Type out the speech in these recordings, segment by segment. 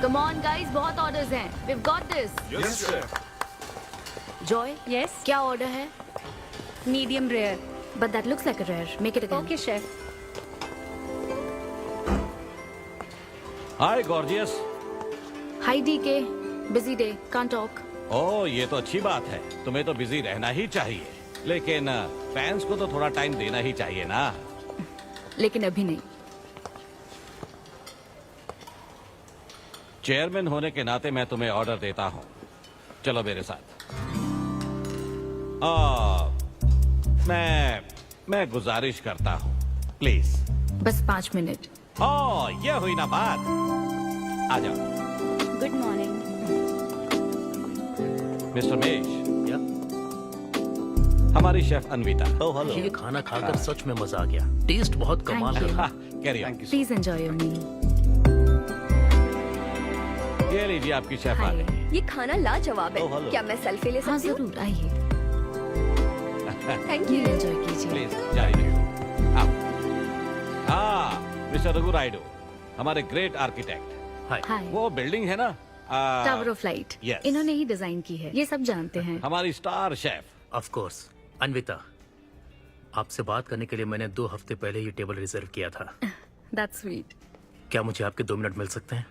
Come on guys, बहुत orders हैं. We've got this. Yes, chef. Joy, Yes, क्या order है? medium rare. But that looks like a rare. Make it again. Okay, chef. Hi gorgeous. Hi DK. Busy day. Can't talk. ओह ये तो अच्छी बात है, तुम्हें तो बिजी रहना ही चाहिए, लेकिन फैंस को तो थोड़ा टाइम देना ही चाहिए ना। लेकिन अभी नहीं. चेयरमैन होने के नाते मैं तुम्हें ऑर्डर देता हूँ, चलो मेरे साथ। मैं गुजारिश करता हूँ, प्लीज। बस 5 मिनट. ओह ये हुई ना बात, आ जाओ। Good morning. मिस्टर मेश, हमारी शेफ अन्विता। Oh hello. ये खाना खाकर सच में मजा आ गया। टेस्ट बहुत कमाल Thank you. है। Carry on. Please enjoy your meal. ये लीजिए आपकी शेफ आ Hi. गई। ये खाना लाजवाब Oh, है। hello. क्या मैं सेल्फी ले हाँ सकती हूँ? जरूर आइए. थैंक ये यू। एंजॉय कीजिए. प्लीज जारी रखिए। आओ। मिस्टर रघु राइडू, हमारे ग्रेट आर्किटेक्ट। हाय। हाय. वो बिल्डिंग है ना, टावर ऑफ लाइट. yes. इन्होंने ही डिजाइन की है. ये सब जानते हैं. हमारी star chef. Of course. Anvita, आपसे बात करने के लिए मैंने 2 हफ्ते पहले ये टेबल रिजर्व किया था। That's sweet. क्या मुझे आपके 2 मिनट मिल सकते हैं?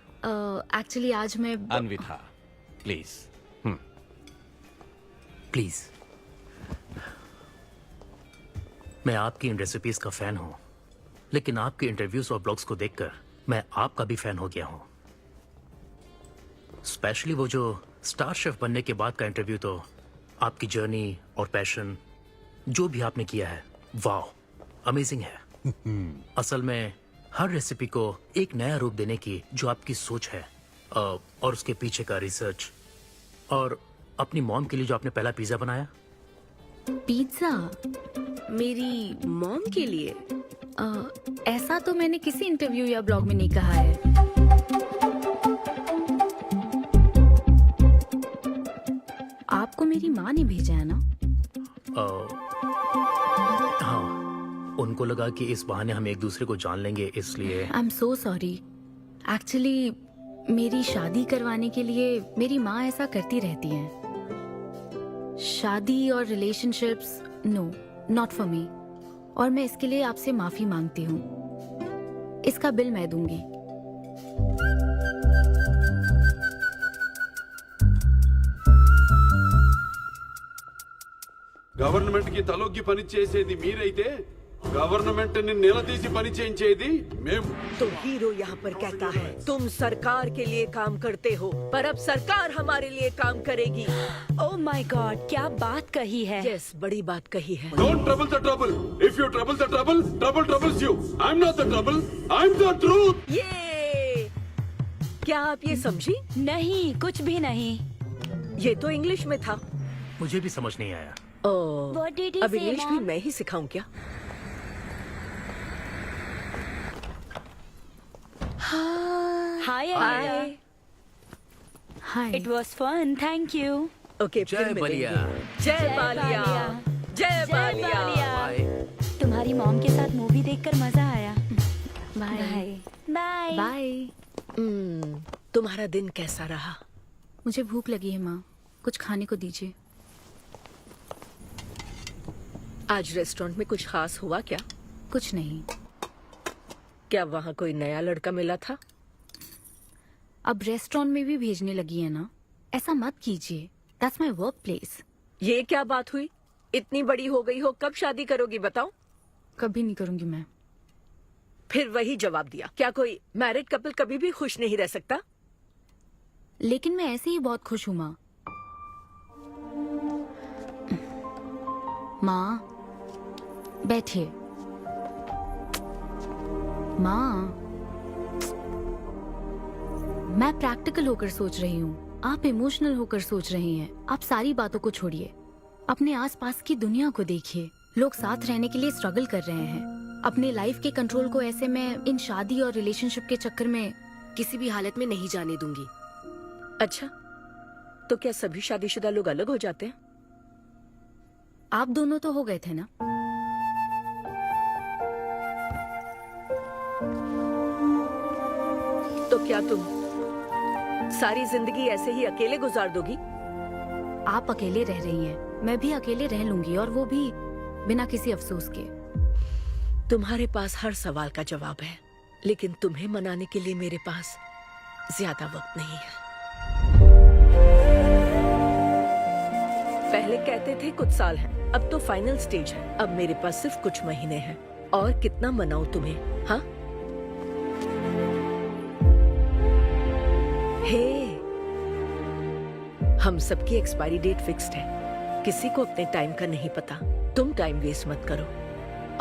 एक्चुअली आज मैं अन्विता प्लीज। प्लीज। मैं आपकी इन रेसिपीज का फैन हूँ, लेकिन आपके इंटरव्यूज और ब्लॉग्स को देखकर मैं आपका भी फैन हो गया हूँ। स्पेशली वो जो स्टार शेफ बनने के बाद का इंटरव्यू, तो आपकी जर्नी और पैशन जो भी आपने किया है, वाह, अमेजिंग है। असल में हर रेसिपी को एक नया रूप देने की जो आपकी सोच है, और उसके पीछे का रिसर्च, और अपनी मॉम के लिए जो आपने पहला पिज्जा बनाया। पिज्जा. मेरी मॉम के लिए? ऐसा तो मैंने किसी इंटरव्यू या ब्लॉग में नहीं कहा है. आपको मेरी माँ ने भेजा है ना? हाँ, उनको लगा कि इस बहाने हम एक दूसरे को जान लेंगे, इसलिए। आई एम सो सॉरी. एक्चुअली मेरी शादी करवाने के लिए मेरी माँ ऐसा करती रहती हैं. शादी और relationships, no, not for me. और मैं इसके लिए आपसे माफी मांगती हूँ. इसका बिल मैं दूंगी. గవర్నమెంట్ కి తలొగ్గి పని చేసేది మీరైతే గవర్నమెంట్ ని నిలదీసి పని చేయించేది మేము. तो हीरो यहाँ पर कहता है तुम सरकार के लिए काम करते हो, पर अब सरकार हमारे लिए काम करेगी। Oh my God, क्या बात कही है. यस, बड़ी बात कही है। Don't trouble the trouble. If you trouble the trouble, trouble troubles you. I'm not the trouble. I'm the truth. ये क्या आप ये समझी? नहीं, कुछ भी नहीं. ये तो इंग्लिश में था। मुझे भी समझ नहीं आया। ओह, What did he अब say, इंग्लिश भी Mom? मैं ही सिखाऊं क्या? Hi, Anita. Hi. Hi. It was fun, thank you. Okay, जय फिर बलिया। मिलेंगे। जय बालिया। जय बालिया। बाय। तुम्हारी मॉम के साथ मूवी देखकर मजा आया. बाय. बाय. बाय. तुम्हारा दिन कैसा रहा? मुझे भूख लगी है माँ. कुछ खाने को दीजिए. आज रेस्टोरेंट में कुछ खास हुआ क्या? कुछ नहीं. क्या वहाँ कोई नया लड़का मिला था? अब रेस्टोरेंट में भी भेजने लगी है ना. ऐसा मत कीजिए. That's my work place. ये क्या बात हुई? इतनी बड़ी हो गई हो, कब शादी करोगी बताओ? कभी नहीं करूंगी मैं. फिर वही जवाब दिया। क्या कोई मैरिड कपल कभी भी खुश नहीं रह सकता? लेकिन मैं ऐसे ही बहुत खुश हूँ माँ. माँ बैठिए. माँ, मैं प्रैक्टिकल होकर सोच रही हूँ. आप इमोशनल होकर सोच रही हैं. आप सारी बातों को छोड़िए. अपने आसपास की दुनिया को देखिए. लोग साथ रहने के लिए स्ट्रगल कर रहे हैं. अपने लाइफ के कंट्रोल को ऐसे मैं इन शादी और रिलेशनशिप के चक्कर में किसी भी हालत में नहीं जाने दूंगी. अच्छा, तो क्या सभी शादीशुदा लोग अलग हो जाते हैं? आप दोनों तो हो गए थे ना. तो क्या तुम सारी जिंदगी ऐसे ही अकेले गुजार दोगी? आप अकेले रह रही हैं, मैं भी अकेले रह लूंगी, और वो भी बिना किसी अफसोस के। तुम्हारे पास हर सवाल का जवाब है, लेकिन तुम्हें मनाने के लिए मेरे पास ज्यादा वक्त नहीं है। पहले कहते थे कुछ साल हैं, अब तो फाइनल स्टेज है। अब मेरे पास सिर्फ कुछ महीने हैं, और कितना मनाऊं तुम्हें? हाँ, हे, हम सबकी एक्सपायरी डेट फिक्स्ड है। किसी को अपने टाइम का नहीं पता। तुम टाइम वेस्ट मत करो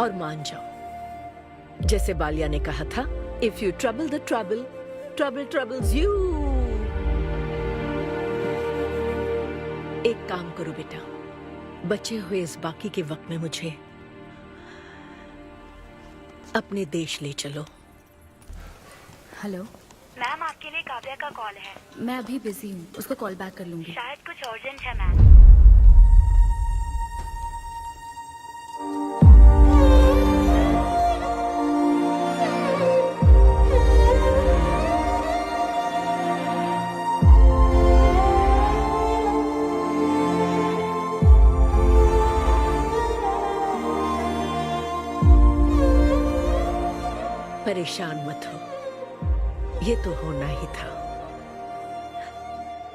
और मान जाओ। जैसे बालिया ने कहा था, if you trouble the trouble, trouble troubles you. एक काम करो बेटा, बचे हुए इस बाकी के वक्त में मुझे अपने देश ले चलो। हेलो मैम, आपके लिए काव्या का कॉल है। मैं अभी बिजी हूँ, उसको कॉल बैक कर लूंगी। शायद कुछ अर्जेंट है मैम। परेशान मत हो, ये तो होना ही था।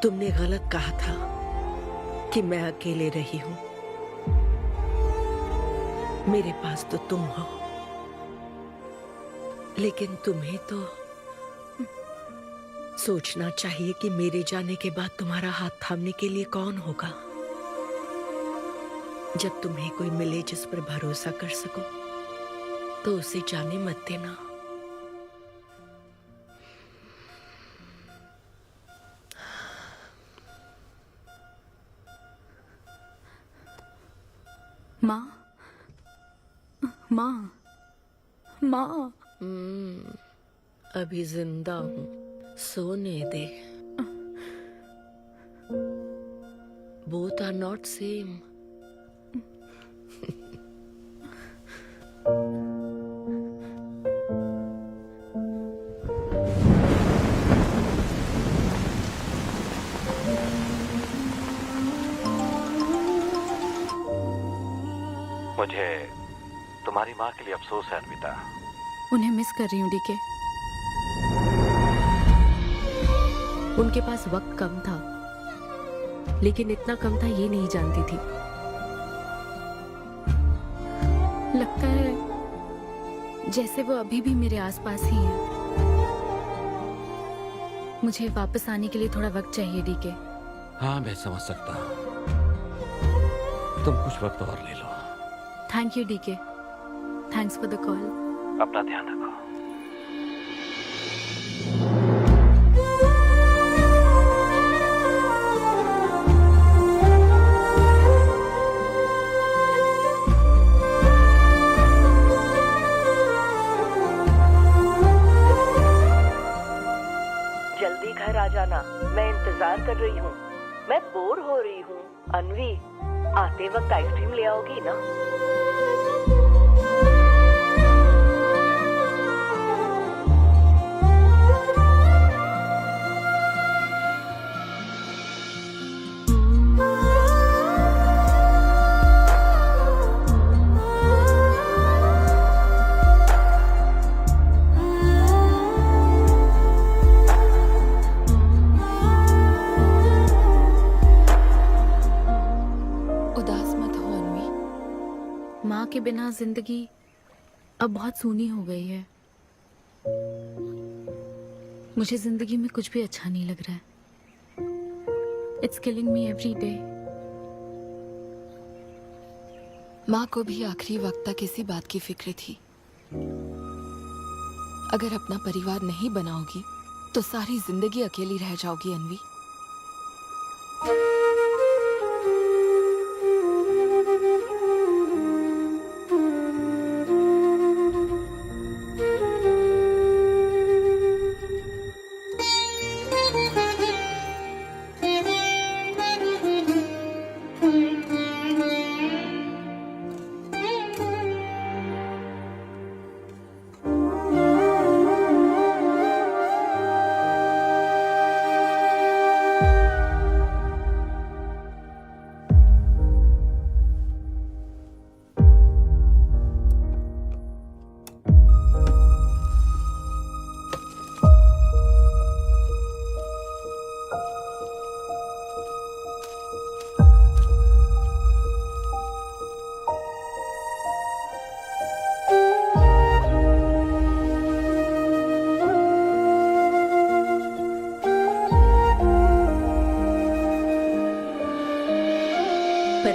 तुमने गलत कहा था कि मैं अकेले रही हूं। मेरे पास तो तुम हो, लेकिन तुम्हें तो सोचना चाहिए कि मेरे जाने के बाद तुम्हारा हाथ थामने के लिए कौन होगा। जब तुम्हें कोई मिले जिस पर भरोसा कर सको, तो उसे जाने मत देना। माँ, माँ, माँ। अभी जिंदा हूँ, सोने दे। Both are not same. मुझे तुम्हारी माँ के लिए अफसोस है अन्विता। उन्हें मिस कर रही हूँ डीके। उनके पास वक्त कम था, लेकिन इतना कम था ये नहीं जानती थी। लगता है जैसे वो अभी भी मेरे आसपास ही है। मुझे वापस आने के लिए थोड़ा वक्त चाहिए डीके। हाँ, मैं समझ सकता हूँ। तुम कुछ वक्त और ले लो। Thank you DK. Thanks for the call. अपना ध्यान रखो। जल्दी घर आ जाना, मैं इंतजार कर रही हूँ। मैं बोर हो रही हूँ। अनवी, आते वक्त आइसक्रीम ले आओगी ना? उदास मत हो अनवी। माँ के बिना जिंदगी अब बहुत सूनी हो गई है। मुझे जिंदगी में कुछ भी अच्छा नहीं लग रहा है। It's killing me every day. माँ को भी आखिरी वक्त तक इसी बात की फिक्र थी। अगर अपना परिवार नहीं बनाओगी तो सारी जिंदगी अकेली रह जाओगी अनवी।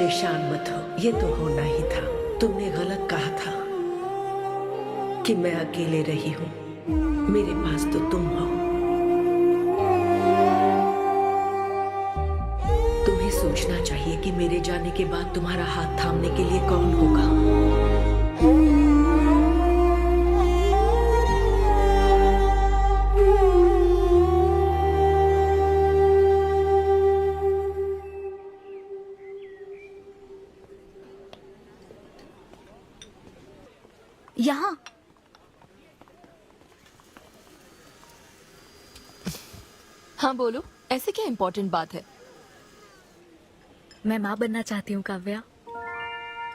परेशान मत हो, ये तो होना ही था। तुमने गलत कहा था कि मैं अकेले रही हूँ। मेरे पास तो तुम हो। तुम्हें सोचना चाहिए कि मेरे जाने के बाद तुम्हारा हाथ थामने के लिए कौन होगा। यहाँ हाँ बोलो, ऐसे क्या इम्पोर्टेंट बात है? मैं माँ बनना चाहती हूँ काव्या।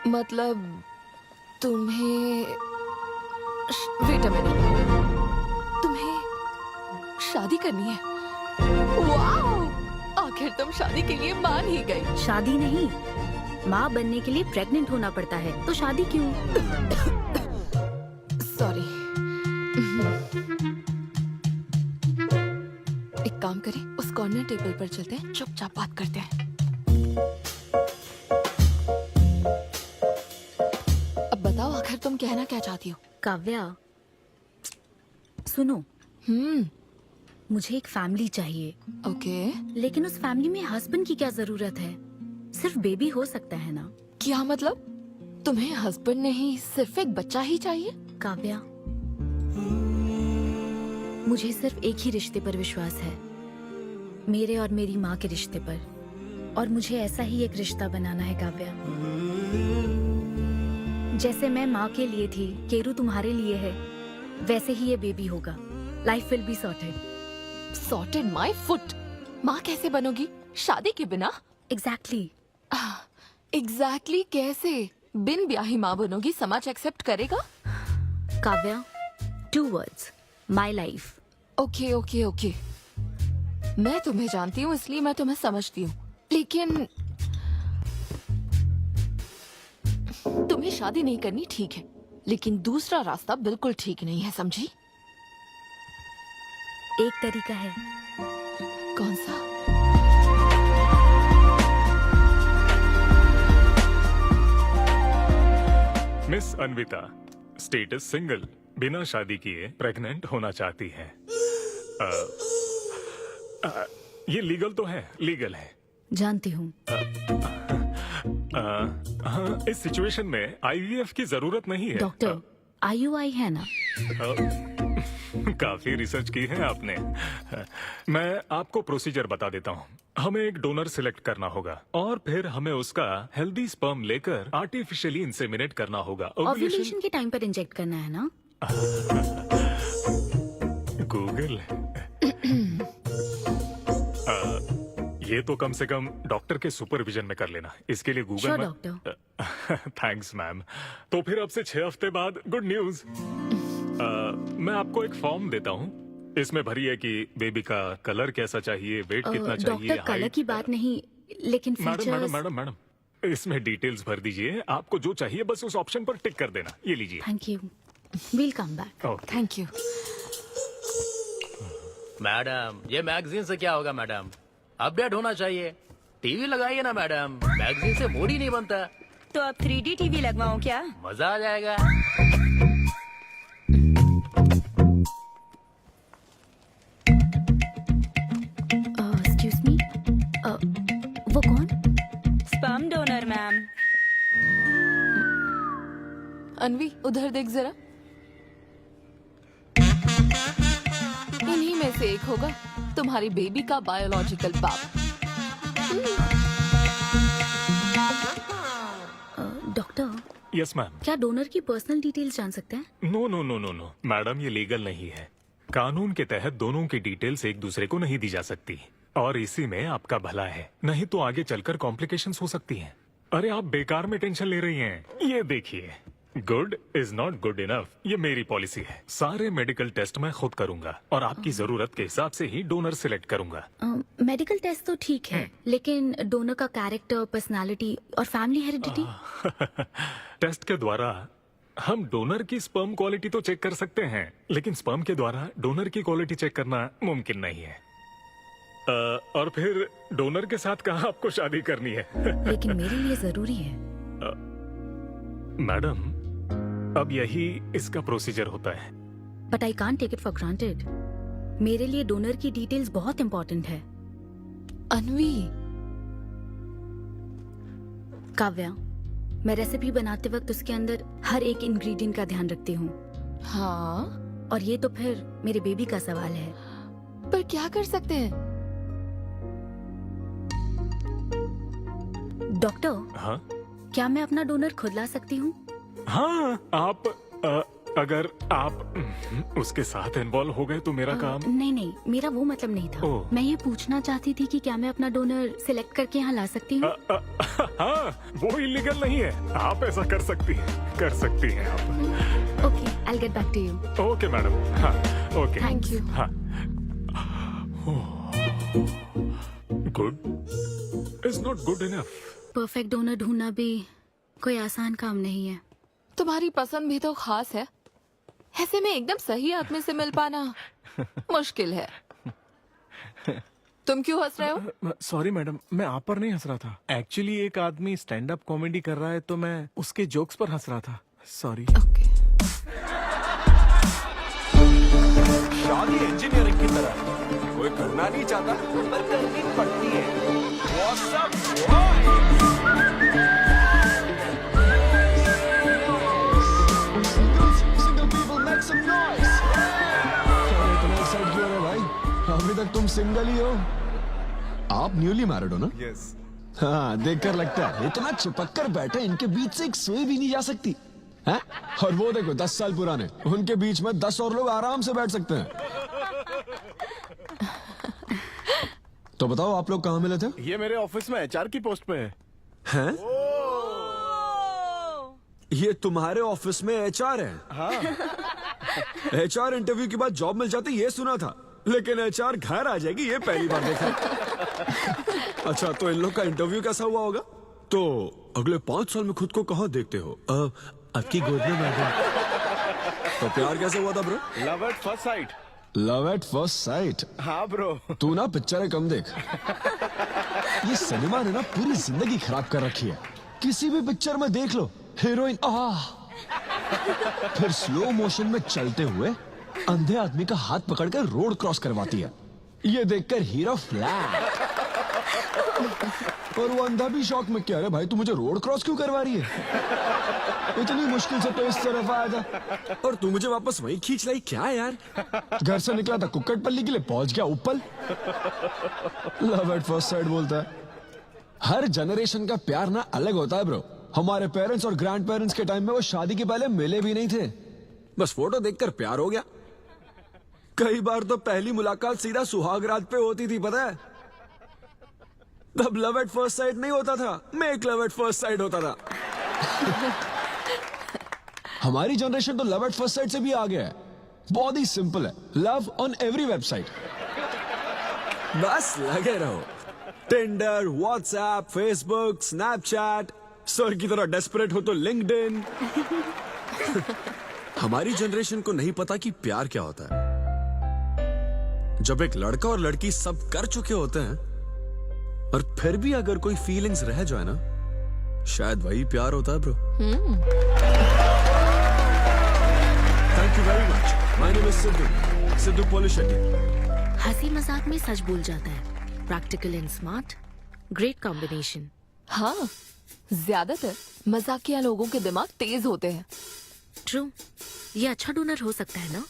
मतलब तुम्हें वेट अ मिनट, तुम्हें शादी करनी है? वाओ! आखिर तुम शादी के लिए मान ही गई। शादी नहीं, माँ बनने के लिए प्रेग्नेंट होना पड़ता है, तो शादी क्यों? सॉरी। एक काम करें, उस कॉर्नर टेबल पर चलते हैं, चुपचाप बात करते हैं। अब बताओ, आखिर तुम कहना क्या चाहती हो? काव्या सुनो, मुझे एक फैमिली चाहिए, ओके। लेकिन उस फैमिली में हस्बैंड की क्या जरूरत है? सिर्फ बेबी हो सकता है ना? क्या मतलब? तुम्हें हस्बैंड नहीं, सिर्फ एक बच्चा ही चाहिए? काव्या, मुझे सिर्फ एक ही रिश्ते पर विश्वास है, मेरे और मेरी माँ के रिश्ते पर, और मुझे ऐसा ही एक रिश्ता बनाना है काव्या। जैसे मैं माँ के लिए थी, केरू तुम्हारे लिए है, वैसे ही ये बेबी होगा। Life will be sorted. Sorted my foot. माँ कैसे बनोगी शादी के बिना? एग्जैक्टली। एग्जैक्टली कैसे? बिन ब्याही माँ बनोगी, समाज एक्सेप्ट करेगा? Kavya, 2 words, my life. Okay okay okay, मैं तुम्हें जानती हूँ इसलिए मैं तुम्हें समझती हूँ, लेकिन तुम्हें शादी नहीं करनी ठीक है, लेकिन दूसरा रास्ता बिल्कुल ठीक नहीं है, समझी? एक तरीका है। कौन सा? मिस अन्विता, स्टेटस सिंगल, बिना शादी किए प्रेग्नेंट होना चाहती हैं। ये लीगल तो है, लीगल है। जानती हूँ। हाँ, इस सिचुएशन में आईवीएफ की जरूरत नहीं है। डॉक्टर, IUI है ना? काफी रिसर्च की है आपने। मैं आपको प्रोसीजर बता देता हूँ। हमें एक डोनर सिलेक्ट करना होगा और फिर हमें उसका हेल्दी स्पर्म लेकर आर्टिफिशियली इंसेमिनेट करना होगा। ओव्यूलेशन के टाइम पर इंजेक्ट करना है ना? गूगल। ये तो कम से कम डॉक्टर के सुपरविजन में कर लेना, इसके लिए गूगल में। डॉक्टर। Thanks ma'am. तो फिर अब से 6 हफ्ते बाद गुड न्यूज। मैं आपको एक फॉर्म देता हूँ, इसमें भरिए कि बेबी का कलर कैसा चाहिए, वेट कितना चाहिए। डॉक्टर, कलर की बात नहीं, लेकिन मैडम मैडम मैडम, इसमें डिटेल्स भर दीजिए। आपको जो चाहिए बस उस ऑप्शन पर टिक कर देना। ये लीजिए। Thank you, will come back. Thank you. Madam, ये मैगजीन से क्या होगा मैडम? अपडेट होना चाहिए। टीवी लगाइए ना मैडम, मैगजीन से मूड ही नहीं बनता। तो अब 3D टीवी लगवाऊं क्या? मजा आ जाएगा। एक्सक्यूज मी, वो कौन? Sperm donor ma'am. अनवी, उधर देख जरा। इन्हीं में से एक होगा तुम्हारी बेबी का बायोलॉजिकल बाप। Doctor, yes ma'am. क्या डोनर की पर्सनल डिटेल्स जान सकते हैं? No no no no no madam, ये लीगल नहीं है। कानून के तहत दोनों की डिटेल्स एक दूसरे को नहीं दी जा सकती, और इसी में आपका भला है, नहीं तो आगे चलकर कॉम्प्लिकेशंस हो सकती हैं। अरे आप बेकार में टेंशन ले रही हैं। ये देखिए, good is not good enough, ये मेरी पॉलिसी है। सारे मेडिकल टेस्ट मैं खुद करूंगा और आपकी जरूरत के हिसाब से ही डोनर सिलेक्ट करूंगा। मेडिकल टेस्ट तो ठीक है, लेकिन डोनर का कैरेक्टर, पर्सनालिटी और फैमिली हेरिडिटी? टेस्ट के द्वारा हम डोनर की स्पर्म क्वालिटी तो चेक कर सकते हैं, लेकिन स्पर्म के द्वारा डोनर की क्वालिटी चेक करना मुमकिन नहीं है। और फिर डोनर के साथ कहाँ आपको शादी करनी है? लेकिन मेरे लिए जरूरी है। मैडम, अब यही इसका प्रोसीजर होता है। But I can't take it for granted. मेरे लिए डोनर की डिटेल्स बहुत इंपॉर्टेंट है। अनवी, काव्या, मैं रेसिपी बनाते वक्त उसके अंदर हर एक इंग्रेडिएंट का ध्यान रखती हूँ। हाँ, और ये तो फिर मेरे बेबी का सवाल है। पर क्या कर सकते हैं? डॉक्टर, हाँ क्या मैं अपना डोनर खुद ला सकती हूँ? हाँ, आप अगर आप उसके साथ इन्वॉल्व हो गए तो मेरा काम। नहीं नहीं, मेरा वो मतलब नहीं था। ओह। मैं ये पूछना चाहती थी कि क्या मैं अपना डोनर सिलेक्ट करके यहाँ ला सकती हूँ? हाँ, वो इलीगल नहीं है। आप ऐसा कर सकती हैं आप। Okay, I will get back to you. Okay madam. हाँ, ओके। Thank you. हाँ। Good is not good enough. Perfect donor ढूंढना भी कोई आसान काम नहीं है। तुम्हारी पसंद भी तो खास है, ऐसे में एकदम सही आदमी से मिल पाना मुश्किल है। तुम क्यों हंस रहे हो? सॉरी मैडम, मैं आप पर नहीं हंस रहा था। एक्चुअली एक आदमी स्टैंड अप कॉमेडी कर रहा है तो मैं उसके जोक्स पर हंस रहा था। सॉरी। ओके। शादी इंजीनियरिंग की तरह कोई करना नहीं चाहता पर करनी पड़ती है। What's up, अभी तक तुम सिंगल ही हो? आप न्यूली मैरिड हो ना? यस। हाँ, देखकर लगता है इतना चिपक कर बैठे, इनके बीच से एक सुई भी नहीं जा सकती है? और वो देखो 10 साल पुराने, उनके बीच में 10 और लोग आराम से बैठ सकते हैं। तो बताओ, आप लोग कहाँ मिले थे? ये मेरे ऑफिस में एचआर की पोस्ट पे है। हैं? ये तुम्हारे ऑफिस में एचआर है? हाँ। एचआर इंटरव्यू के बाद जॉब मिल जाती ये सुना था, लेकिन एचआर घर आ जाएगी ये पहली बार देखा। अच्छा, तो इन लोग का इंटरव्यू कैसा हुआ होगा? तो अगले 5 साल में खुद को कहाँ देखते हो? आपकी गोद में मैडम। तो प्यार कैसे हुआ था bro? Love at first sight. Love at first sight? हाँ ब्रो। तू ना पिक्चरें कम देख। ये सिनेमा ने ना पूरी जिंदगी खराब कर रखी है। किसी भी पिक्चर में देख लो, हीरोइन फिर स्लो मोशन में चलते हुए अंधे आदमी का हाथ पकड़कर रोड क्रॉस करवाती है। ये देखकर हीरो फ्लैट। और वो अंधा भी शौक में, क्या रे भाई, तू मुझे रोड क्रॉस क्यों करवा रही है? इतनी मुश्किल से तो इस तरफ आया था और तू मुझे वापस वहीं खींच लाई। क्या यार, घर से निकला था कुक्कड़पल्ली के लिए, पहुंच गया ऊपर। लव एट फर्स्ट साइट बोलता है। हर जनरेशन का प्यार ना अलग होता है ब्रो। हमारे पेरेंट्स और ग्रैंड पेरेंट्स के टाइम में वो शादी के पहले मिले भी नहीं थे, बस फोटो देखकर प्यार हो गया। कई बार तो पहली मुलाकात सीधा सुहाग रात पे होती थी, पता है? तब लव एट फर्स्ट साइट नहीं होता था, make love at first sight होता था। हमारी जनरेशन तो लव एट फर्स्ट साइट से भी आगे है। बहुत ही सिंपल है, लव ऑन एवरी वेबसाइट। बस लगे रहो। Tinder, WhatsApp, Facebook, Snapchat, sir की तरह डेस्परेट हो तो लिंक्डइन। हमारी जनरेशन को नहीं पता कि प्यार क्या होता है। जब एक लड़का और लड़की सब कर चुके होते हैं और फिर भी अगर कोई फीलिंग्स रह जाए ना, शायद वही प्यार होता है bro. Thank you very much. My name is Siddhu Polishetty. हंसी मजाक में सच बोल जाता है। Practical and smart, great combination. हाँ, ज्यादातर मजाकिया लोगों के दिमाग तेज होते हैं। ट्रू, ये अच्छा डोनर हो सकता है ना?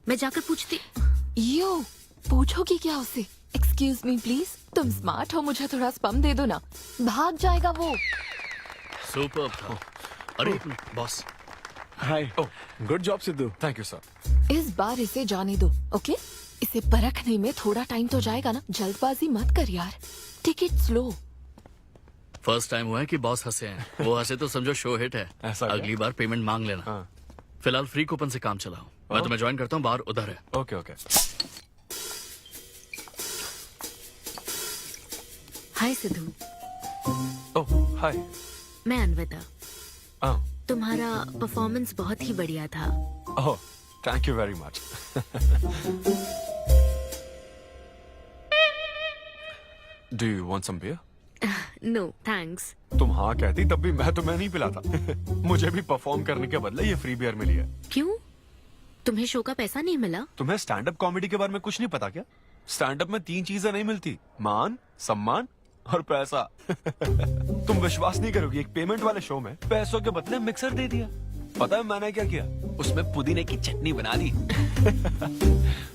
मैं जाकर पूछती। यो, पूछोगी क्या उससे? एक्सक्यूज मी प्लीज, तुम स्मार्ट हो, मुझे थोड़ा स्पम दे दो ना। भाग जाएगा वो। सुपर था। अरे boss. Hi. Good job Sidhu. Thank you sir. इस बार इसे जाने दो, ओके? इसे परखने में थोड़ा टाइम तो जाएगा ना, जल्दबाजी मत कर यार। Take it slow. First time हुआ है कि बॉस हंसे हैं। वो हंसे तो समझो शो हिट है। ऐसा क्या? अगली बार पेमेंट मांग लेना। हाँ। फिलहाल फ्री कूपन से काम चलाओ। मैं तुम्हें ज्वाइन करता हूँ, बाहर उधर है। Okay okay. Hi Siddhu. Oh hi. मैं अनविता। ओह तुम्हारा परफॉर्मेंस बहुत ही बढ़िया था। Oh, thank you very much. Do you want some beer? No thanks. तुम हाँ कहती तब भी मैं तुम्हें नहीं पिलाता। मुझे भी परफॉर्म करने के बदले ये फ्री बियर मिली है। क्यों? तुम्हें शो का पैसा नहीं मिला? तुम्हें स्टैंड अप कॉमेडी के बारे में कुछ नहीं पता क्या? स्टैंड अप में 3 चीजें नहीं मिलती, मान, सम्मान और पैसा। तुम विश्वास नहीं करोगी, एक पेमेंट वाले शो में पैसों के बदले मिक्सर दे दिया। पता है मैंने क्या किया? उसमें पुदीने की चटनी बना दी।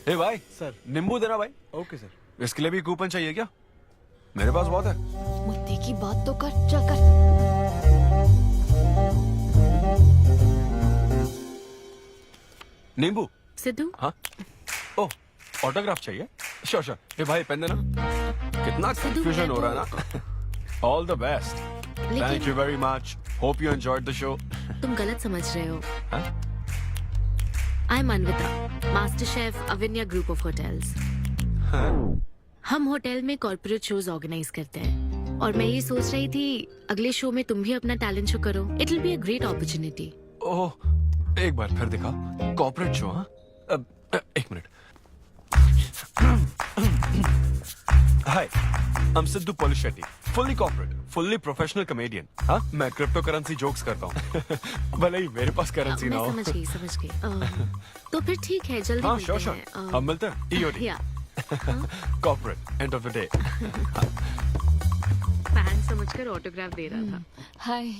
ए भाई सर, नींबू देना भाई। Okay sir. इसके लिए भी कूपन चाहिए क्या? मेरे पास बहुत है। मुद्दे की बात तो कर, चल कर। नींबू? सिद्धू? हाँ। ओह, ऑटोग्राफ चाहिए? Sure sure. ए भाई पेन देना। कितना कंफ्यूजन हो रहा है ना। All the best. Thank you very much. Hope you enjoyed the show. तुम गलत समझ रहे हो। I am Anvita, master chef Avinya group of hotels. हम होटल में कॉर्पोरेट शोज ऑर्गेनाइज करते हैं और मैं ये सोच रही थी अगले शो में तुम भी अपना टैलेंट शो करो। It will be a great opportunity. Oh, एक बार फिर दिखा। Corporate show? हाँ, एक minute. Hi, I am Siddhu Polishetty, fully corporate, fully professional comedian. हाँ, मैं क्रिप्टो करेंसी जोक्स करता हूँ। भले ही मेरे पास करेंसी ना हो। समझ गई। तो फिर ठीक है, जल्दी हाँ, मिलते श्योर श्योर। हैं। हम मिलते हैं। EOD। या corporate, end of the day. Fan समझकर ऑटोग्राफ दे रहा था। हाय।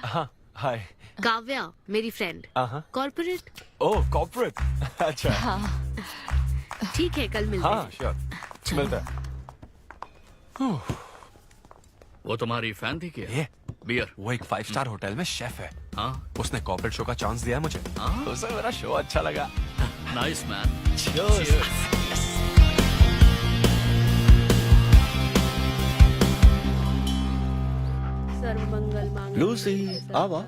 हाँ, हाय। काव्या मेरी फ्रेंड। कॉर्पोरेट? ओह, कॉर्पोरेट। अच्छा। हाँ। ठीक है, कल मिलते हाँ, हैं। श्योर। मिलते हैं। वो तुम्हारी फैन थी क्या? ये बियर? वो एक 5 स्टार होटल में शेफ है। हाँ, उसने कॉर्पोरेट शो का चांस दिया मुझे। उसे मेरा शो अच्छा लगा। Nice man. लूसी, आवा।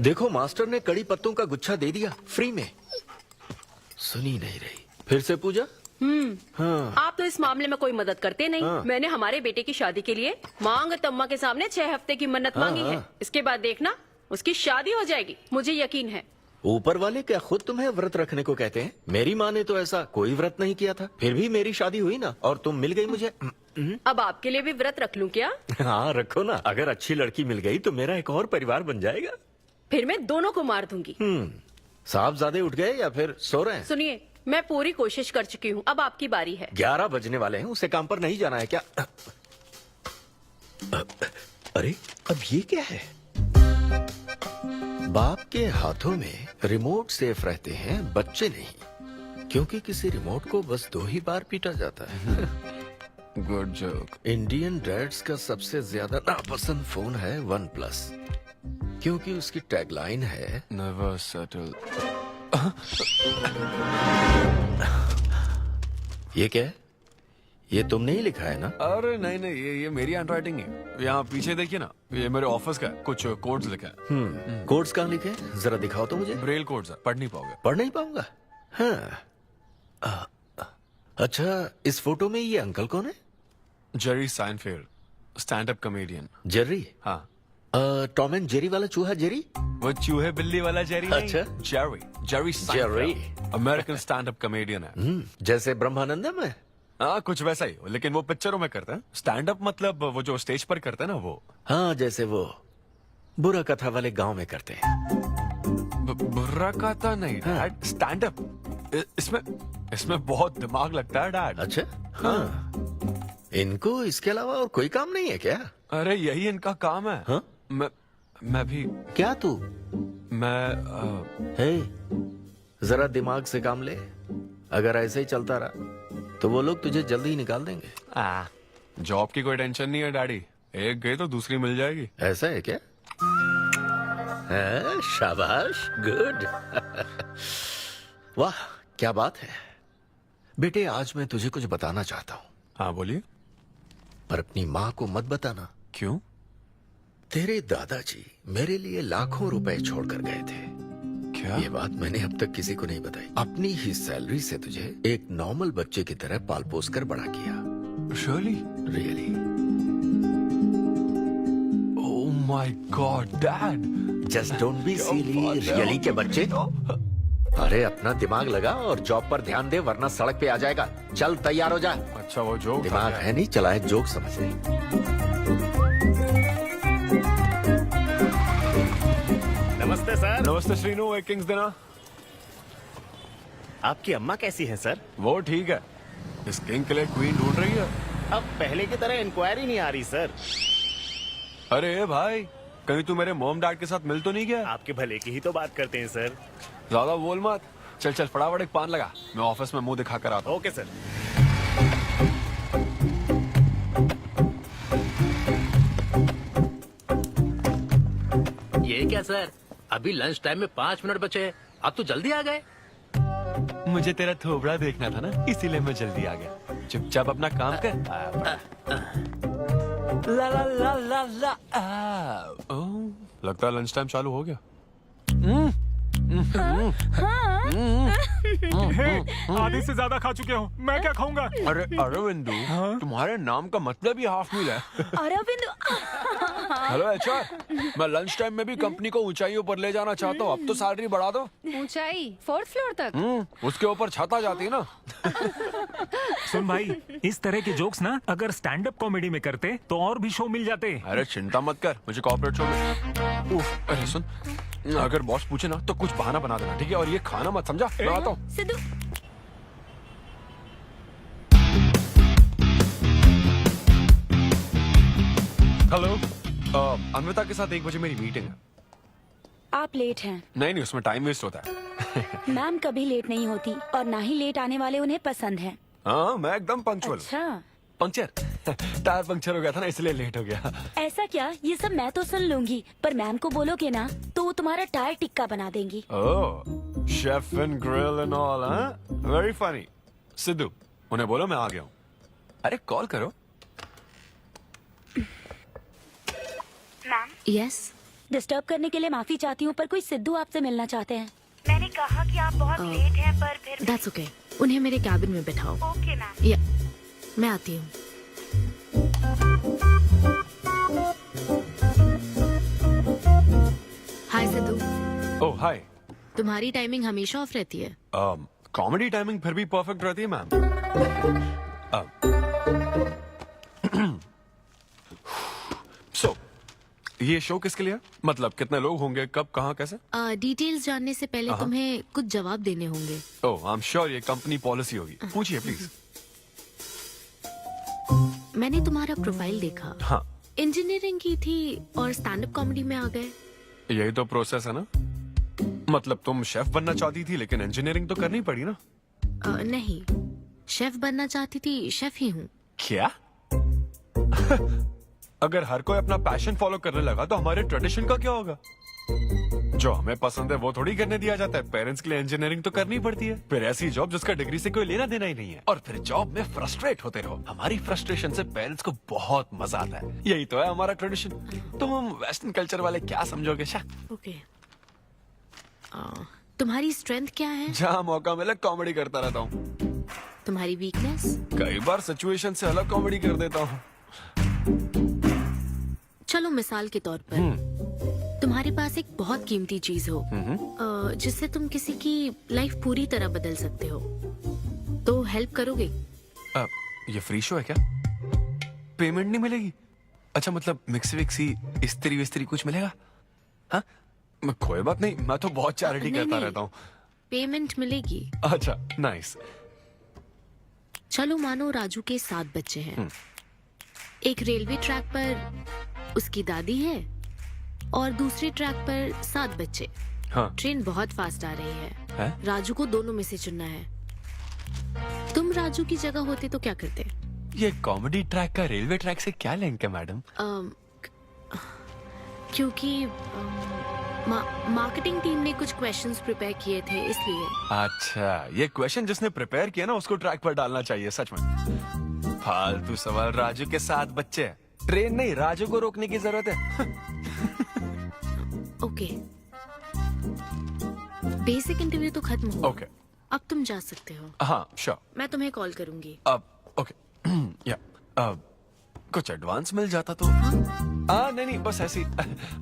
देखो मास्टर ने कड़ी पत्तों का गुच्छा दे दिया फ्री में। सुनी नहीं रही। फिर से पूजा? हाँ। आप तो इस मामले में कोई मदद करते नहीं। मैंने हमारे बेटे की शादी के लिए मांग तम्मा के सामने 6 हफ्ते की मन्नत मांगी है। इसके बाद देखना उसकी शादी हो जाएगी, मुझे यकीन है। ऊपर वाले क्या खुद तुम्हें व्रत रखने को कहते हैं? मेरी माँ ने तो ऐसा कोई व्रत नहीं किया था, फिर भी मेरी शादी हुई ना, और तुम मिल गई मुझे। अब आपके लिए भी व्रत रख लूं क्या? हाँ रखो ना, अगर अच्छी लड़की मिल गई तो मेरा एक और परिवार बन जाएगा। फिर मैं दोनों को मार दूंगी। साहबजादे उठ गए या फिर सो रहे हैं? सुनिए, मैं पूरी कोशिश कर चुकी हूँ, अब आपकी बारी है। 11 बजने वाले हैं, उसे काम पर नहीं जाना है क्या? अरे अब ये क्या है? बाप के हाथों में रिमोट सेफ रहते हैं, बच्चे नहीं, क्योंकि किसी रिमोट को बस 2 ही बार पीटा जाता है। Good joke. इंडियन डैड्स का सबसे ज्यादा नापसंद फोन है OnePlus, क्योंकि उसकी टैगलाइन है नेवर सेटल। ये क्या है? ये तुमने ही लिखा है ना? अरे नहीं नहीं, ये मेरी हैंडराइटिंग है। यहाँ पीछे देखिए ना, ये मेरे ऑफिस का है, कुछ कोड्स लिखा है। कोड्स कहाँ लिखे हैं? जरा दिखाओ तो मुझे। ब्रेल कोड्स है, पढ़ नहीं पाओगे। पढ़ नहीं पाऊंगा? हाँ। अच्छा, इस फोटो में ये अंकल कौन है? Jerry Seinfeld, stand up comedian. Jerry? हाँ। टॉम एंड जेरी वाला चूहा जेरी? वो चूहे बिल्ली वाला जेरी नहीं। अच्छा। Jerry Jerry American stand up comedian है। जैसे ब्रह्मानंदम है? हाँ, कुछ वैसा ही, लेकिन वो पिक्चरों में करता है। स्टैंड अप मतलब वो जो स्टेज पर करते हैं ना, वो। हाँ, जैसे वो बुरा कथा वाले गांव में करते हैं। बुरा कथा नहीं डैड, स्टैंड अप। इसमें बहुत दिमाग लगता है डैड। अच्छा। हाँ। इनको इसके अलावा और कोई काम नहीं है क्या? अरे यही इनका काम है। हाँ? मैं भी। क्या तू? मैं हे, जरा दिमाग से काम ले। अगर ऐसे ही चलता रहा तो वो लोग तुझे जल्दी ही निकाल देंगे। जॉब की कोई टेंशन नहीं है डैडी, एक गई तो दूसरी मिल जाएगी। ऐसा है क्या? है, शाबाश, गुड। वाह क्या बात है बेटे। आज मैं तुझे कुछ बताना चाहता हूँ। हाँ बोलिए। पर अपनी माँ को मत बताना। क्यों? तेरे दादाजी मेरे लिए लाखों रुपए छोड़कर गए थे। क्या? ये बात मैंने अब तक किसी को नहीं बताई। अपनी ही सैलरी से तुझे एक नॉर्मल बच्चे की तरह पाल पोस कर बड़ा किया। Really? Oh my God dad, just don't be silly. Really के बच्चे? अरे अपना दिमाग लगा और जॉब पर ध्यान दे, वरना सड़क पे आ जाएगा। चल तैयार हो जा। अच्छा वो जोक दिमाग है नहीं, चला है जोक समझ नहीं। नमस्ते सर। नमस्ते श्रीनु, एक किंग्स देना। आपकी अम्मा कैसी है सर? वो ठीक है, इस किंग के लिए क्वीन ढूंढ रही है। अब पहले की तरह इंक्वायरी नहीं आ रही सर। अरे भाई, कहीं तू मेरे मॉम डैड के साथ मिल तो नहीं गया? आपके भले की ही तो बात करते हैं सर। ज्यादा बोल मत। चल चल फटाफट एक पान लगा, मैं ऑफिस में मुंह दिखा कर आता हूँ। Okay sir. ये क्या सर, अभी लंच टाइम में 5 मिनट बचे हैं, आप तो जल्दी आ गए। मुझे तेरा थोबड़ा देखना था ना, इसीलिए मैं जल्दी आ गया। चुपचाप अपना काम कर। ला ला ला ला ला। लगता है लंच टाइम चालू हो गया। आधे से ज्यादा खा चुके हो, मैं क्या खाऊंगा? अरे अरविंदु, तुम्हारे नाम का मतलब ही हाफ मील है। अरविंद। हेलो एचआर, मैं लंच टाइम में भी कंपनी को ऊंचाइयों पर ले जाना चाहता हूँ। अब तो सैलरी बढ़ा दो। ऊंचाई 4th फ्लोर तक? उसके ऊपर छत आ जाती है ना। सुन भाई, इस तरह के जोक्स ना अगर स्टैंड अप कॉमेडी में करते तो और भी शो मिल जाते। अरे चिंता मत कर, मुझे कॉर्पोरेट शो में। अरे सुन, अगर बॉस पूछे ना तो कुछ बहाना बना देना, ठीक है? और ये खाना मत, समझा? मैं आता हूँ। सिद्धू। हेलो, अन्विता के साथ 1 बजे मेरी मीटिंग है। आप लेट हैं। नहीं, उसमें टाइम वेस्ट होता है। मैम कभी लेट नहीं होती और ना ही लेट आने वाले उन्हें पसंद हैं। हाँ, मैं एकदम पंक्चुअल। अच्छा। पंक्चर टायर पंक्चर हो गया था ना, इसलिए लेट हो गया। ऐसा क्या? ये सब मैं तो सुन लूंगी, पर मैम को बोलोगे ना तो वो तुम्हारा टायर टिक्का बना देंगी। Oh, chef and grill and all, हाँ? Very funny. सिद्धू, उन्हें बोलो मैं आ गया हूँ। अरे कॉल करो। मैम, यस, डिस्टर्ब करने के लिए माफी चाहती हूँ, पर कोई सिद्धू आपसे मिलना चाहते हैं। मैंने कहा कि आप बहुत लेट हैं, पर फिर दैट्स ओके। उन्हें मेरे कैबिन में बिठाओ। Okay ma'am. या, मैं आती हूँ। हाय सिद्धू। ओह हाय। तुम्हारी टाइमिंग हमेशा ऑफ रहती है? कॉमेडी टाइमिंग फिर भी परफेक्ट रहती है मैम। सो ये शो किसके लिए है? मतलब कितने लोग होंगे, कब, कहाँ, कैसे? डिटेल्स जानने से पहले तुम्हें कुछ जवाब देने होंगे। ओह, आई एम श्योर ये कंपनी पॉलिसी होगी। पूछिए प्लीज। मैंने तुम्हारा प्रोफाइल देखा। हाँ, इंजीनियरिंग की थी और स्टैंड अप कॉमेडी में आ गए। यही तो प्रोसेस है ना। मतलब तुम शेफ बनना चाहती थी, लेकिन इंजीनियरिंग तो करनी पड़ी ना। नहीं, शेफ बनना चाहती थी, शेफ ही हूँ। क्या? अगर हर कोई अपना पैशन फॉलो करने लगा तो हमारे ट्रेडिशन का क्या होगा? जो हमें पसंद है वो थोड़ी करने दिया जाता है। पेरेंट्स के लिए इंजीनियरिंग तो करनी पड़ती है, फिर ऐसी जॉब जिसका डिग्री से कोई लेना देना ही नहीं है, और फिर जॉब में फ्रस्ट्रेट होते रहो। हमारी फ्रस्ट्रेशन से पेरेंट्स को बहुत मजा आता है। यही तो है हमारा ट्रेडिशन। तुम वेस्टर्न कल्चर वाले क्या समझोगे? ओके। तुम्हारी स्ट्रेंथ क्या है? जहाँ मौका मिले कॉमेडी करता रहता हूँ। तुम्हारी वीकनेस? कई बार सिचुएशन से अलग कॉमेडी कर देता हूँ। चलो मिसाल के तौर पर तुम्हारे पास एक बहुत कीमती चीज हो जिससे तुम किसी की लाइफ पूरी तरह बदल सकते हो, तो हेल्प करोगे? ये फ्री शो है क्या? पेमेंट नहीं मिलेगी? अच्छा, मतलब मिक्सी विक्सी इस्त्री विस्त्री कुछ मिलेगा? हाँ, कोई बात नहीं, मैं तो बहुत चैरिटी करता रहता हूँ। पेमेंट मिलेगी। अच्छा, नाइस। चलो मानो राजू के 7 बच्चे हैं। एक रेलवे ट्रैक पर उसकी दादी है और दूसरे ट्रैक पर 7 बच्चे। हाँ। ट्रेन बहुत फास्ट आ रही है। राजू को दोनों में से चुनना है। तुम राजू की जगह होते तो क्या करते? ये कॉमेडी ट्रैक का रेलवे ट्रैक से क्या लिंक है मैडम? क्योंकि मार्केटिंग टीम ने कुछ क्वेश्चंस प्रिपेयर किए थे, इसलिए। अच्छा, ये क्वेश्चन जिसने प्रिपेयर किया ना उसको ट्रैक पर डालना चाहिए। सच में फालतू सवाल। राजू के 7 बच्चे हैं, ट्रेन नहीं, राजू को रोकने की जरूरत है। ओके, बेसिक इंटरव्यू तो खत्म हो। ओके, अब तुम जा सकते हो। हाँ श्योर। मैं तुम्हें कॉल करूंगी। अब ओके। या कुछ एडवांस मिल जाता तो। हाँ नहीं, बस ऐसी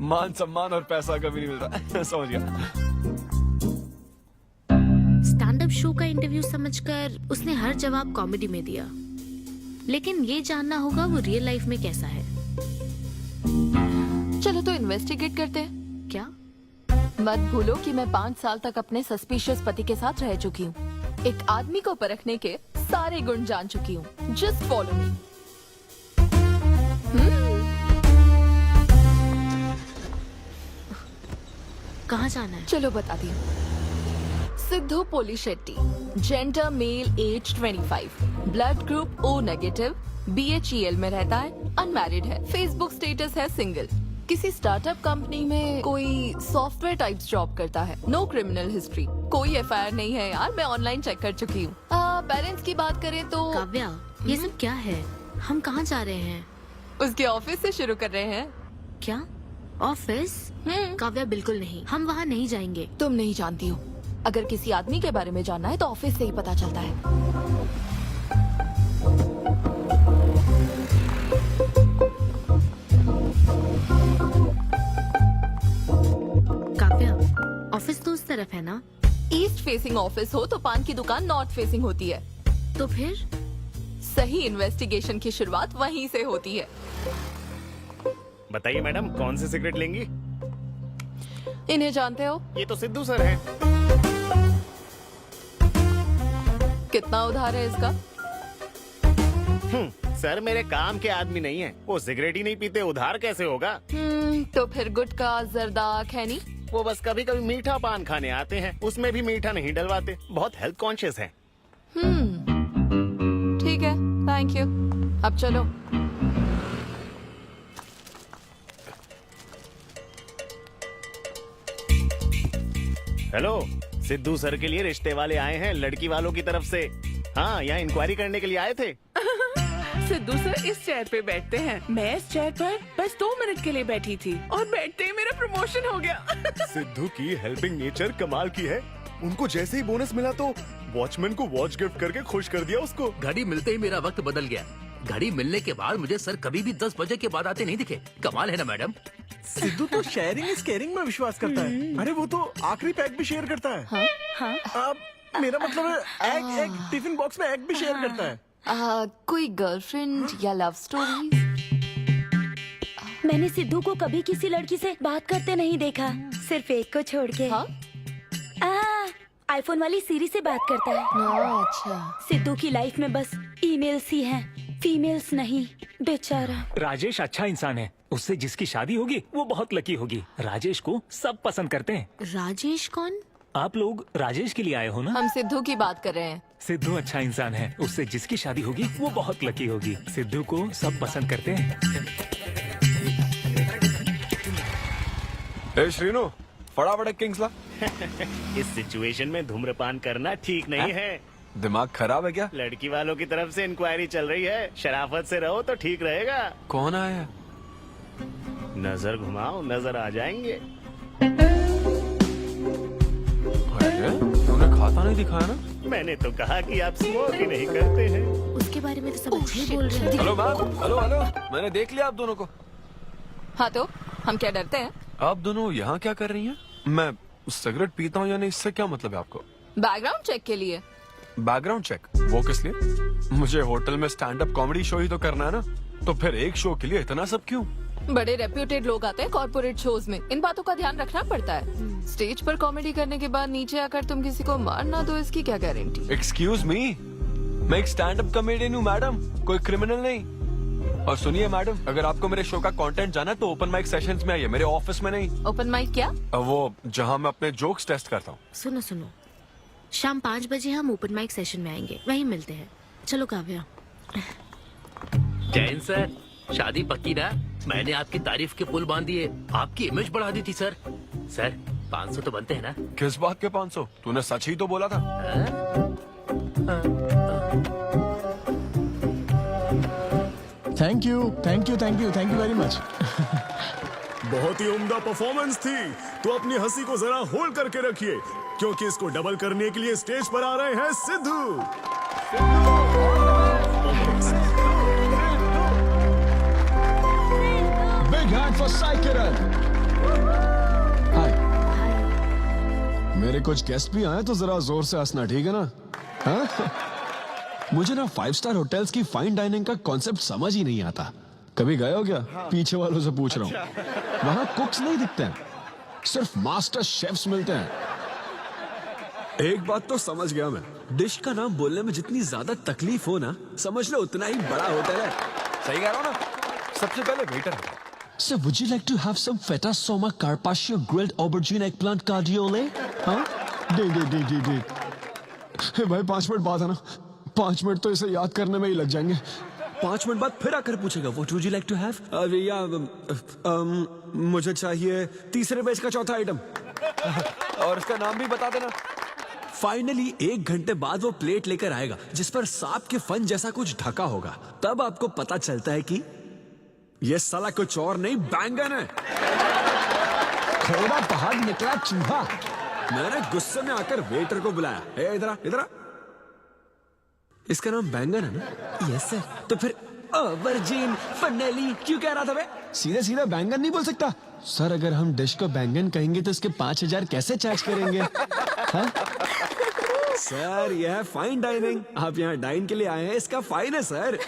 मान सम्मान और पैसा कभी नहीं मिलता। समझ गया। शो का इंटरव्यू समझकर उसने हर जवाब कॉमेडी में दिया, लेकिन ये जानना होगा वो रियल लाइफ में कैसा है। चलो तो इन्वेस्टिगेट करते हैं। क्या? मत भूलो कि मैं 5 साल तक अपने सस्पिशियस पति के साथ रह चुकी हूँ। एक आदमी को परखने के सारे गुण जान चुकी हूँ। Just follow me. कहाँ जाना है? चलो बताती हूँ। Siddhu Polishetty, gender male, age 25, blood group O negative, BHEL में रहता है, अनमैरिड है, फेसबुक स्टेटस है सिंगल, किसी स्टार्टअप कंपनी में कोई सॉफ्टवेयर टाइप्स जॉब करता है, नो क्रिमिनल हिस्ट्री, कोई FIR नहीं है यार, मैं ऑनलाइन चेक कर चुकी हूँ। पेरेंट्स की बात करें तो काव्या, ये सब क्या है? हम कहाँ जा रहे हैं? उसके ऑफिस से शुरू कर रहे हैं। क्या? ऑफिस? काव्या बिल्कुल नहीं, हम वहाँ नहीं जाएंगे। तुम नहीं जानती हो, अगर किसी आदमी के बारे में जानना है तो ऑफिस से ही पता चलता है। काव्या, ऑफिस तो उस तरफ है ना? ईस्ट फेसिंग ऑफिस हो तो पान की दुकान नॉर्थ फेसिंग होती है। तो फिर सही इन्वेस्टिगेशन की शुरुआत वहीं से होती है। बताइए मैडम, कौन सी सिगरेट लेंगी? इन्हें जानते हो? ये तो सिद्धू सर हैं। कितना उधार है इसका? सर मेरे काम के आदमी नहीं है, वो सिगरेट ही नहीं पीते, उधार कैसे होगा? तो फिर गुटखा, जर्दा, खैनी? वो बस कभी कभी मीठा पान खाने आते हैं, उसमें भी मीठा नहीं डलवाते, बहुत हेल्थ कॉन्शियस हैं। ठीक है, थैंक यू। अब चलो। हेलो, सिद्धू सर के लिए रिश्ते वाले आए हैं लड़की वालों की तरफ से। हाँ, यहाँ इंक्वायरी करने के लिए आए थे। सिद्धू सर इस चेयर पे बैठते हैं, मैं इस चेयर पर बस 2 मिनट के लिए बैठी थी और बैठते ही मेरा प्रमोशन हो गया। सिद्धू की हेल्पिंग नेचर कमाल की है। उनको जैसे ही बोनस मिला तो वॉचमैन को वॉच गिफ्ट करके खुश कर दिया उसको। घड़ी मिलते ही मेरा वक्त बदल गया। घड़ी मिलने के बाद मुझे सर कभी भी 10 बजे के बाद आते नहीं दिखे। कमाल है ना मैडम? सिद्धू तो शेयरिंग इज केयरिंग में विश्वास करता है। अरे वो तो आखिरी पैक भी शेयर करता है। हाँ? मेरा मतलब है एग टिफिन बॉक्स में एग भी शेयर करता है। कोई गर्लफ्रेंड या लव स्टोरी? मैंने सिद्धू को कभी किसी लड़की से बात करते नहीं देखा, सिर्फ एक को छोड़ के। आईफोन वाली सीरी से बात करता है। अच्छा। सिद्धू की लाइफ में बस ईमेल्स ही हैं, फीमेल्स नहीं, बेचारा। राजेश अच्छा इंसान है, उससे जिसकी शादी होगी वो बहुत लकी होगी। राजेश को सब पसंद करते हैं। राजेश कौन? आप लोग राजेश के लिए आए हो ना? हम सिद्धू की बात कर रहे हैं। सिद्धू अच्छा इंसान है, उससे जिसकी शादी होगी वो बहुत लकी होगी। सिद्धू को सब पसंद करते हैं। ए श्रीनु, फटाफट किंग्स ला। इस सिचुएशन में धूम्रपान करना ठीक नहीं है। दिमाग खराब है क्या? लड़की वालों की तरफ से इंक्वायरी चल रही है, शराफत से रहो तो ठीक रहेगा। कौन आया? नजर घुमाओ, नजर आ जाएंगे। तूने खाता नहीं दिखाया ना? मैंने तो कहा कि आप स्मोक ही नहीं करते हैं। उसके बारे में तो सब अच्छे ही बोल रहे हैं। हेलो मैम, हेलो हेलो, मैंने देख लिया आप दोनों को। हाँ तो हम क्या डरते हैं? आप दोनों यहाँ क्या कर रही हैं? मैं सिगरेट पीता हूँ या नहीं, इससे क्या मतलब है आपको? बैकग्राउंड चेक के लिए। Background check? वो किस लिए? मुझे होटल में स्टैंड अप कॉमेडी शो ही तो करना है ना, तो फिर एक शो के लिए इतना सब क्यों? बड़े रेप्यूटेड लोग आते हैं कॉर्पोरेट शोज में, इन बातों का ध्यान रखना पड़ता है। स्टेज पर कॉमेडी करने के बाद नीचे आकर तुम किसी को मार ना दो, इसकी क्या गारंटी? एक्सक्यूज मी, मैं एक स्टैंड अप कॉमेडियन हूँ मैडम, कोई क्रिमिनल नहीं। और सुनिए मैडम, अगर आपको मेरे शो का कंटेंट जाना है तो ओपन माइक सेशंस में आइए, मेरे ऑफिस में नहीं। ओपन माइक क्या? वो जहाँ मैं अपने जोक्स टेस्ट करता हूँ। सुनो सुनो, शाम 5 बजे हम ओपन माइक सेशन में आएंगे, वहीं मिलते हैं। चलो काव्या। जैन सर, शादी पक्की ना? मैंने आपकी तारीफ के पुल बांध दिए, आपकी इमेज बढ़ा दी थी सर। सर 500 तो बनते हैं ना? किस बात के 500? तूने सच ही तो बोला था। Thank you thank you thank you thank you very much. बहुत ही उम्दा परफॉर्मेंस थी, तो अपनी हंसी को जरा होल्ड करके रखिए, क्योंकि इसको डबल करने के लिए स्टेज पर आ रहे हैं Siddhu. Big hand for Sai Kiran. Hi. मेरे कुछ गेस्ट भी आए तो जरा जोर से हंसना, ठीक है ना? हाँ? मुझे ना 5 स्टार होटल्स की फाइन डाइनिंग का कॉन्सेप्ट समझ ही नहीं आता। कभी गए हो क्या? पीछे वालों से पूछ रहा हूँ। वहां कुक्स नहीं दिखते हैं, सिर्फ मास्टर शेफ्स मिलते हैं। एक बात तो समझ गया मैं, डिश का नाम बोलने में जितनी ज्यादा तकलीफ हो ना, समझ लो उतना ही बड़ा होटल है। सही कह रहा हूँ ना? सबसे पहले वेटर है। Sir, would you like to have some feta soma carpaccio grilled aubergine eggplant cardiole? हाँ? दे। भाई 5 मिनट बाद है ना, 5 मिनट तो इसे याद करने में ही लग जाएंगे। 5 मिनट बाद फिर आकर पूछेगा, What would you like to have? मुझे चाहिए तीसरे पेज का चौथा आइटम। और इसका नाम भी बता देना। फाइनली 1 घंटे बाद वो प्लेट लेकर आएगा जिस पर सांप के फन जैसा कुछ ढका होगा। तब आपको पता चलता है कि ये साला कुछ और नहीं, बैंगन है। थोड़ा बाहर निकला चूहा। मैंने गुस्से में आकर वेटर को बुलाया, ए इधर आ, इधर आ। इसका नाम बैंगन है ना? Yes sir. तो फिर ऑबरजीन फनेली क्यों कह रहा था बे? सीधे सीधे बैंगन नहीं बोल सकता? सर अगर हम डिश को बैंगन कहेंगे तो इसके 5000 कैसे चार्ज करेंगे? हाँ? सर यह है फाइन डाइनिंग, आप यहाँ डाइन के लिए आए हैं, इसका फाइन है sir.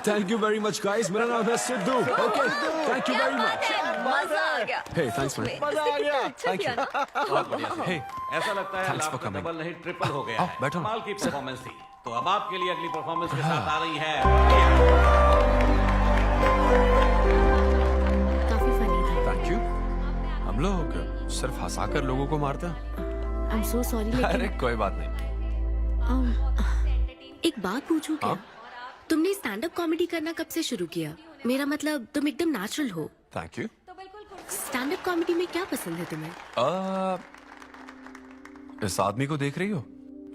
Thank you very much guys, मेरा नाम है Sidhu. Okay, thank you very much. मजा आ गया। हे थैंक्स मैन। मजा आ गया। Thank you. बहुत बढ़िया। हे, ऐसा लगता है Thanks for लाभ coming. डबल नहीं ट्रिपल हो गया आओ, है। बैठो ना। कमाल की परफॉर्मेंस थी। तो अब आपके लिए अगली परफॉर्मेंस के साथ आ रही है। काफी फनी था। Thank you. हम लोग सिर्फ हंसाकर लोगों को मारते हैं। आई एम सो सॉरी अरे लेकिन कोई बात नहीं। एक बात पूछूं क्या? तुमने स्टैंड अप कॉमेडी करना कब से शुरू किया? मेरा मतलब तुम एकदम नेचुरल हो। Thank you. Stand up comedy में क्या पसंद है तुम्हें? इस आदमी को देख रही हो?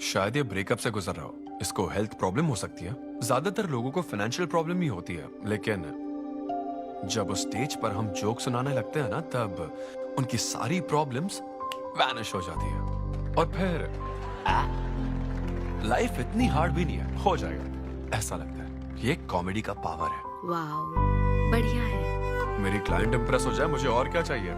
शायद ये ब्रेकअप से गुजर रहा हो। इसको हेल्थ प्रॉब्लम हो सकती है। ज्यादातर लोगों को फाइनेंशियल प्रॉब्लम ही होती है, लेकिन जब उस स्टेज पर हम जोक सुनाने लगते हैं ना, तब उनकी सारी प्रॉब्लम्स वैनिश हो जाती है। और फिर लाइफ इतनी हार्ड भी नहीं है, हो जाएगा ऐसा लगता है। ये कॉमेडी का पावर है। वाओ, बढ़िया है। मेरी क्लाइंट इंप्रेस हो जाए, मुझे और क्या चाहिए?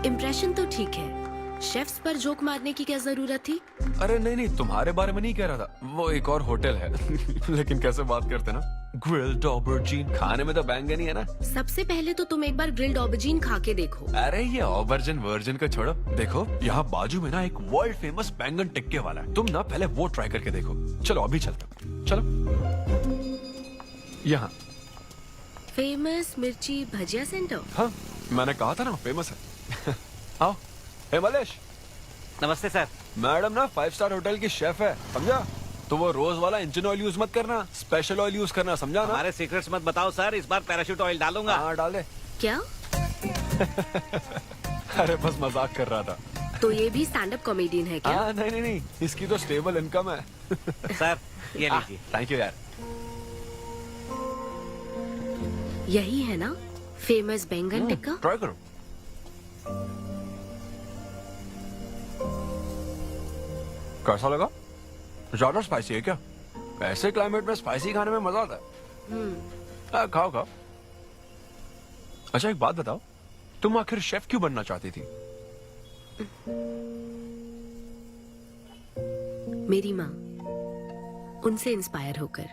इम्प्रेशन तो ठीक है, शेफ्स पर जोक मारने की क्या जरूरत थी? अरे नहीं नहीं, तुम्हारे बारे में नहीं कह रहा था, वो एक और होटल है। लेकिन कैसे बात करते ना, ग्रिल्ड ऑबरजीन, खाने में तो बैंगन ही है ना। सबसे पहले तो तुम एक बार ग्रिल्ड ऑबरजीन खा के देखो। अरे ये ऑबरजीन वर्जिन को छोड़ो, देखो यहाँ बाजू में ना एक वर्ल्ड फेमस बैंगन टिक्के वाला है। तुम ना पहले वो ट्राई करके देखो। चलो अभी चलता हूँ, चलो। यहाँ फेमस मिर्ची भजिया सेंटर। हाँ, मैंने कहा था ना फेमस है। आओ। हे मलेश। नमस्ते सर। मैडम ना 5 स्टार होटल की शेफ है, समझा? तो वो रोज वाला इंजन ऑयल यूज मत करना, स्पेशल ऑयल यूज करना, समझा ना? हमारे सीक्रेट्स मत बताओ सर, इस बार पैराशूट ऑयल डालूंगा। हाँ डाल दे। क्या? अरे बस मजाक कर रहा था। तो ये भी स्टैंड अप कॉमेडियन है क्या? हाँ नहीं नहीं नहीं, इसकी तो स्टेबल इनकम है। सर ये लीजिए। थैंक यू यार। यही है ना फेमस बैंगन टिक्का? ट्राई करो। कैसा लगा? ज्यादा स्पाइसी है क्या? ऐसे क्लाइमेट में स्पाइसी खाने में मजा आता है। खाओ खाओ। अच्छा एक बात बताओ, तुम आखिर शेफ क्यों बनना चाहती थी? मेरी माँ, उनसे इंस्पायर होकर।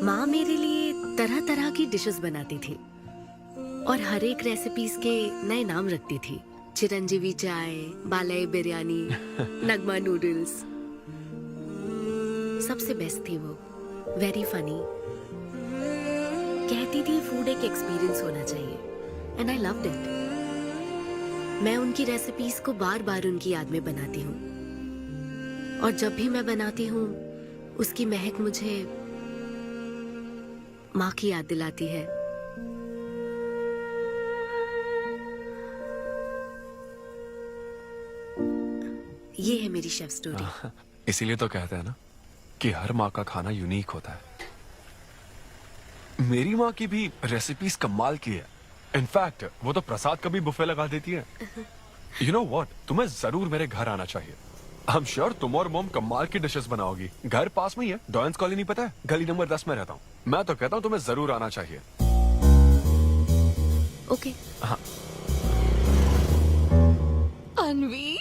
माँ मेरे लिए तरह तरह की डिशेस बनाती थी और हर एक रेसिपीज के नए नाम रखती थी। चिरंजीवी चाय, बालाई बिरयानी, नगमा नूडल्स। सबसे बेस्ट थी वो, वेरी फनी। कहती थी फूड एक एक्सपीरियंस होना चाहिए, एंड आई लव्ड इट। मैं उनकी रेसिपीज को बार बार उनकी याद में बनाती हूँ, और जब भी मैं बनाती हूँ उसकी महक मुझे माँ की याद दिलाती है। ये है मेरी शेफ स्टोरी। इसीलिए तो कहते हैं ना कि हर माँ का खाना यूनिक होता है। मेरी माँ की भी रेसिपीज कमाल की है। इनफैक्ट वो तो प्रसाद का भी बुफे लगा देती है। यू नो व्हाट, तुम्हें जरूर मेरे घर आना चाहिए। आई एम श्योर तुम और मॉम कमाल की डिशेस बनाओगी। घर पास में ही है, डॉयंस कॉलोनी, पता है? गली नंबर 10 में रहता हूँ। मैं तो कहता हूँ तुम्हें जरूर आना चाहिए। ओके। हाँ अनवी,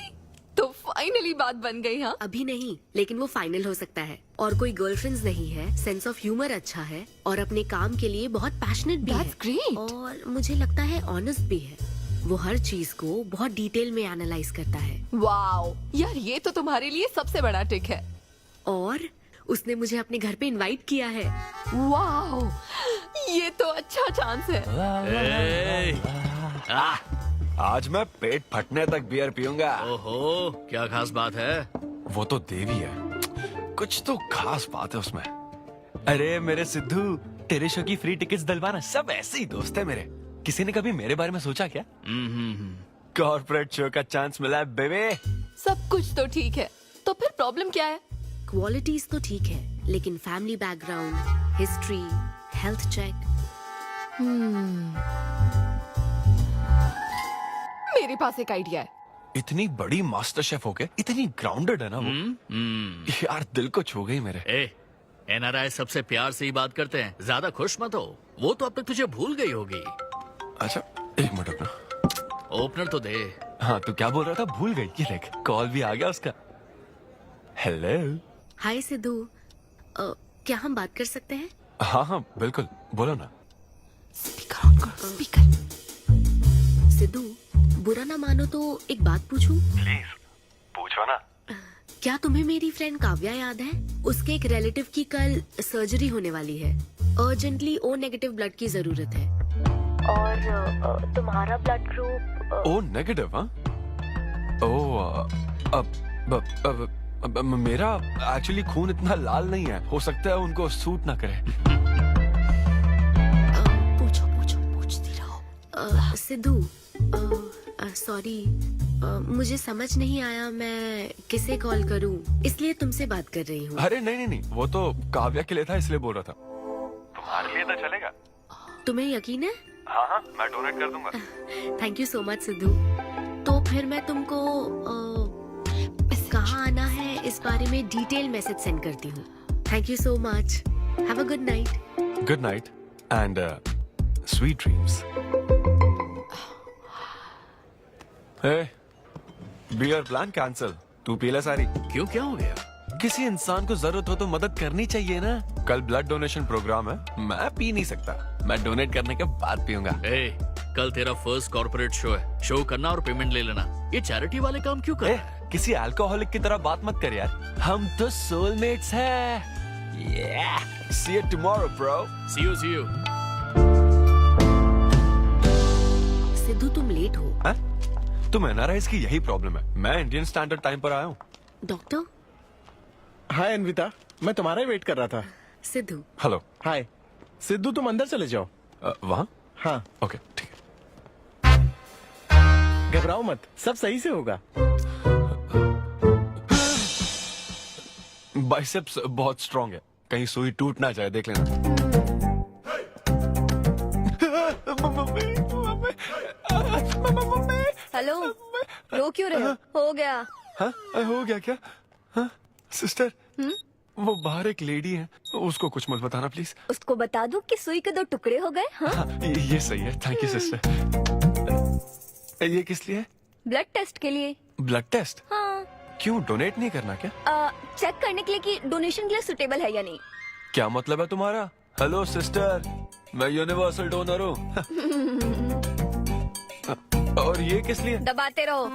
तो फाइनली बात बन गई। हाँ, अभी नहीं, लेकिन वो फाइनल हो सकता है। और कोई गर्लफ्रेंड्स नहीं है, सेंस ऑफ ह्यूमर अच्छा है और अपने काम के लिए बहुत पैशनेट भी That's great. और मुझे लगता है ऑनेस्ट भी है। वो हर चीज को बहुत डिटेल में एनालाइज करता है। वाओ यार, ये तो तुम्हारे लिए सबसे बड़ा टिक है। और उसने मुझे अपने घर पे इनवाइट किया है। वाओ, ये तो अच्छा चांस है। आज मैं पेट फटने तक बियर पीऊंगा। ओहो, क्या खास बात है? वो तो देवी है, कुछ तो खास बात है उसमें। अरे मेरे सिद्धू, तेरे शो की फ्री टिकट्स दिलवाना, सब ऐसे ही दोस्त है मेरे। किसी ने कभी मेरे बारे में सोचा क्या? कॉर्पोरेट शो का चांस मिला है बेबे। सब कुछ तो ठीक है, तो फिर प्रॉब्लम क्या है? क्वालिटीज तो ठीक है, लेकिन family background, history, health check. मेरे पास एक आइडिया है। इतनी बड़ी मास्टर शेफ होके इतनी ग्राउंडेड है ना वो। यार दिल को छू गई मेरे। एनआरआई सबसे प्यार से ही बात करते हैं, ज्यादा खुश मत हो। वो तो अब तक तुझे भूल गई होगी। अच्छा एक मिनट रुकना। ओपनर तो दे। हाँ, तू क्या बोल रहा था? भूल गई? ये देख, कॉल भी आ गया उसका। हेलो। हाय सिद्धू, क्या हम बात कर सकते हैं? हाँ हाँ बिल्कुल, बोलो ना। स्पीकर ऑन करो, स्पीकर। सिद्धू, बुरा ना मानो तो एक बात पूछूं? प्लीज पूछो ना। क्या तुम्हें मेरी फ्रेंड काव्या याद है? उसके एक रिलेटिव की कल सर्जरी होने वाली है। अर्जेंटली O नेगेटिव ब्लड की जरूरत है। और तुम्हारा ब्लड ग्रुप? O negative? हाँ। ओ मेरा एक्चुअली खून इतना लाल नहीं है, हो सकता है उनको सूट ना करे। पूछती रहो। सिद्धू, सॉरी, मुझे समझ नहीं आया मैं किसे कॉल करूं, इसलिए तुमसे बात कर रही हूँ। अरे नहीं, वो तो काव्या के लिए था, इसलिए बोल रहा था। तुम्हारे लिए तो चलेगा? तुम्हें यकीन है? हाँ, मैं डोनेट कर दूंगा। Thank you so much Sidhu. तो फिर मैं तुमको कहाँ आना है इस बारे में डिटेल मैसेज सेंड करती हूँ। Thank you so much. Have a good night. Good night and sweet dreams. Beer plan cancel. तू पी ले सारी। क्यों, क्या हो गया? किसी इंसान को जरूरत हो तो मदद करनी चाहिए ना। कल ब्लड डोनेशन प्रोग्राम है, मैं पी नहीं सकता। मैं डोनेट करने के बाद पीऊंगा। कल तेरा फर्स्ट कॉर्पोरेट शो है, शो करना और पेमेंट ले लेना। ये चैरिटी वाले काम क्यों कर रहा है? किसी अल्कोहलिक की तरह बात मत कर यार, हम तो सोलमेट्स हैं। See you tomorrow, bro. See you. Sidhu, तुम लेट हो। हाँ? तुम एनआरआईज की यही प्रॉब्लम है। मैं इंडियन स्टैंडर्ड टाइम पर आया हूँ। डॉक्टर। हाय अन्विता, मैं तुम्हारा ही वेट कर रहा था। सिद्धू। हेलो। हाय सिद्धू, तुम अंदर चले जाओ। वहाँ? हाँ। ओके ठीक है। घबराओ मत, सब सही से होगा। बाइसेप्स बहुत स्ट्रांग है, कहीं सुई टूट ना जाए, देख लेना। हेलो, रो क्यों रहे हो? हो गया। हाँ, हो गया क्या? हाँ, सिस्टर, वो बाहर एक लेडी है, उसको कुछ मत बताना प्लीज। उसको बता दूं कि सुई के 2 टुकड़े हो गए। हाँ? ये सही है, थैंक यू सिस्टर। ये किस लिए है? ब्लड टेस्ट के लिए। Blood test? हाँ। क्यों, डोनेट नहीं करना क्या? चेक करने के लिए कि डोनेशन के लिए सुटेबल है या नहीं। क्या मतलब है तुम्हारा? हेलो सिस्टर, मैं यूनिवर्सल डोनर हूँ। और ये किस लिए? दबाते रहो।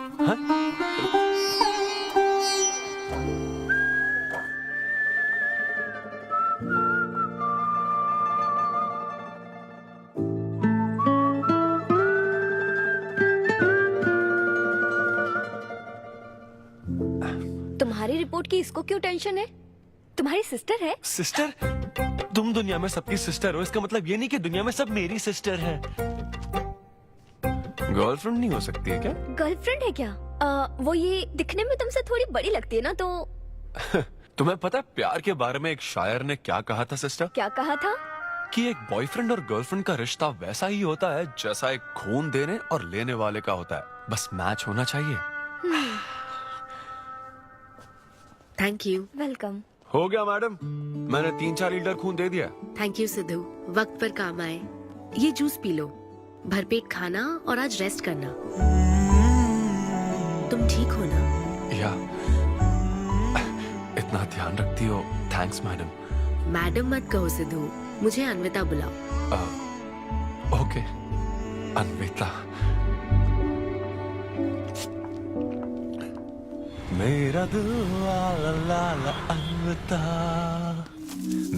तुम्हारी रिपोर्ट की इसको क्यों टेंशन है? तुम्हारी सिस्टर है। सिस्टर? तुम दुनिया में सबकी सिस्टर हो, इसका मतलब ये नहीं कि दुनिया में सब मेरी सिस्टर है। गर्लफ्रेंड नहीं हो सकती है क्या? गर्लफ्रेंड है क्या? वो ये दिखने में तुमसे थोड़ी बड़ी लगती है ना, तो तुम्हें पता है प्यार के बारे में एक शायर ने क्या कहा था सिस्टर? क्या कहा था? कि एक बॉयफ्रेंड और गर्लफ्रेंड का रिश्ता वैसा ही होता है जैसा एक खून देने और लेने वाले का होता है, बस मैच होना चाहिए। Thank you. वेलकम। हो गया मैडम, मैंने 3-4 लीटर खून दे दिया। थैंक यू सिद्धू, वक्त पर काम आए। ये जूस पी लो, भरपेट खाना और आज रेस्ट करना। तुम ठीक हो ना? या इतना ध्यान रखती हो, थैंक्स मैडम। मैडम मत कहो सिद्धू, मुझे अन्विता बुलाओ। ओके अन्विता। मेरा दिल ला ला ला अन्विता,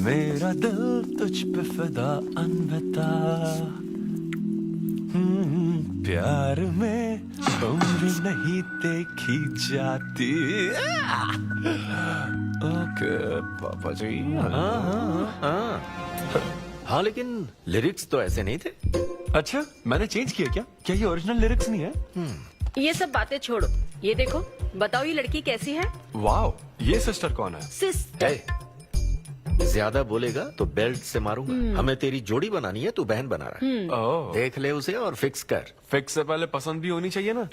मेरा दिल तुझ पे फिदा अन्विता। प्यार में उम्र नहीं देखी जाती। ओके पापा जी। हाँ लेकिन लिरिक्स तो ऐसे नहीं थे। अच्छा मैंने चेंज किया क्या ये ओरिजिनल लिरिक्स नहीं है? ये सब बातें छोड़ो, ये देखो, बताओ ये लड़की कैसी है? वाओ, ये सिस्टर कौन है? सिस्टर। ज्यादा बोलेगा तो बेल्ट से मारूंगा। हमें तेरी जोड़ी बनानी है, तू बहन बना रहा है। ओह, देख ले उसे और फिक्स कर। फिक्स से पहले पसंद भी होनी चाहिए ना।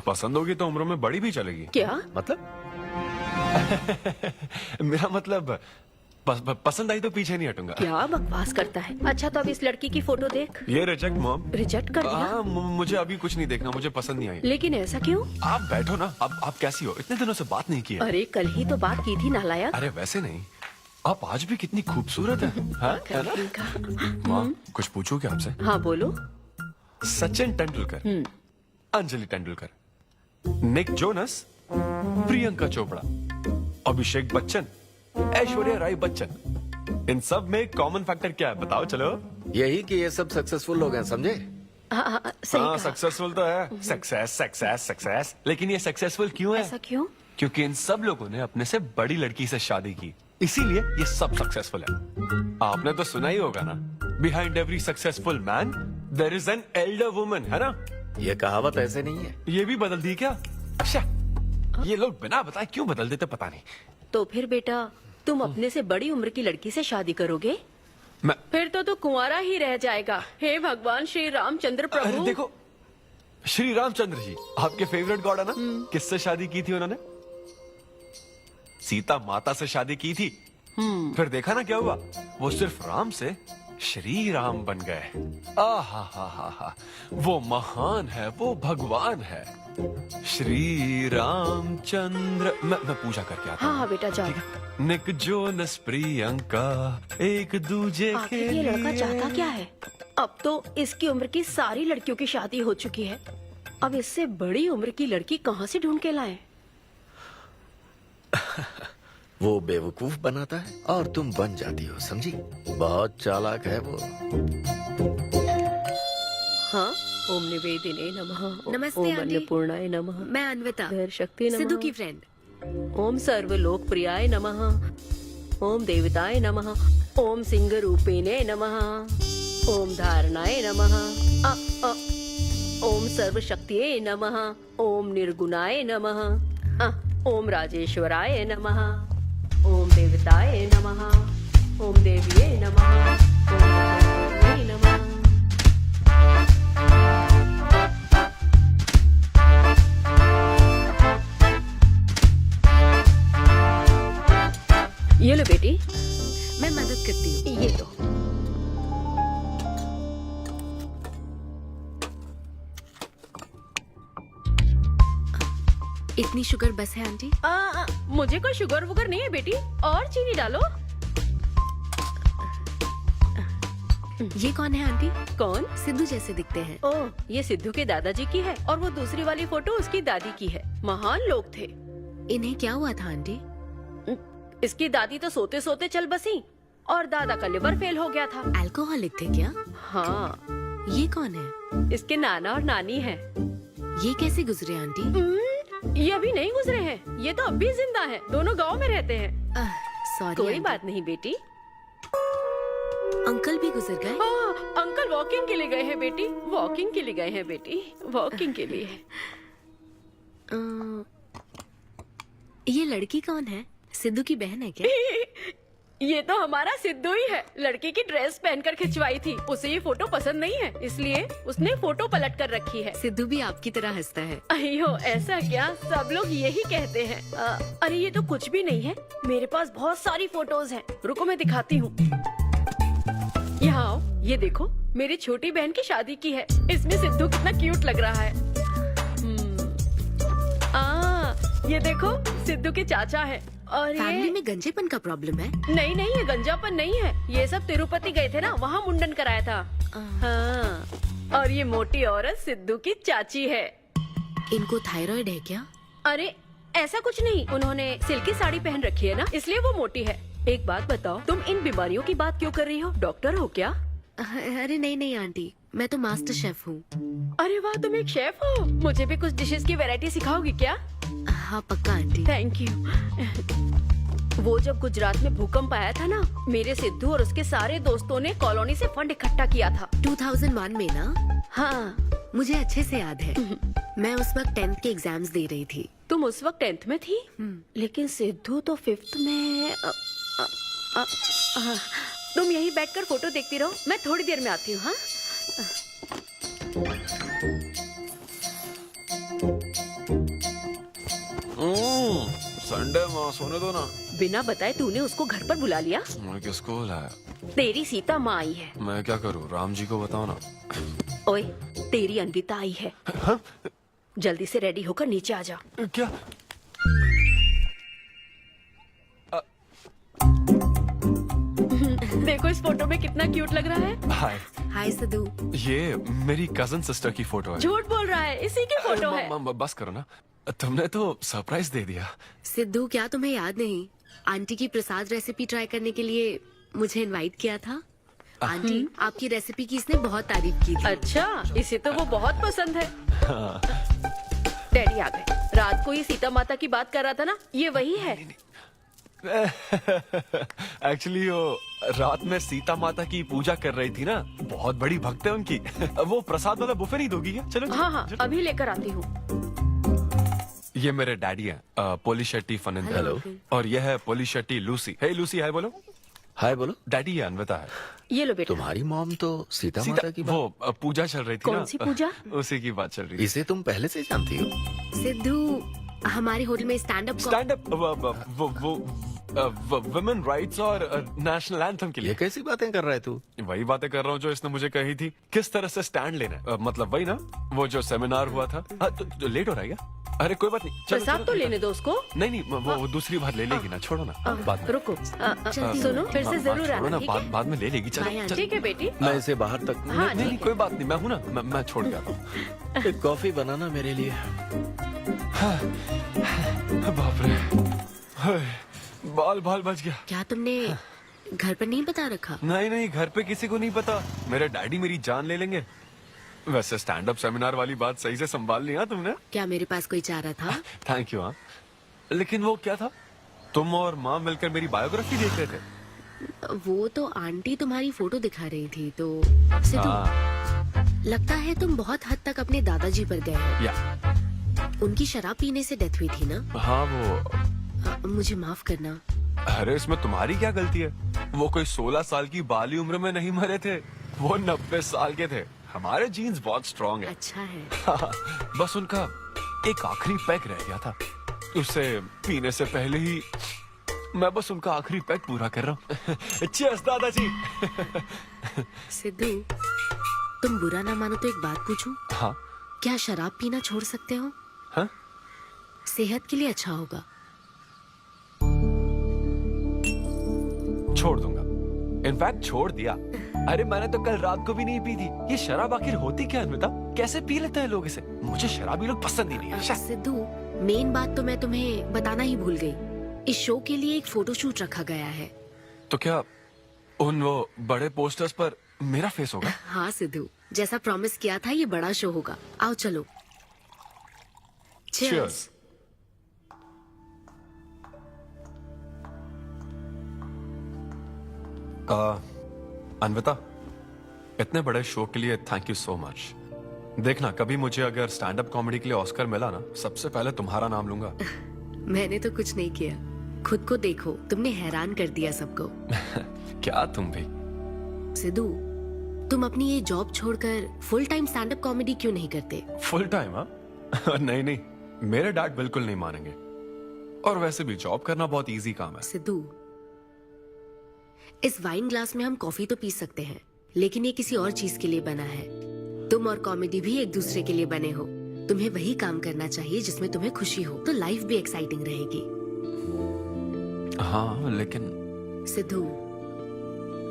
पसंद होगी तो उम्र में बड़ी भी चलेगी। क्या मतलब? मेरा मतलब पसंद आई तो पीछे नहीं हटूंगा। क्या बकवास करता है। अच्छा तो अब इस लड़की की फोटो देख। ये रिजेक्ट मॉम। रिजेक्ट कर दिया? मुझे अभी कुछ नहीं देखना, मुझे पसंद नहीं आई। लेकिन ऐसा क्यों? आप बैठो ना। अब आप कैसी हो? इतने दिनों से बात नहीं की है। अरे कल ही तो बात की थी नालायक। अरे वैसे नहीं, आप आज भी कितनी खूबसूरत है, है ना? माँ कुछ पूछूं क्या आपसे? हाँ बोलो। सचिन तेंदुलकर, अंजलि तेंदुलकर, निक जोनस, प्रियंका चोपड़ा, अभिषेक बच्चन, ऐश्वर्या राय बच्चन, इन सब में कॉमन फैक्टर क्या है बताओ? चलो यही कि ये सब सक्सेसफुल लोग हैं, समझे? हाँ, सही कहा। सक्सेसफुल तो है। सक्सेस सक्सेस सक्सेस, लेकिन ये सक्सेसफुल क्यों है? ऐसा क्यों? क्योंकि इन सब लोगों ने अपने से बड़ी लड़की से शादी की, इसीलिए ये सब सक्सेसफुल है। आपने तो सुना ही होगा ना, behind every successful man there is an elder woman, है ना? ये कहावत ऐसे नहीं है। ये भी बदल दी क्या? अच्छा, ये लोग बिना बताए क्यों बदल देते पता नहीं। तो फिर बेटा तुम अपने से बड़ी उम्र की लड़की से शादी करोगे? फिर तो तू कुंवारा ही रह जाएगा। हे भगवान श्री रामचंद्र प्रभु। अरे देखो, श्री रामचंद्र जी आपके फेवरेट गॉड है ना? किससे शादी की थी उन्होंने? सीता माता से शादी की थी। फिर देखा ना क्या हुआ, वो सिर्फ राम से श्री राम बन गए। आहा, वो महान है, वो भगवान है श्री रामचंद्र। मैं पूजा करके आता हूँ। हाँ बेटा जाओ। निक जोनस प्रियंका एक दूजे के आखिर ये लड़का चाहता क्या है? अब तो इसकी उम्र की सारी लड़कियों की शादी हो चुकी है, अब इससे बड़ी उम्र की लड़की कहाँ से ढूंढ के लाए? वो बेवकूफ बनाता है और तुम बन जाती हो, समझी? बहुत चालाक है वो। हाँ, ओम निवेदिने नमः। नमस्ते, ओम आंटी। अन्नपूर्णाय नमः। मैं अन्विता, धैर्य शक्ति नमः। सिद्धू की फ्रेंड। ओम सर्वलोकप्रियाय नमः। ओम देवताय नमः। ओम सिंह रूपेणे नमः। ओम धारणाय नमः। ओम सर्वशक्तिये नमः। ओम निर्गुणाय नमः। ओम राजेश्वराय नमः। ओम देवताय नमः। ओम देव्ये नमः। ओम देव्ये नमः। ये लो बेटी, मैं मदद करती हूँ। ये लो। इतनी शुगर बस है आंटी? मुझे कोई शुगर वुगर नहीं है बेटी, और चीनी डालो। ये कौन है आंटी? कौन? सिद्धू जैसे दिखते हैं। ओह, ये सिद्धू के दादाजी की है और वो दूसरी वाली फोटो उसकी दादी की है। महान लोग थे। इन्हें क्या हुआ था आंटी? इसकी दादी तो सोते सोते चल बसी और दादा का लिवर फेल हो गया था। अल्कोहलिक थे क्या? हाँ। ये कौन है? इसके नाना और नानी है। ये कैसे गुजरे आंटी? ये अभी नहीं गुजरे हैं, ये तो अब भी जिंदा है। दोनों गांव में रहते हैं। सॉरी। कोई बात नहीं बेटी। अंकल भी गुजर गए? अंकल वॉकिंग के लिए गए हैं बेटी, वॉकिंग के लिए गए हैं बेटी, वॉकिंग के लिए। ये लड़की कौन है? सिद्धू की बहन है क्या? ये तो हमारा सिद्धू ही है। लड़की की ड्रेस पहनकर खिंचवाई थी, उसे ये फोटो पसंद नहीं है, इसलिए उसने फोटो पलट कर रखी है। सिद्धू भी आपकी तरह हंसता है। अयो ऐसा क्या, सब लोग यही कहते हैं। अरे ये तो कुछ भी नहीं है, मेरे पास बहुत सारी फोटोज हैं। रुको मैं दिखाती हूँ। यहाँ आओ, ये देखो मेरी छोटी बहन की शादी की है। इसमें सिद्धू कितना क्यूट लग रहा है। ये देखो सिद्धू के चाचा है। और फैमिली ये में गंजेपन का प्रॉब्लम है? नहीं नहीं, ये गंजापन नहीं है। ये सब तिरुपति गए थे ना, वहाँ मुंडन कराया था। हाँ। और ये मोटी औरत सिद्धू की चाची है। इनको थायराइड है क्या? अरे ऐसा कुछ नहीं, उन्होंने सिल्की साड़ी पहन रखी है ना, इसलिए वो मोटी है। एक बात बताओ, तुम इन बीमारियों की बात क्यों कर रही हो? डॉक्टर हो क्या? अरे नहीं नहीं आंटी, मैं तो मास्टर शेफ हूँ। अरे वाह, तुम एक शेफ हो। मुझे भी कुछ डिशेस की वैरायटी सिखाओगी क्या? हाँ पक्का आंटी। Thank you. वो जब गुजरात में भूकंप आया था ना, मेरे सिद्धू और उसके सारे दोस्तों ने कॉलोनी से फंड इकट्ठा किया था। 2001 में ना? हाँ मुझे अच्छे से याद है। मैं उस वक्त 10th के एग्जाम्स दे रही थी। तुम उस वक्त 10th में थी? लेकिन सिद्धू तो 5th में। तुम यहीं बैठकर फोटो देखती रहो, मैं थोड़ी देर में आती हूँ। हाँ संडे माँ सोने दो ना। बिना बताए तूने उसको घर पर बुला लिया? मैं किसको बुलाया? तेरी सीता माँ आई है। मैं क्या करूँ, राम जी को बताओ ना। ओए, तेरी अन्विता आई है। हाँ? जल्दी से रेडी होकर नीचे आ जा। क्या? देखो इस फोटो में कितना क्यूट लग रहा है। हाय। हाय सिद्धू। ये मेरी कजन सिस्टर की फोटो है। झूठ बोल रहा है, इसी की फोटो है। बस करो ना, तुमने तो सरप्राइज दे दिया। सिद्धू, क्या तुम्हें याद नहीं, आंटी की प्रसाद रेसिपी ट्राई करने के लिए मुझे इनवाइट किया था? आंटी, आपकी रेसिपी की इसने बहुत तारीफ की थी। अच्छा, इसे तो वो बहुत पसंद है। डैडी आ गए। रात को ये सीता माता की बात कर रहा था ना, ये वही है। एक्चुअली वो रात में सीता माता की पूजा कर रही थी ना, बहुत बड़ी भक्त है उनकी। वो प्रसाद वाला बुफे नहीं दोगी क्या? चलो हाँ हाँ, अभी लेकर आती हूँ। ये मेरे डैडी हैं, पोलिशेट्टी फनिंदर। हेलो। और ये है पोलिशेट्टी लूसी। हे लूसी, हाय बोलो। हाय बोलो। डैडी ये अनविता है। ये लो बेटा। तुम्हारी मॉम तो सीता माता की बात। वो पूजा चल रही थी ना। कौन सी पूजा? उसी की बात चल रही थी। इसे तुम पहले से जानती हो? सिद्धू, हमारे होटल में स्टैंड अप वुमेन राइट्स और नेशनल एंथम के लिए। ये कैसी बातें कर रहा है तू? वही बातें कर रहा हूँ जो इसने मुझे कही थी, किस तरह से स्टैंड लेना है। मतलब वही ना, वो जो सेमिनार हुआ था। तो लेट हो रहा है क्या? अरे कोई बात नहीं, चलो, प्रसाद तो लेने दो उसको। नहीं नहीं, वो दूसरी बार ले लेगी ना, छोड़ो ना। बाद में रुको, सुनो, फिर से जरूर छोड़ो आना, ना, ठीक है? बाद में ले लेगी। चलो ठीक है बेटी। मैं इसे बाहर तक हाँ, नहीं, ठीक कोई बात नहीं, मैं हूँ ना, मैं छोड़ के आता हूँ। एक कॉफी बनाना मेरे लिए। बाप रे, बाल बच गया। क्या तुमने घर पर नहीं बता रखा? नहीं नहीं, घर पे किसी को नहीं पता। मेरे डैडी मेरी जान ले लेंगे। वैसे स्टैंड अप सेमिनार वाली बात सही से संभाल लिया तुमने। क्या मेरे पास कोई चारा था? Thank you. हाँ, लेकिन वो क्या था, तुम और माँ मिलकर मेरी बायोग्राफी देख रहे थे? वो तो आंटी तुम्हारी फोटो दिखा रही थी, तो सिद्धू, लगता है तुम बहुत हद तक अपने दादाजी पर गए हो। या उनकी शराब पीने से डेथ हुई थी ना? हाँ, वो मुझे माफ करना। अरे इसमें तुम्हारी क्या गलती है? वो कोई 16 साल की बाली उम्र में नहीं मरे थे, वो 90 साल के थे। हमारे जीन्स बहुत स्ट्रॉन्ग है। अच्छा है। बस उनका एक आखिरी पैक रह गया था, उसे पीने से पहले ही मैं बस उनका आखिरी पैक पूरा कर रहा हूँ। चीयर्स दादाजी। सिद्धू, तुम बुरा ना मानो तो एक बात पूछूं? हाँ। क्या शराब पीना छोड़ सकते हो? हाँ? सेहत के लिए अच्छा होगा। छोड़ दूंगा, इनफैक्ट छोड़ दिया। अरे मैंने तो कल रात को भी नहीं पी थी। ये शराब आखिर होती क्या है, बता? कैसे पी लेते हैं लोग इसे? मुझे शराबी लोग पसंद ही नहीं है। सिद्धू, मेन बात तो मैं तुम्हें बताना ही भूल गई। इस शो के लिए एक फोटोशूट रखा गया है। तो क्या उन वो बड़े पोस्टर्स पर मेरा फेस होगा? हाँ सिद्धू, जैसा प्रॉमिस किया था, ये बड़ा शो होगा। आओ चलो। Cheers. अनविता, इतने बड़े शो के लिए थैंक यू सो मच। देखना, कभी मुझे अगर स्टैंड अप कॉमेडी के लिए ऑस्कर मिला ना, सबसे पहले तुम्हारा नाम लूंगा। मैंने तो कुछ नहीं किया, खुद को देखो, तुमने हैरान कर दिया सबको। क्या तुम भी? सिद्धू, तुम अपनी ये जॉब छोड़कर full time stand up comedy क्यों नहीं करते? Full time? हाँ। नहीं नहीं, मेरे डैड बिल्कुल नहीं मानेंगे। और वैसे भी जॉब करना बहुत इजी काम है। सिद्धू, इस वाइन ग्लास में हम कॉफी तो पी सकते हैं, लेकिन ये किसी और चीज के लिए बना है। तुम और कॉमेडी भी एक दूसरे के लिए बने हो। तुम्हें वही काम करना चाहिए जिसमें तुम्हें खुशी हो, तो लाइफ भी एक्साइटिंग रहेगी। हाँ लेकिन सिद्धू,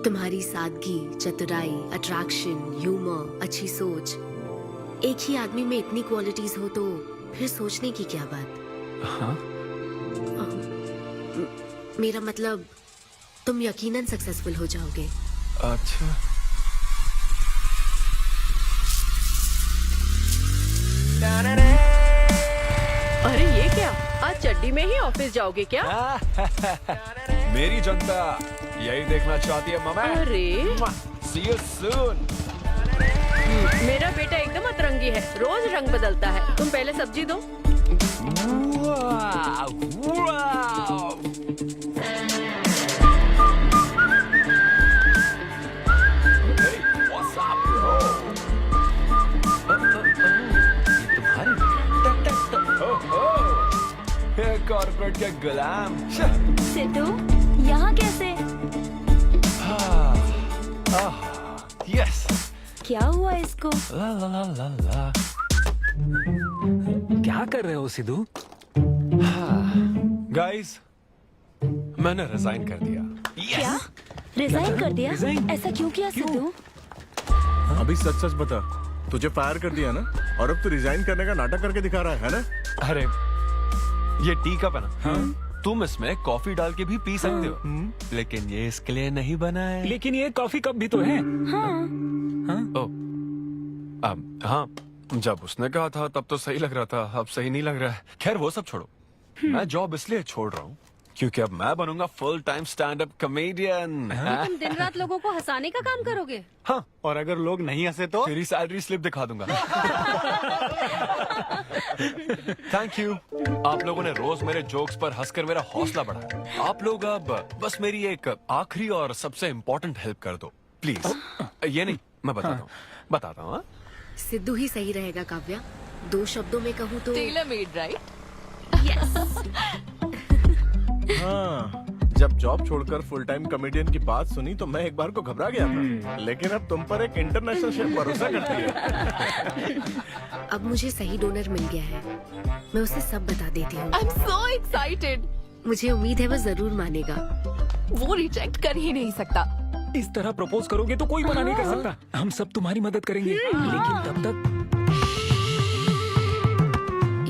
तुम्हारी सादगी, चतुराई, अट्रैक्शन, ह्यूमर, अच्छी सोच, एक ही आदमी में इतनी क्वालिटीज हो तो फिर सोचने की क्या बात। हाँ? मेरा मतलब तुम यकीनन सक्सेसफुल हो जाओगे। अच्छा। अरे ये क्या, आज चड्डी में ही ऑफिस जाओगे क्या? मेरी जनता यही देखना चाहती है मम्मी। अरे See you soon। मेरा बेटा एकदम अतरंगी है, रोज रंग बदलता है। तुम पहले सब्जी दो। कॉर्पोरेट के गुलाम। सिद्धू, यहाँ कैसे? यस। क्या हुआ इसको? ला ला ला ला ला। क्या कर रहे हो सिद्धू? गाइस, मैंने रिजाइन कर दिया। क्या? रिजाइन कर दिया? ऐसा क्यों किया सिद्धू? अभी सच सच बता, तुझे फायर कर दिया ना, और अब तू रिजाइन करने का नाटक करके दिखा रहा है ना? अरे ये टी कप है ना? हाँ? तुम इसमें कॉफी डाल के भी पी सकते हो, लेकिन ये इसके लिए नहीं बना है। लेकिन ये कॉफी कप भी तो है। हाँ, जब उसने कहा था तब तो सही लग रहा था, अब सही नहीं लग रहा है। खैर वो सब छोड़ो, मैं जॉब इसलिए छोड़ रहा हूँ क्योंकि अब मैं बनूंगा full time stand up comedian. तुम दिन रात लोगों को हंसाने का काम करोगे? हाँ, और अगर लोग नहीं हंसे तो? तेरी सैलरी स्लिप दिखा दूंगा। Thank you. आप लोगों ने रोज मेरे जोक्स पर हंसकर मेरा हौसला बढ़ाया। आप लोग अब बस मेरी एक आखिरी और सबसे इम्पोर्टेंट हेल्प कर दो प्लीज। ये नहीं, मैं बताता हूँ। सिद्धू ही सही रहेगा काव्या। 2 शब्दों में कहूँ तो टेलर मेड, राइट? हाँ, जब जॉब छोड़कर फुल टाइम कॉमेडियन की बात सुनी तो मैं एक बार को घबरा गया था, लेकिन अब तुम पर एक इंटरनेशनल शेफ भरोसा करती है। अब मुझे सही डोनर मिल गया है, मैं उसे सब बता देती हूँ। आई एम सो एक्साइटेड। मुझे उम्मीद है वो जरूर मानेगा। वो रिजेक्ट कर ही नहीं सकता। इस तरह प्रपोज करोगे तो कोई मना नहीं कर सकता। हम सब तुम्हारी मदद करेंगे, लेकिन तब तक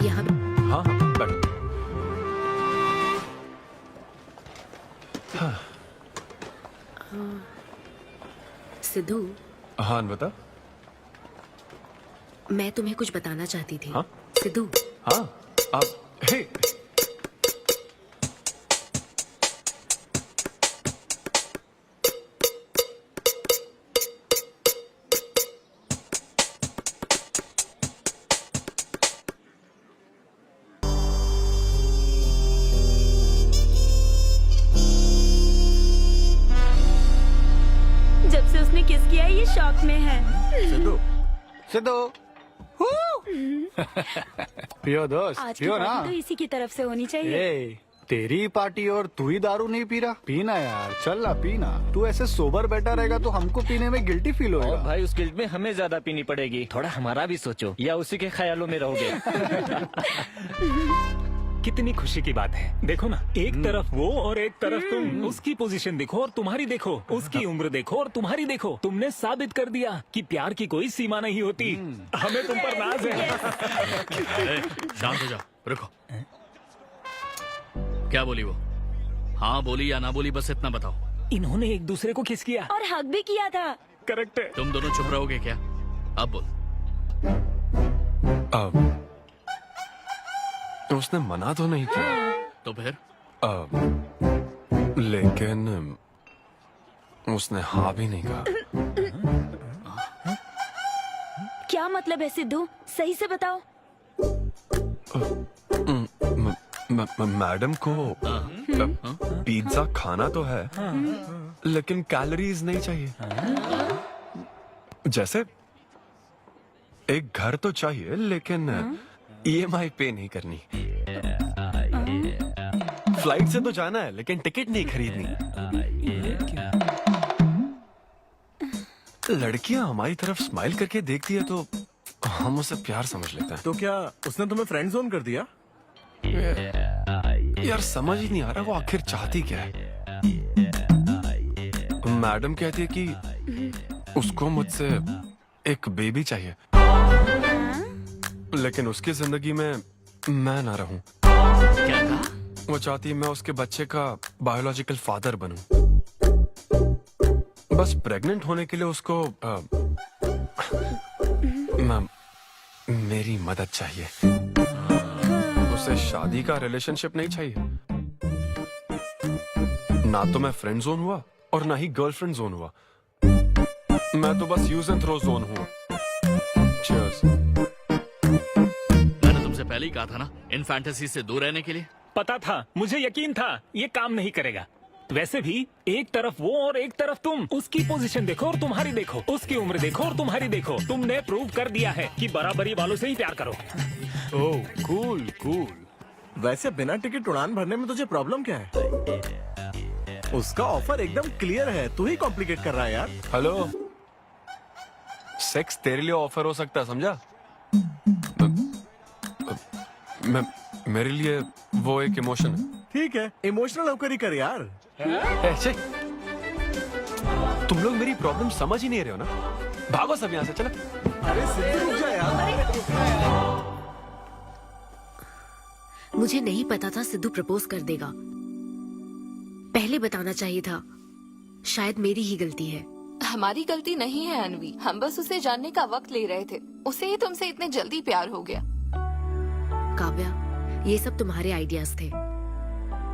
यहाँ। हाँ, बैठो। सिद्धू। हाँ बता। मैं तुम्हें कुछ बताना चाहती थी। हाँ? सिद्धू। हाँ, अब हे। जब से उसने किस किया ये शॉक में है। सिद्धू, सिद्धू। पियो दोस्त, आज की पियो ना। पार्टी तो इसी की तरफ से होनी चाहिए। ए, तेरी पार्टी और तू ही दारू नहीं पी रहा? पीना यार, चल ना पीना। तू ऐसे सोबर बैठा रहेगा तो हमको पीने में गिल्टी फील होगा। भाई उस गिल्ट में हमें ज्यादा पीनी पड़ेगी। थोड़ा हमारा भी सोचो, या उसी के ख्यालों में रहोगे। कितनी खुशी की बात है। देखो ना, एक तरफ वो और एक तरफ तुम। उसकी पोजीशन देखो और तुम्हारी देखो, उसकी उम्र देखो और तुम्हारी देखो। तुमने साबित कर दिया कि प्यार की कोई सीमा नहीं होती। हमें तुम पर नाज है। शांत हो जाओ, रुको। क्या बोली वो? हाँ बोली या ना बोली, बस इतना बताओ। इन्होंने एक दूसरे को किस किया और हक भी किया था। करेक्ट है। तुम दोनों चुप रहोगे क्या? अब बोल। उसने मना तो नहीं किया। तो फिर? लेकिन उसने हाँ भी नहीं कहा। क्या मतलब है सिद्धू? सही से बताओ। मैडम को पिज्जा खाना तो है, लेकिन कैलोरीज नहीं चाहिए। जैसे एक घर तो चाहिए, लेकिन EMI पे नहीं करनी। फ्लाइट से तो जाना है, लेकिन टिकट नहीं खरीदनी। लड़कियां हमारी तरफ स्माइल करके देखती है तो हम उसे प्यार समझ लेते हैं। तो क्या उसने तुम्हें फ्रेंड जोन कर दिया? यार समझ ही नहीं आ रहा वो आखिर चाहती क्या है। मैडम कहती है कि उसको मुझसे एक बेबी चाहिए, लेकिन उसकी जिंदगी में मैं ना रहूं। क्या कहा? वो चाहती है मैं उसके बच्चे का बायोलॉजिकल फादर बनूं। बस प्रेग्नेंट होने के लिए उसको मेरी मदद चाहिए। उसे शादी का रिलेशनशिप नहीं चाहिए। ना तो मैं फ्रेंड जोन हुआ और ना ही गर्लफ्रेंड जोन हुआ। मैं तो बस यूज एंड थ्रो जोन हूँ। Cheers. मैंने तुमसे पहले ही कहा था ना इन फैंटेसी से दूर रहने के लिए। पता था, मुझे यकीन था ये काम नहीं करेगा। वैसे भी एक तरफ वो और एक तरफ तुम, उसकी पोजीशन देखो और तुम्हारी देखो, उसकी उम्र देखो और तुम्हारी देखो। तुमने प्रूव कर दिया है कि बराबरी वालों से ही प्यार करो। ओह कूल कूल। वैसे बिना टिकट उड़ान भरने में तुझे प्रॉब्लम क्या है? उसका ऑफर एकदम क्लियर है, तू ही कॉम्प्लिकेट कर रहा है यार। हेलो, सेक्स तेरे लिए ऑफर हो सकता है, समझा? मेरे लिए वो एक इमोशन है। ठीक है, इमोशनल होकर ही कर यार। ऐसे तुम लोग मेरी प्रॉब्लम समझ ही नहीं रहे हो ना। भागो सब यहाँ से, चलो। अरे सिद्धू रुक जा यार। मुझे नहीं पता था सिद्धू प्रपोज कर देगा। पहले बताना चाहिए था। शायद मेरी ही गलती है। हमारी गलती नहीं है अनवी, हम बस उसे जानने का वक्त ले रहे थे। उसे ही तुमसे इतने जल्दी प्यार हो गया। काव्या, ये सब तुम्हारे आइडियाज थे।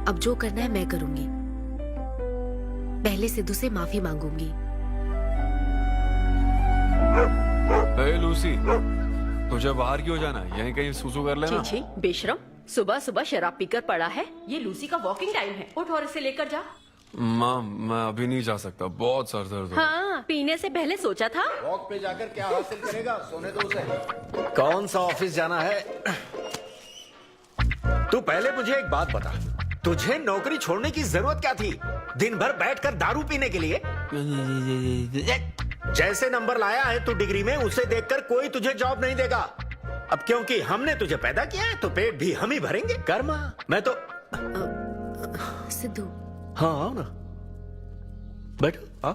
अब जो करना है मैं करूंगी। पहले सिद्धू से माफी मांगूंगी। हे लूसी, तुझे बाहर क्यों जाना है? यहीं कहीं सुसु कर लेना। छी बेशरम, सुबह सुबह शराब पीकर पड़ा है। ये लूसी का वॉकिंग टाइम है, उठ और इसे लेकर जा। माँ, मैं अभी नहीं जा सकता, बहुत सर दर्द हो रहा है। हाँ, पीने से पहले सोचा था। वॉक पे जाकर क्या हासिल करेगा? सोने दो उसे। कौन सा ऑफिस जाना है? तू पहले मुझे एक बात बता, तुझे नौकरी छोड़ने की जरूरत क्या थी? दिन भर बैठकर दारू पीने के लिए? जैसे नंबर लाया है तू डिग्री में, उसे देखकर कोई तुझे जॉब नहीं देगा। अब क्योंकि हमने तुझे पैदा किया है तो पेट भी हम ही भरेंगे। कर्मा, मैं तो सिद्धू। हाँ आओ ना, बैठो। हाँ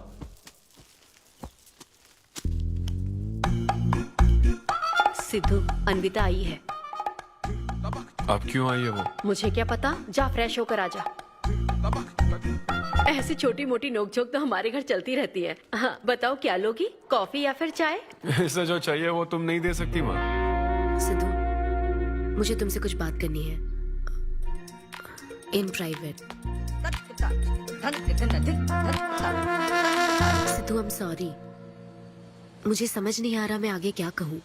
सिद्धू, अनविता आई है। अब क्यों आई है वो? मुझे क्या पता, जा फ्रेश होकर आजा। ऐसी छोटी मोटी नोकझोंक तो हमारे घर चलती रहती है। हाँ, बताओ क्या लोगी, कॉफी या फिर चाय? इसे जो चाहिए वो तुम नहीं दे सकती माँ। सिद्धू, मुझे तुमसे कुछ बात करनी है, in private. Sidhu, I am sorry. मुझे समझ नहीं आ रहा मैं आगे क्या कहूँ।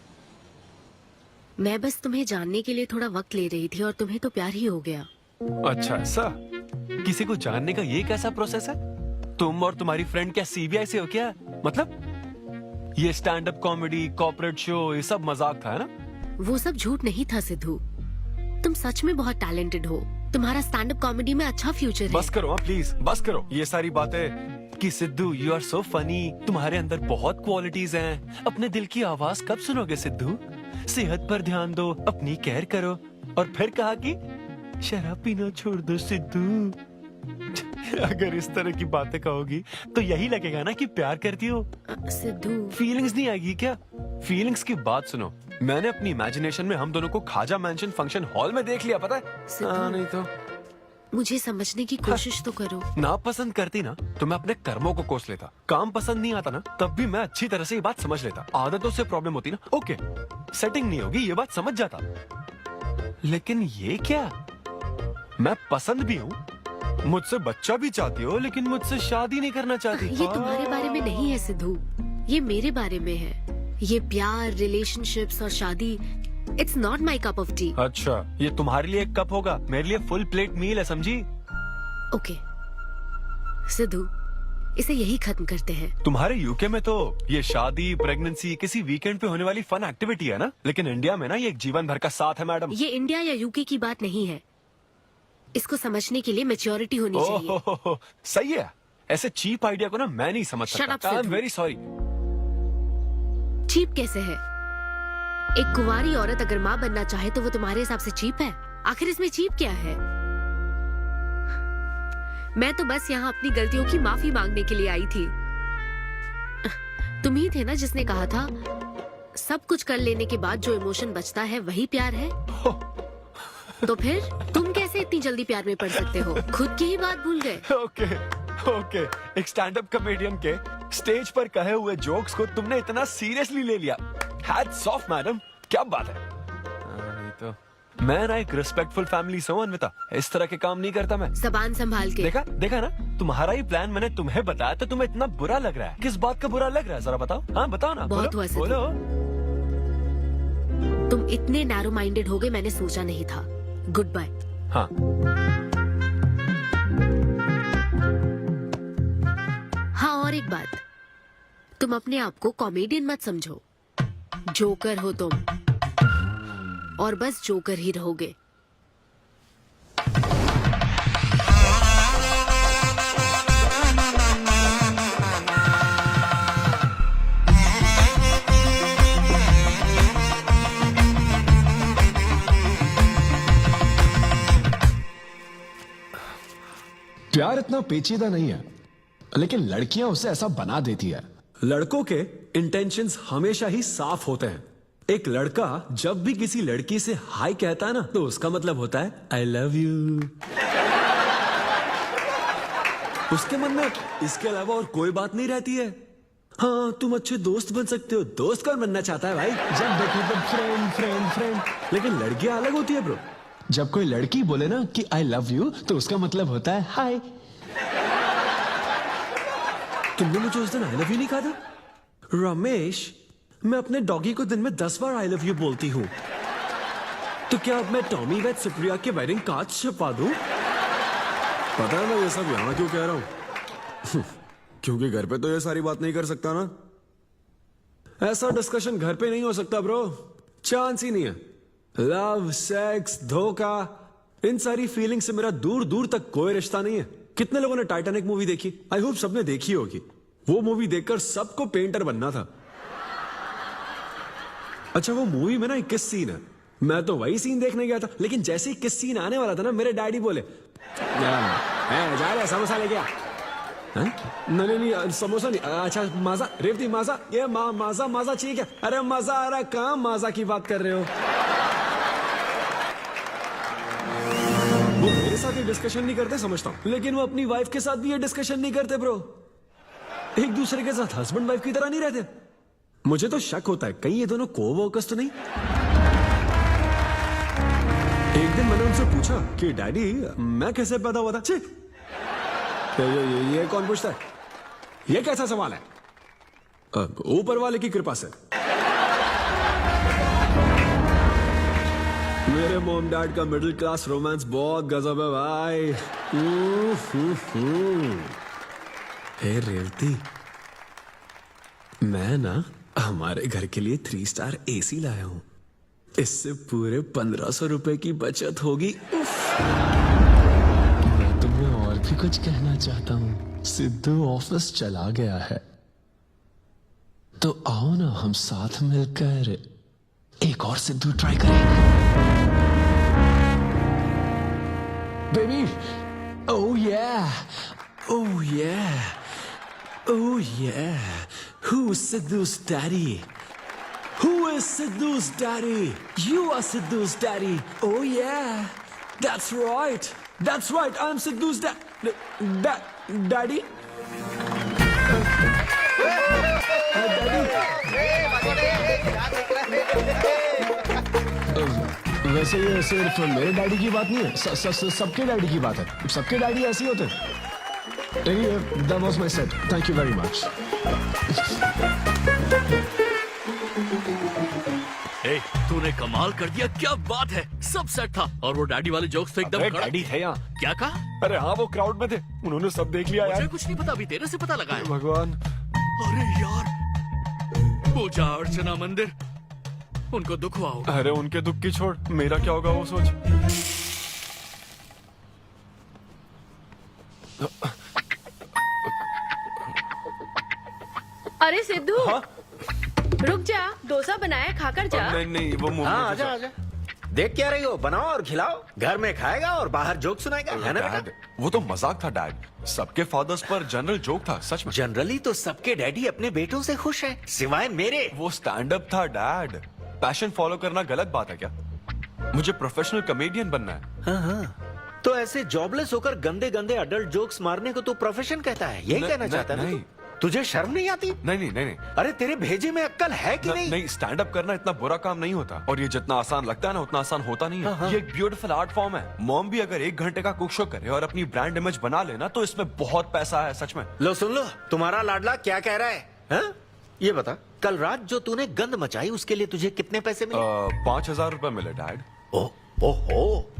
मैं बस तुम्हें जानने के लिए थोड़ा वक्त ले रही थी और तुम्हें तो प्यार ही हो गया। अच्छा ऐसा? किसी को जानने का ये कैसा प्रोसेस है? तुम और तुम्हारी फ्रेंड क्या सीबीआई से हो क्या? मतलब ये stand up comedy, corporate show, ये सब मजाक था, है ना? वो सब झूठ नहीं था सिद्धू। तुम सच में बहुत टैलेंटेड हो। तुम्हारा स्टैंड अप कॉमेडी में अच्छा फ्यूचर है। बस करो हाँ प्लीज, बस करो ये सारी बातें कि Sidhu you are so funny, तुम्हारे अंदर बहुत क्वालिटीज हैं। अपने दिल की आवाज कब सुनोगे सिद्धू? सेहत पर ध्यान दो, अपनी केयर करो। और फिर कहा कि शराब पीना छोड़ दो सिद्धू। अगर इस तरह की बातें कहोगी तो यही लगेगा ना कि प्यार करती हो। सिद्धू, फीलिंग्स नहीं आएगी क्या? फीलिंग्स की बात सुनो, मैंने अपनी इमेजिनेशन में हम दोनों को खाजा मैंशन फंक्शन हॉल में देख लिया, पता है? नहीं तो मुझे समझने की कोशिश तो करो। ना पसंद करती ना तो मैं अपने कर्मों को कोस लेता। काम पसंद नहीं आता ना तब भी मैं अच्छी तरह से ये बात समझ लेता। आदतों से प्रॉब्लम होती ना, ओके सेटिंग नहीं होगी, ये बात समझ जाता। लेकिन ये क्या, मैं पसंद भी हूँ, मुझसे बच्चा भी चाहती हो, लेकिन मुझसे शादी नहीं करना चाहती। ये तुम्हारे बारे में नहीं है सिद्धू, ये मेरे बारे में है। ये प्यार, रिलेशनशिप्स और शादी, it's not my cup of T. अच्छा, ये तुम्हारे लिए एक कप होगा, मेरे लिए फुल प्लेट मील है, समझी? ओके सिद्धू, इसे यही खत्म करते हैं। तुम्हारे यूके में तो ये शादी, प्रेगनेंसी किसी वीकेंड पे होने वाली फन एक्टिविटी है ना, लेकिन इंडिया में ना ये एक जीवन भर का साथ है मैडम। ये इंडिया या यूके की बात नहीं है। इसको समझने के लिए मैच्योरिटी होनी चाहिए। सही है, ऐसे चीप आइडिया को ना मैं नहीं समझ Shut up, सकता। I am Sidhu. Very sorry. Cheap कैसे है? एक कुंवारी औरत अगर माँ बनना चाहे तो वो तुम्हारे हिसाब से चीप है? आखिर इसमें चीप क्या है? मैं तो बस यहाँ अपनी गलतियों की माफी मांगने के लिए आई थी। तुम ही थे ना जिसने कहा था सब कुछ कर लेने के बाद जो इमोशन बचता है वही प्यार है। तो फिर तुम कैसे इतनी जल्दी प्यार में पड़ सकते हो? खुद की ही बात भूल गए। ओके एक स्टैंड अप कॉमेडियन के स्टेज पर कहे हुए जोक्स को तुमने इतना सीरियसली ले लिया। हैट्स ऑफ मैडम, क्या बात है। नहीं तो मैं ना एक रिस्पेक्टफुल फैमिली से हूं अन्विता, इस तरह के काम नहीं करता मैं। जबान संभाल के। देखा ना, तुम्हारा ही प्लान मैंने तुम्हें बताया तो तुम्हें इतना बुरा लग रहा है। किस बात का बुरा लग रहा है जरा बताओ। हाँ बताओ ना। बहुत हुआ बोलो। तुम इतने नैरो माइंडेड हो गए मैंने सोचा नहीं था। Goodbye. हाँ हाँ, और एक बात, तुम अपने आप को कॉमेडियन मत समझो। जोकर हो तुम, और बस जोकर ही रहोगे। प्यार इतना पेचीदा नहीं है, लेकिन लड़कियां उसे ऐसा बना देती है। लड़कों के इंटेंशंस हमेशा ही साफ होते हैं। एक लड़का जब भी किसी लड़की से हाय कहता है ना, तो उसका मतलब होता है आई लव यू। उसके मन में इसके अलावा और कोई बात नहीं रहती है। हाँ तुम अच्छे दोस्त बन सकते हो। दोस्त कौन बनना चाहता है भाई? जब देखो तब फ्रेंड फ्रेंड फ्रेंड। लेकिन लड़कियां अलग होती है ब्रो। जब कोई लड़की बोले ना कि आई लव यू, तो उसका मतलब होता है हाय। तुमने मुझे उस दिन आई लव यू नहीं कहा था? रमेश, मैं अपने डॉगी को दिन में 10 बार आई लव यू बोलती हूँ। तो क्या अब मैं टॉमी वेद सुप्रिया के वेडिंग कार्ड छपवा दूं? पता है मैं ये सब यहाँ क्यों कह रहा हूँ? क्योंकि घर पे तो ये सारी बात नहीं कर सकता ना। ऐसा डिस्कशन घर पे नहीं हो सकता ब्रो, चांस ही नहीं है। लव, सेक्स, धोखा, इन सारी फीलिंग से मेरा दूर दूर तक कोई रिश्ता नहीं है। कितने लोगों ने टाइटैनिक मूवी देखी? आई होप सबने देखी होगी। वो मूवी देखकर सबको पेंटर बनना था। अच्छा वो मूवी में ना 21 सीन है, मैं तो वही सीन देखने गया था। लेकिन जैसे ही 21 सीन आने वाला था ना, मेरे डैडी बोले जा रहे समोसा लेके आ। नहीं समोसा नहीं। अच्छा माजा, रेवती माजा, ये माजा माजा चाहिए क्या? अरे मजा आ रहा है। कहाँ माजा की बात कर रहे हो? वो मेरे साथ ये डिस्कशन नहीं करते समझता हूँ, लेकिन वो अपनी वाइफ के साथ भी ये डिस्कशन नहीं करते ब्रो। एक दूसरे के साथ हस्बैंड वाइफ की तरह नहीं रहते। मुझे तो शक होता है कहीं ये दोनों कोवर्कर्स तो नहीं। एक दिन मैंने उनसे पूछा कि डैडी मैं कैसे पैदा हुआ था? ये कौन पूछता है? ये कैसा सवाल है? ऊपर वाले की कृपा से। मेरे मॉम डैड का मिडिल क्लास रोमांस बहुत गजब है भाई। हे रेवती, मैं ना हमारे घर के लिए 3 स्टार AC लाया हूं। इससे पूरे 1500 रुपए की बचत होगी। मैं तुम्हें और भी कुछ कहना चाहता हूँ। सिद्धू ऑफिस चला गया है, तो आओ ना हम साथ मिलकर एक और सिद्धू ट्राई करें। Baby, oh yeah, oh yeah, oh yeah. Who's Sidhu's daddy? Who is Sidhu's daddy? You are Sidhu's daddy. Oh yeah, that's right. That's right. I'm Sidhu's daddy. वैसे ये सिर्फ मेरे डैडी की बात नहीं है, सबके डैडी की बात है। सबके डैडी ऐसे ही होते हैं। That was my set. Thank you very much. ए, तूने कमाल कर दिया, क्या बात है। सब सेट था और वो डैडी वाले जोक्स तो एकदम कड़क। डैडी थे यहाँ। क्या कहा? अरे हाँ वो क्राउड में थे, उन्होंने सब देख लिया यार। मुझे कुछ नहीं पता, अभी तेरे से पता लगा है। भगवान। अरे यार, पूजा अर्चना मंदिर, उनको दुख हुआ होगा। अरे उनके दुख की छोड़, मेरा क्या होगा वो सोच। अरे सिद्धू, रुक जा, डोसा बनाया, खाकर जा। नहीं नहीं वो मुंह हाँ में आजा आजा। देख क्या रही हो, बनाओ और खिलाओ। घर में खाएगा और बाहर जोक सुनाएगा, है ना बेटा? डैड वो तो मजाक था डैड। सबके फादर्स पर जनरल जोक था, सच में। जनरली तो सबके डैडी अपने बेटों से खुश हैं, सिवाय मेरे। वो स्टैंड अप था डैड। पैशन फॉलो करना गलत बात है क्या? मुझे प्रोफेशनल कॉमेडियन बनना है। हाँ हाँ, तो ऐसे जॉबलेस होकर गंदे गंदे अडल्ट जोक्स मारने को तू प्रोफेशन कहता है, यही कहना चाहता है ना? तुझे शर्म नहीं आती? नहीं नहीं नहीं नहीं। अरे तेरे भेजे में अक्कल है कि नहीं? नहीं, स्टैंड अप करना इतना बुरा काम नहीं होता, और ये जितना आसान लगता है ना उतना आसान होता नहीं है। हाँ। ये एक ब्यूटीफुल आर्ट फॉर्म है। मॉम भी अगर 1 घंटे का कुक शो करे और अपनी ब्रांड इमेज बना लेना तो इसमें बहुत पैसा है, सच में। लो सुन लो, तुम्हारा लाडला क्या कह रहा है, हाँ? ये बता, कल रात जो तूने गंद मचाई उसके लिए तुझे कितने पैसे मिले? 5,000 रुपए मिले डैड। ओहो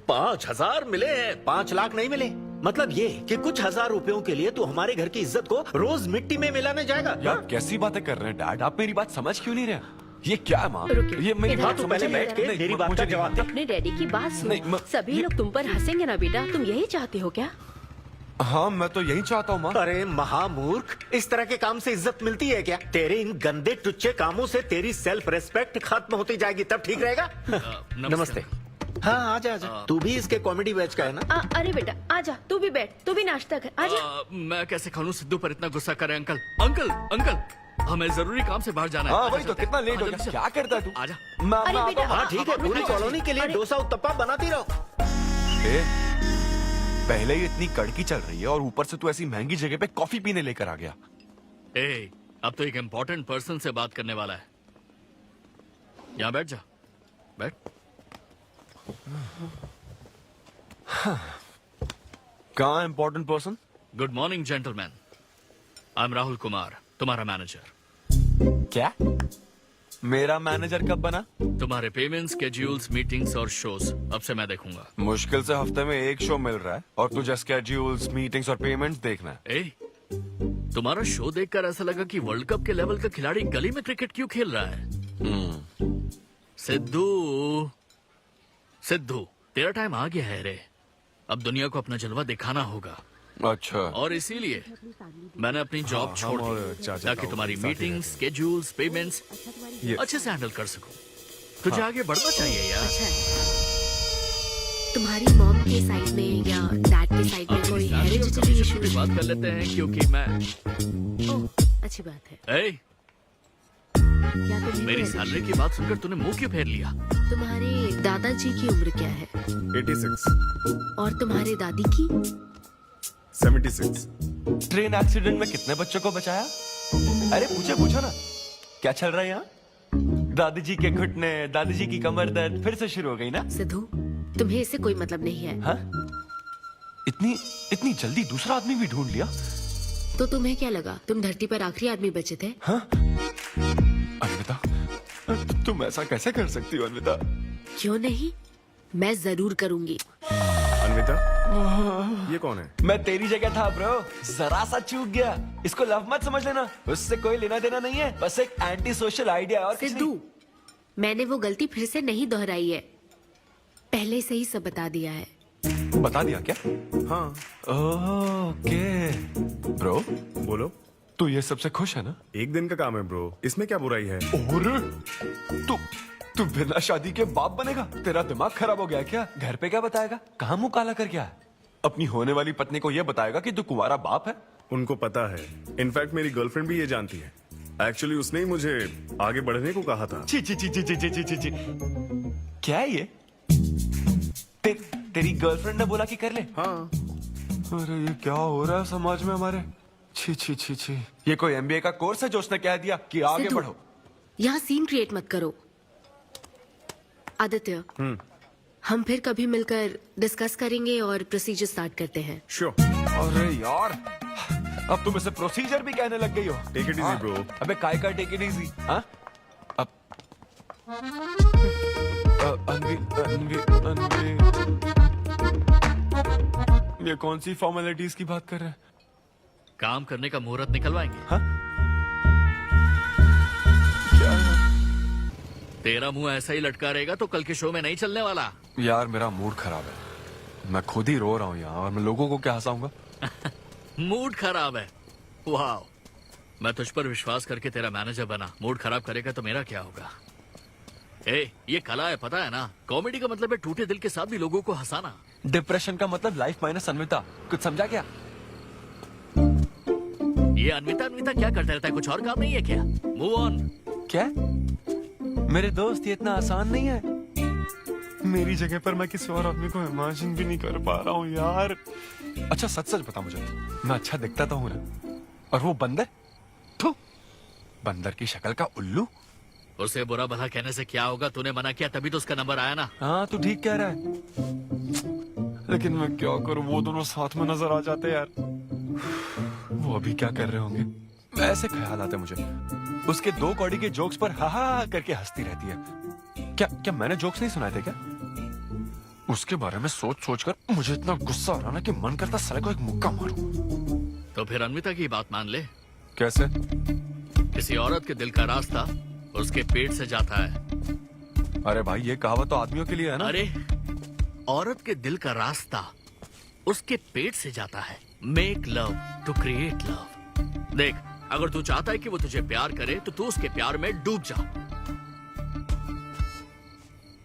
5,000 मिले हैं, 5 लाख नहीं मिले। मतलब ये कि कुछ हजार रुपयों के लिए तू हमारे घर की इज्जत को रोज मिट्टी में मिलाने जाएगा? यार कैसी बातें कर रहे हैं डैड, आप मेरी बात समझ क्यों नहीं रहे? ये क्या है माँ? ये मेरी बात तू पहले बैठ के मेरी बात का जवाब दे। अपने डैडी की बात सुनो। सभी लोग तुम पर हंसेंगे ना बेटा, तुम यही चाहते हो क्या? हाँ मैं तो यही चाहता हूँ माँ। अरे महामूर्ख, इस तरह के काम से इज्जत मिलती है क्या? तेरे इन गंदे टुच्चे कामों से तेरी सेल्फ रेस्पेक्ट खत्म होती जाएगी, तब ठीक रहेगा। नमस्ते। हाँ आजा आजा, तू भी इसके कॉमेडी बैच का है ना? अरे बेटा आजा, तू भी बैठ, तू भी नाश्ता कर, आजा। मैं कैसे खा लूं? सिद्धू पर इतना गुस्सा करे अंकल। अंकल अंकल हमें जरूरी काम से बाहर जाना है। हाँ वही तो, कितना लेट हो गया, क्या करता है तू? आजा। अरे बेटा हाँ ठीक है, पूरी कॉलोनी के लिए डोसा उत्तप्पा बनाती रहो। पहले ही इतनी कड़की चल रही है और ऊपर से तू ऐसी महंगी जगह पे कॉफी पीने लेकर आ गया। अब तो एक इम्पोर्टेंट पर्सन से बात करने वाला है। यहाँ बैठ जा, बैठ। कहाँ important person? Good morning gentleman, I am Rahul Kumar, तुम्हारा मैनेजर। क्या? मेरा मैनेजर कब बना? तुम्हारे पेमेंट स्केड्यूल्स, मीटिंग्स और शोज अब से मैं देखूंगा। मुश्किल से हफ्ते में 1 शो मिल रहा है और तुझे स्केड्यूल्स, मीटिंग्स और पेमेंट्स देखना है। तुम्हारा शो देखकर ऐसा लगा कि वर्ल्ड कप के लेवल का खिलाड़ी गली में क्रिकेट क्यों खेल रहा है। सिद्धू सिद्धू, तेरा टाइम आ गया है रे। अब दुनिया को अपना जलवा दिखाना होगा। अच्छा। और इसीलिए मैंने अपनी जॉब छोड़ दी ताकि तुम्हारी मीटिंग्स, स्केड्यूल्स, पेमेंट्स अच्छे से हैंडल कर सकूं। तुझे आगे बढ़ना चाहिए यार। तुम्हारी मॉम के साइड में या डैड के साइड में कोई हेरिडिटरी इशू? भी बात कर लेते हैं क्योंकि मैं अच्छी बात है। क्या मेरी सैलरी की बात सुनकर तूने मुंह क्यों फेर लिया? तुम्हारे दादाजी की उम्र क्या है? 86। और तुम्हारे दादी की? 76। ट्रेन एक्सीडेंट में कितने बच्चों को बचाया? अरे पूछो ना, क्या चल रहा है यहाँ? दादी जी के घुटने, दादी जी की कमर दर्द फिर से शुरू हो गई ना? सिद्धू, तुम्हें इससे कोई मतलब नहीं है। हाँ? इतनी जल्दी दूसरा आदमी भी ढूंढ लिया? तो तुम्हें क्या लगा तुम धरती पर आखिरी आदमी बचे थे? हाँ? अन्विता, तुम ऐसा कैसे कर सकती हो अन्विता? क्यों नहीं, मैं जरूर करूंगी। अन्विता, ये कौन है? मैं तेरी जगह था ब्रो, जरा सा चूक गया। इसको लव मत समझ लेना, उससे कोई लेना देना नहीं है, बस एक एंटी सोशल आइडिया और सिद्धू, मैंने वो गलती फिर से नहीं दोहराई है, पहले से ही सब बता दिया है। बता दिया क्या? हाँ। ओके ब्रो, बोलो। तू ये सबसे खुश है ना? एक दिन का काम है ब्रो, इसमें क्या बुराई है? और तू बिना शादी के बाप बनेगा? तेरा दिमाग खराब हो गया क्या? घर पे क्या बताएगा? कहाँ मुंह काला कर क्या है? अपनी होने वाली पत्नी को ये बताएगा कि तू कुंवारा बाप है? उनको पता है, इनफैक्ट मेरी गर्लफ्रेंड भी ये जानती है। एक्चुअली उसने ही मुझे आगे बढ़ने को कहा था। ची ची ची ची ची ची ची ची। क्या है ये? तेरी गर्लफ्रेंड ने बोला कि कर ले? हाँ। अरे ये क्या हो रहा है समाज में हमारे? छी छी छी छी। ये कोई MBA का कोर्स है जो उसने कह दिया कि आगे बढ़ो? यहाँ सीन क्रिएट मत करो। आदित्य, हम फिर कभी मिलकर डिस्कस करेंगे और प्रोसीजर स्टार्ट करते हैं। श्योर। अरे यार, अब तुम इसे प्रोसीजर भी कहने लग गई हो। Take it easy bro. अबे काय का टेक इट इजी? हाँ? अब अनवी ये कौन सी फॉर्मेलिटीज की बात कर रहे हैं? काम करने का मुहूर्त निकलवाएंगे। हाँ? तेरा मुंह ऐसा ही लटका रहेगा तो कल के शो में नहीं चलने वाला। यार मेरा मूड खराब है, मैं खुद ही रो रहा हूँ यहाँ, और मैं लोगों को क्या हंसाऊंगा? मूड खराब है? वाह, मैं तुझ पर विश्वास करके तेरा मैनेजर बना, मूड खराब करेगा तो मेरा क्या होगा? ए, ये कला है, पता है ना? कॉमेडी का मतलब है टूटे दिल के साथ भी लोगों को हंसाना। डिप्रेशन का मतलब लाइफ माइनस अन्विता, कुछ समझा क्या? ये अन्विता अन्विता क्या करता रहता है, कुछ और काम नहीं है क्या? Move on. क्या? मेरे दोस्त, ये इतना आसान नहीं है। मेरी जगह पर मैं किसी और आदमी को इमेजिन भी नहीं कर पा रहा हूँ यार। अच्छा सच सच बता मुझे, मैं अच्छा दिखता तो हूँ ना? और वो बंदर, बंदर की शक्ल का उल्लू। उसे बुरा भला कहने से क्या होगा? तूने मना किया तभी तो उसका नंबर आया ना। हाँ तू ठीक कह रहा है, लेकिन मैं क्या करूं, वो दोनों साथ में नजर आ जाते यार। वो अभी क्या कर रहे होंगे? ऐसे ख्याल आते मुझे, उसके 2 कौड़ी के जोक्स पर हा हा करके हंसती रहती है। क्या मैंने जोक्स नहीं सुनाए थे क्या? उसके बारे में सोच सोच कर मुझे इतना गुस्सा आ रहा ना कि मन करता साले को एक मुक्का मारूं। तो फिर अन्विता की बात मान ले। कैसे? किसी औरत के दिल का रास्ता उसके पेट से जाता है। अरे भाई ये कहावत तो आदमियों के लिए है ना। अरे औरत के दिल का रास्ता उसके पेट से जाता है। Make love to create love. देख, अगर तू चाहता है कि वो तुझे प्यार करे तो तू उसके प्यार में डूब जा।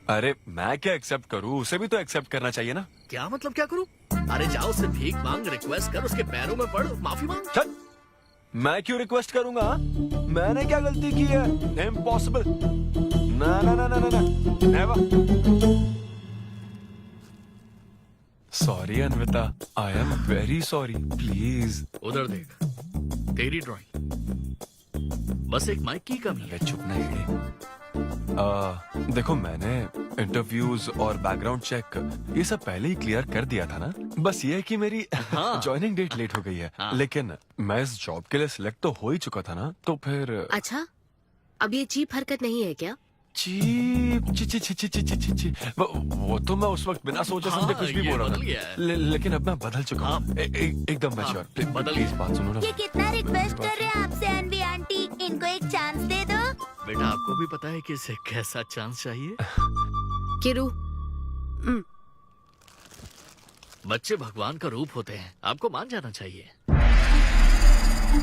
अरे मैं क्या एक्सेप्ट करूं, उसे भी तो एक्सेप्ट करना चाहिए ना। क्या मतलब क्या करूं? अरे जाओ उससे भीख मांग, रिक्वेस्ट कर, उसके पैरों में पड़, माफी मांग। चल, मैं क्यों रिक्वेस्ट करूंगा? मैंने क्या गलती की है? इम्पॉसिबल। ना ना ना ना ना never. Sorry Anvita, I am very sorry, please. उधर देख, तेरी ड्राइंग, बस एक माइक की कमी है। चुप नहीं। देखो मैंने इंटरव्यूज और बैकग्राउंड चेक ये सब पहले ही क्लियर कर दिया था ना। बस ये है कि मेरी ज्वाइनिंग डेट लेट हो गई है। लेकिन मैं इस जॉब के लिए सिलेक्ट तो हो ही चुका था ना, तो फिर। अच्छा, अब ये चीप हरकत नहीं है क्या? चीप ची ची ची ची ची ची ची। वो तो मैं उस वक्त बिना सोचे समझे कुछ भी बोल रहा था, लेकिन अब मैं बदल चुका हूँ। एकदम मैच्योर। प्लीज बात सुनो ना। ये कितना रिक्वेस्ट कर रहे हैं आपसे अनवी आंटी, इनको एक चांस दे दो। बेटा आपको भी पता है कि इसे कैसा चांस चाहिए? किरू, बच्चे भगवान का रूप होते हैं, आपको मान जाना चाहिए।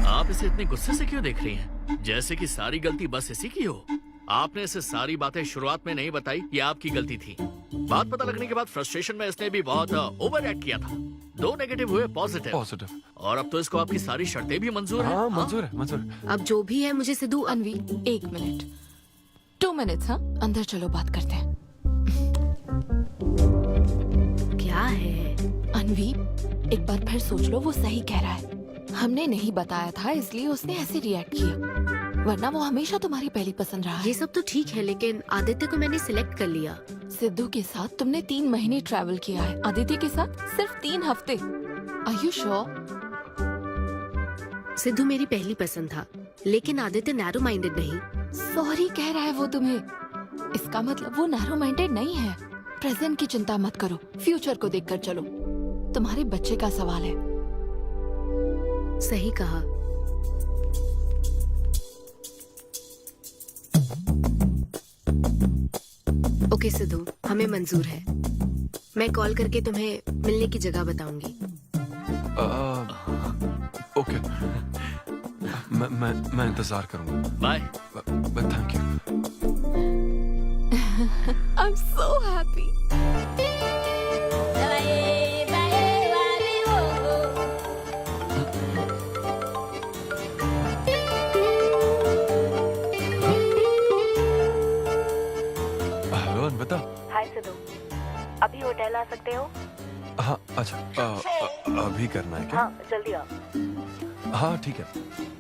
आप इसे इतने गुस्से से क्यों देख रही हैं? जैसे कि सारी गलती बस इसी की हो। आपने इसे सारी बातें शुरुआत में नहीं बताई, ये आपकी गलती थी। बात पता लगने के बाद फ्रस्ट्रेशन में इसने भी बहुत ओवर एक्ट किया था। 2 नेगेटिव हुए पॉजिटिव, और अब तो इसको आपकी सारी शर्तें भी मंजूर हैं। हाँ, मंजूर है, मंजूर है। अब जो भी है मुझे सिद्धू। अनवी 1 मिनट, 2 मिनट्स। हाँ, अंदर चलो बात करते हैं। क्या है अनवी, एक बार फिर सोच लो, वो सही कह रहा है। हमने नहीं बताया था इसलिए उसने ऐसे रिएक्ट किया, वरना वो हमेशा तुम्हारी पहली पसंद रहा है। ये सब तो ठीक है, लेकिन आदित्य को मैंने सिलेक्ट कर लिया। सिद्धू के साथ तुमने 3 महीने ट्रैवल किया है, आदित्य के साथ सिर्फ 3 हफ्ते। Are you sure? सिद्धू मेरी पहली पसंद था, लेकिन आदित्य नैरो माइंडेड नहीं। सॉरी कह रहा है वो तुम्हें, इसका मतलब वो नैरो माइंडेड नहीं है। प्रेजेंट की चिंता मत करो, फ्यूचर को देखकर चलो। तुम्हारे बच्चे का सवाल है। सही कहा। ओके सिद्धू, हमें मंजूर है। मैं कॉल करके तुम्हें मिलने की जगह बताऊंगी। ओके, मैं इंतजार करूंगा। Bye. Thank you. I am so happy. बता। हाय सिद्धू, अभी होटल आ सकते हो? हाँ अच्छा, अभी करना है क्या? हाँ जल्दी आओ। हाँ ठीक है,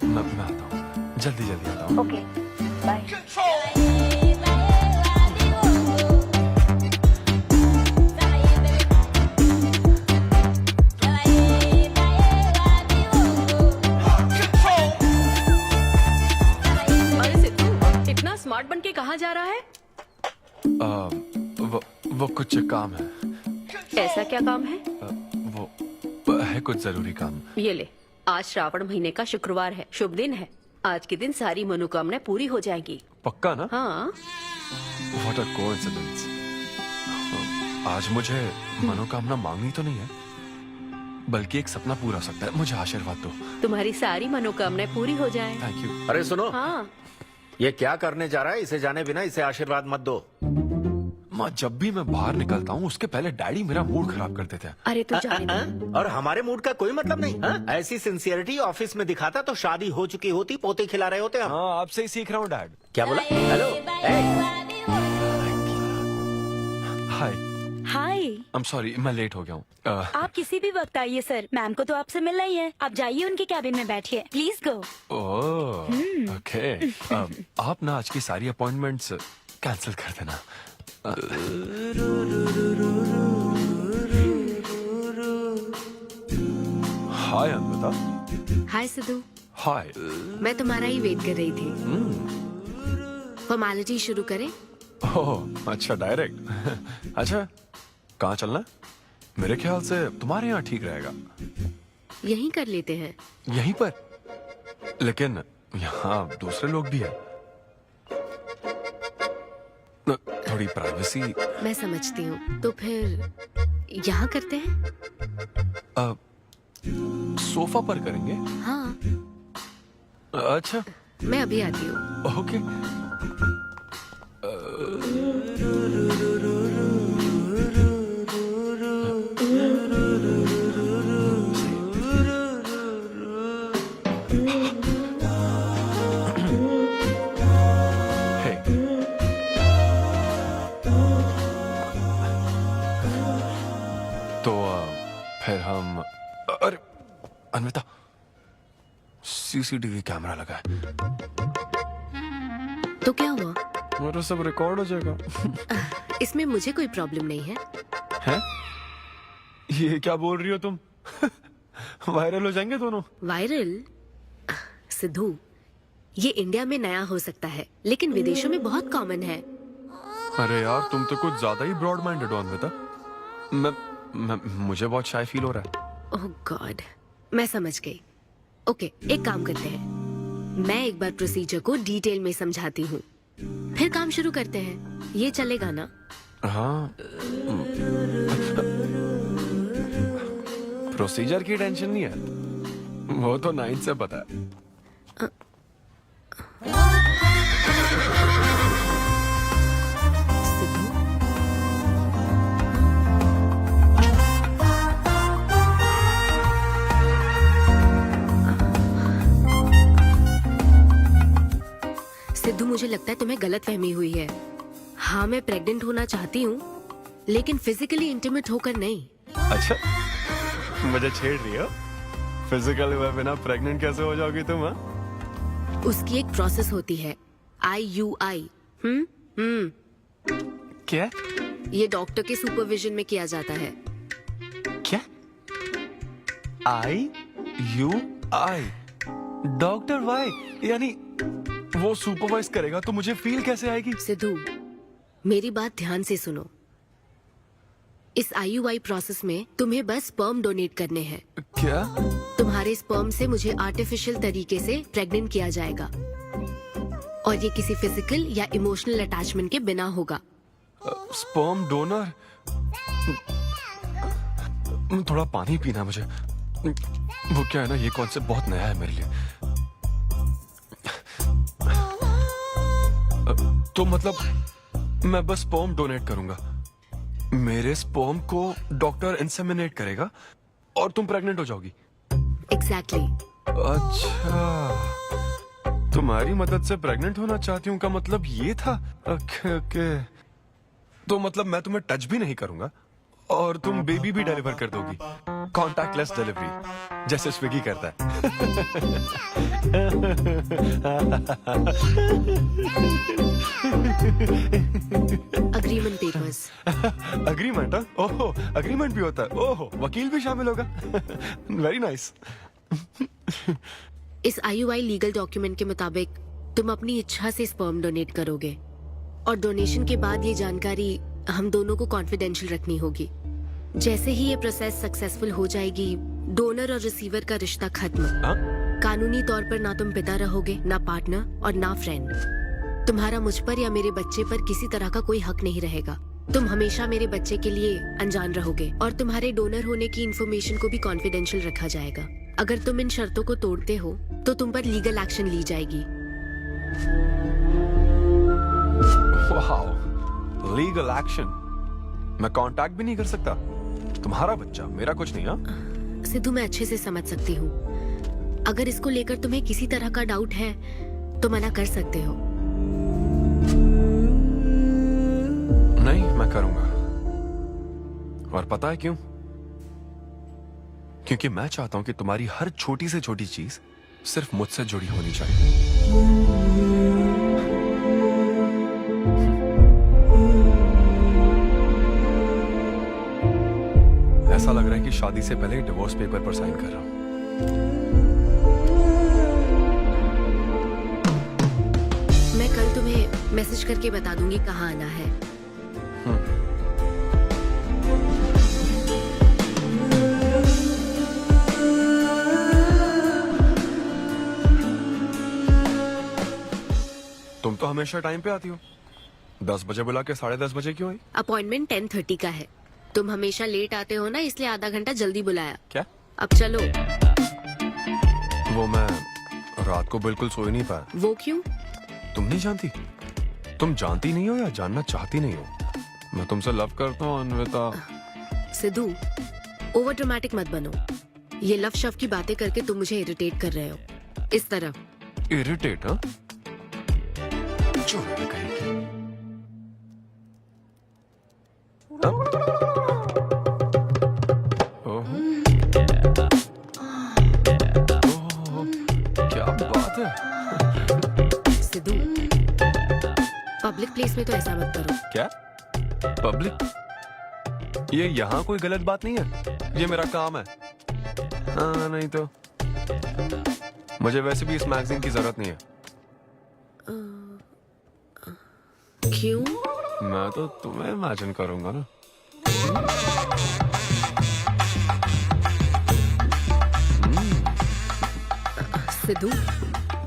मैं आता हूँ, जल्दी आता हूँ। Okay bye. अरे सिद्धू, इतना स्मार्ट बन के कहाँ जा रहा है? वो कुछ काम है। ऐसा क्या काम है? वो है कुछ जरूरी काम। ये ले, आज श्रावण महीने का शुक्रवार है, शुभ दिन है। आज के दिन सारी मनोकामनाएं पूरी हो जाएंगी। पक्का ना? हाँ। What a coincidence। आज मुझे मनोकामना मांगनी तो नहीं है? बल्कि एक सपना पूरा हो सकता है। मुझे आशीर्वाद दो। तुम्हारी सारी मनोकामनाएं पूरी हो जाएं। Thank you. अरे सुनो, हाँ, ये क्या करने जा रहा है? इसे जाने बिना इसे आशीर्वाद मत दो। माँ, जब भी मैं बाहर निकलता हूँ उसके पहले डैडी मेरा मूड खराब कर देते हैं। अरे तू जाने दे। और हमारे मूड का कोई मतलब नहीं। हाँ? ऐसी सिंसियरिटी ऑफिस में दिखाता तो शादी हो चुकी होती, पोते खिला रहे होते हम। हाँ, आपसे ही सीख रहा हूँ डैड। क्या बोला? Hello, hi. Hi. I am sorry, मैं लेट हो गया हूँ। आप किसी भी वक्त आइए सर, मैम को तो आपसे मिलना ही है। आप जाइए उनके कैबिन में बैठिए, प्लीज गो। Oh, okay. आप ना आज की सारी अपॉइंटमेंट्स कैंसिल कर देना। हाय अन्विता। हाय सिद्धू। हाय। मैं तुम्हारा ही वेट कर रही थी। फॉर्मेलिटी शुरू करें? ओह, अच्छा, डायरेक्ट। अच्छा, कहाँ चलना है? मेरे ख्याल से तुम्हारे यहाँ ठीक रहेगा। यहीं कर लेते हैं। यहीं पर? लेकिन यहाँ दूसरे लोग भी हैं। थोड़ी प्राइवेसी। मैं समझती हूँ, तो फिर यहाँ करते हैं? सोफा पर करेंगे? हाँ। अच्छा, मैं अभी आती हूँ। ओके। तो फिर हम, अरे अन्विता, सीसीटीवी कैमरा लगा है। तो क्या हुआ? मेरा सब रिकॉर्ड हो जाएगा। इसमें मुझे कोई प्रॉब्लम नहीं है। हैं? ये क्या बोल रही हो तुम? वायरल हो जाएंगे दोनों। वायरल? सिद्धू, ये इंडिया में नया हो सकता है, लेकिन विदेशों में बहुत कॉमन है। अरे यार, तुम तो कुछ ज्यादा ही ब्रॉड माइंडेड हो अन्विता। मुझे बहुत शाय फील हो रहा है। ओह गॉड, मैं समझ गई। ओके, एक काम करते हैं, मैं एक बार प्रोसीजर को डिटेल में समझाती हूँ, फिर काम शुरू करते हैं। ये चलेगा ना? हाँ। प्रोसीजर की टेंशन नहीं है, वो तो 9 से पता है। सिद्धू, मुझे लगता है तुम्हें गलतफहमी हुई है। हाँ, मैं प्रेग्नेंट होना चाहती हूँ, लेकिन फिजिकली इंटीमेट होकर नहीं। अच्छा, मुझे छेड़ रही हो? फिजिकली हुए बिना प्रेग्नेंट कैसे हो जाओगी तुम? हाँ, उसकी एक प्रोसेस होती है, IUI। क्या? ये डॉक्टर के सुपरविजन में किया जाता है। क्या? IUI? Doctor why? यानी वो सुपरवाइज करेगा तो मुझे फील कैसे आएगी? सिद्धू, मेरी बात ध्यान से सुनो। इस IUI प्रोसेस में तुम्हें बस स्पर्म डोनेट करने हैं। क्या? तुम्हारे स्पर्म से मुझे आर्टिफिशियल तरीके से प्रेग्नेंट किया जाएगा, और ये किसी फिजिकल या इमोशनल अटैचमेंट के बिना होगा। Sperm donor? थोड़ा पानी पीना मुझे। वो क्या है ना, ये कॉन्सेप्ट बहुत नया है मेरे लिए। तो मतलब मैं बस स्पर्म डोनेट करूंगा, मेरे स्पर्म को डॉक्टर इंसेमिनेट करेगा और तुम प्रेग्नेंट हो जाओगी? एग्जैक्टली। अच्छा, तुम्हारी मदद से प्रेग्नेंट होना चाहती हूँ का मतलब ये था? ओके। तो मतलब मैं तुम्हें टच भी नहीं करूंगा और तुम बेबी भी डिलीवर कर दोगी, कॉन्टैक्टलेस डिलीवरी, जैसे स्विगी करता है। Agreement papers. अग्रीमेंट? ओहो, अग्रीमेंट भी होता है? ओहो, वकील भी शामिल होगा। Very nice. इस IUI लीगल डॉक्यूमेंट के मुताबिक तुम अपनी इच्छा से स्पर्म डोनेट करोगे, और डोनेशन के बाद ये जानकारी हम दोनों को कॉन्फिडेंशियल रखनी होगी। जैसे ही ये प्रोसेस सक्सेसफुल हो जाएगी, डोनर और रिसीवर का रिश्ता खत्म। कानूनी तौर पर ना तुम पिता रहोगे, ना पार्टनर और ना फ्रेंड। तुम्हारा मुझ पर या मेरे बच्चे पर किसी तरह का कोई हक नहीं रहेगा। तुम हमेशा मेरे बच्चे के लिए अनजान रहोगे और तुम्हारे डोनर होने की इंफॉर्मेशन को भी कॉन्फिडेंशियल रखा जाएगा। अगर तुम इन शर्तों को तोड़ते हो तो तुम पर लीगल एक्शन ली जाएगी। Wow, legal action? मैं कांटेक्ट भी नहीं कर सकता? तुम्हारा बच्चा, मेरा कुछ नहीं। हाँ सिद्धू, मैं अच्छे से समझ सकती हूँ। अगर इसको लेकर तुम्हें किसी तरह का डाउट है तो मना कर सकते हो। नहीं, मैं करूंगा। और पता है क्यों? क्योंकि मैं चाहता हूं कि तुम्हारी हर छोटी से छोटी चीज सिर्फ मुझसे जुड़ी होनी चाहिए। ऐसा लग रहा है कि शादी से पहले डिवोर्स पेपर पर साइन कर रहा हूं। मैं कल तुम्हें मैसेज करके बता दूंगी कहाँ आना है। तुम तो हमेशा टाइम पे आती हो। 10 बजे बुला के 10:30 बजे क्यों आई? अपॉइंटमेंट 10:30 का है। तुम हमेशा लेट आते हो ना, इसलिए आधा घंटा जल्दी बुलाया। क्या? अब चलो। वो मैं रात को बिल्कुल सो ही नहीं पाया। वो क्यों? तुम नहीं जानती? तुम जानती नहीं हो या जानना चाहती नहीं हो? मैं तुमसे लव करता हूँ अन्विता। सिद्धू, ओवर ड्रामेटिक मत बनो। ये लव शव की बातें करके तुम मुझे इरिटेट कर रहे हो। इस तरह। इरिटेट? हाँ, चोर कहेगी। क्या बात है। सिद्धू, पब्लिक प्लेस में तो ऐसा मत करो। क्या पब्लिक? ये यहाँ कोई गलत बात नहीं है, ये मेरा काम है। हाँ, नहीं तो मुझे वैसे भी इस मैगजीन की जरूरत नहीं है। क्यों? मैं तो तुम्हें इमेजिन करूंगा ना। सिद्धू,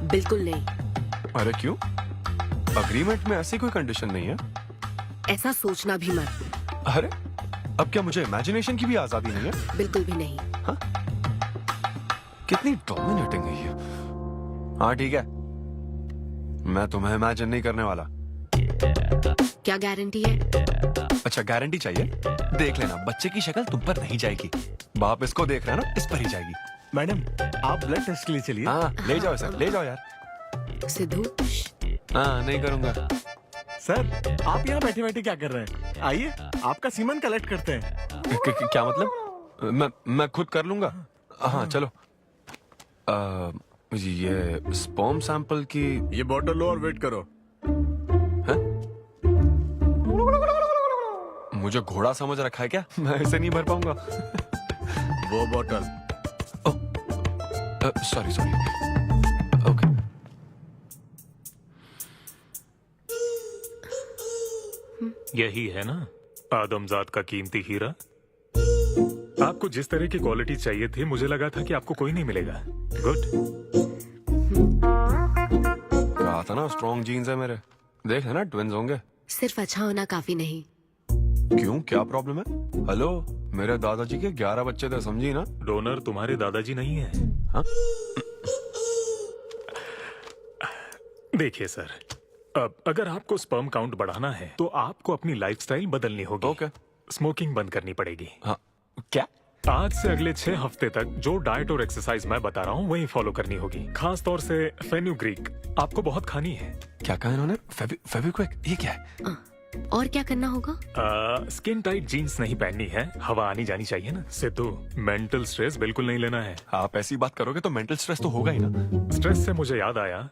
बिल्कुल नहीं। अरे क्यों? अग्रीमेंट में ऐसी कोई कंडीशन नहीं है। ऐसा सोचना भी मत। अरे अब क्या मुझे इमेजिनेशन की भी आजादी नहीं है? बिल्कुल भी नहीं। हाँ? कितनी डोमिनेटिंग है ये। हाँ ठीक है, मैं तुम्हें इमेजिन नहीं करने वाला। क्या गारंटी है? अच्छा, गारंटी चाहिए? देख लेना, बच्चे की शक्ल तुम पर नहीं जाएगी। बाप इसको देख रहा है ना, इस पर ही जाएगी। मैडम, आप ब्लड टेस्ट के लिए चलिए। हाँ, ले जाओ सर, ले जाओ यार। सिद्धू। हाँ, नहीं करूंगा। सर, आप यहाँ बैठे बैठे क्या कर रहे हैं? आइए, आपका सीमन कलेक्ट करते हैं। क्या मतलब? मैं खुद कर लूंगा। हाँ चलो। ये स्पर्म सैंपल की ये बोतल लो और वेट करो। मुझे घोड़ा समझ रखा है क्या? मैं इसे नहीं भर पाऊंगा। वो बोतल। Sorry sorry. ओके। यही है ना आदमजात का कीमती हीरा? आपको जिस तरह की क्वालिटी चाहिए थी, मुझे लगा था कि आपको कोई नहीं मिलेगा। गुड। कहा था ना, स्ट्रॉन्ग जीन्स है मेरे। देख है ना, ट्विंस होंगे। सिर्फ अच्छा होना काफी नहीं। क्यों, क्या प्रॉब्लम है? हेलो, मेरे दादाजी के 11 बच्चे थे, समझी ना? डोनर तुम्हारे दादाजी नहीं है। हाँ? देखिए सर, अब अगर आपको स्पर्म काउंट बढ़ाना है तो आपको अपनी लाइफस्टाइल बदलनी होगी। ओके। स्मोकिंग बंद करनी पड़ेगी। हाँ। क्या? आज से अगले 6 हफ्ते तक जो डाइट और एक्सरसाइज मैं बता रहा हूँ वही फॉलो करनी होगी। खास तौर से फेन्यूग्रीक आपको बहुत खानी है। क्या कहा इन्होंने? फेविक्विक? ये क्या है? और क्या करना होगा? स्किन टाइट जीन्स नहीं पहननी है, हवा आनी जानी चाहिए ना। सिद्धू, मेंटल स्ट्रेस बिल्कुल नहीं लेना है। आप ऐसी बात करोगे तो मेंटल स्ट्रेस तो होगा ही ना। स्ट्रेस से मुझे याद आया,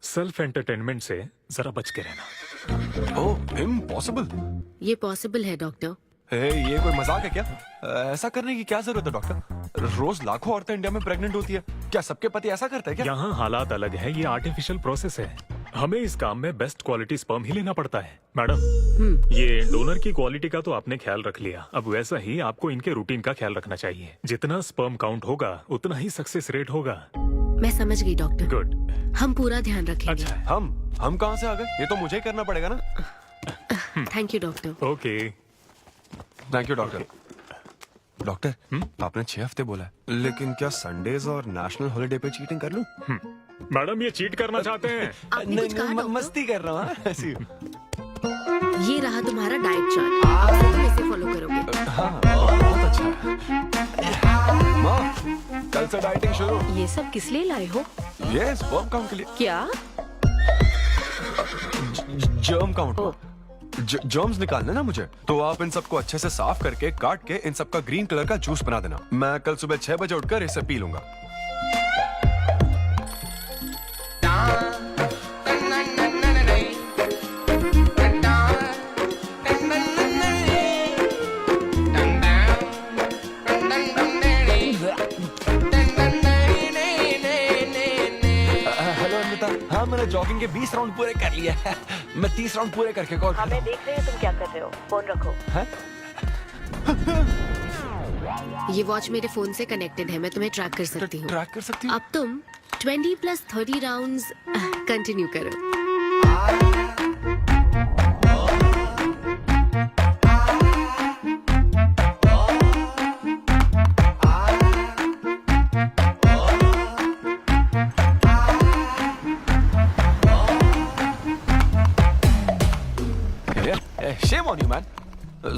सेल्फ एंटरटेनमेंट से जरा बच के रहना। ओह, इम्पॉसिबल। ये पॉसिबल है डॉक्टर। ये कोई मजाक है क्या? ऐसा करने की क्या जरूरत है डॉक्टर? रोज लाखों औरतें इंडिया में प्रेग्नेंट होती है, क्या सबके पति ऐसा करते हैं क्या? यहाँ हालात अलग है, ये आर्टिफिशियल प्रोसेस है। हमें इस काम में बेस्ट क्वालिटी स्पर्म ही लेना पड़ता है। मैडम, ये डोनर की क्वालिटी का तो आपने ख्याल रख लिया, अब वैसा ही आपको इनके रूटीन का ख्याल रखना चाहिए। जितना स्पर्म काउंट होगा उतना ही सक्सेस रेट होगा। मैं समझ गई डॉक्टर। गुड। हम पूरा ध्यान रखेंगे। अच्छा, हम कहाँ से आ गए? ये तो मुझे ही करना पड़ेगा ना। Thank you doctor. Okay thank you doctor. Doctor आपने 6 हफ्ते बोला है, लेकिन क्या संडेज और नेशनल हॉलिडे पे चीटिंग कर लूं? मैडम ये चीट करना चाहते हैं? नहीं, मस्ती कर रहा हूँ ऐसी। ये रहा तुम्हारा डाइट चार्ट, अब से तुम इसे फॉलो करोगे। हाँ, बहुत अच्छा है। माँ, कल से डाइटिंग शुरू। ये सब किस लिए लाए हो? ये स्पर्म काउंट के लिए। क्या? Germ count. जर्म्स निकालने ना मुझे, तो आप इन सबको अच्छे से साफ करके काट के इन सबका ग्रीन कलर का जूस बना देना। मैं कल सुबह 6 बजे उठकर इसे पी लूंगा। हेलो अनिता, हाँ मैंने जॉगिंग के 20 राउंड पूरे कर लिए हैं। मैं 30 राउंड पूरे करके कॉल कर रहा हूँ। देख रहे हैं तुम क्या कर रहे हो, फोन रखो। ये वॉच मेरे फोन से कनेक्टेड है, मैं तुम्हें ट्रैक कर सकती हूँ। ट्रैक कर सकती हूँ? अब तुम 20+30 राउंड्स कंटिन्यू करो। Shame on you, man.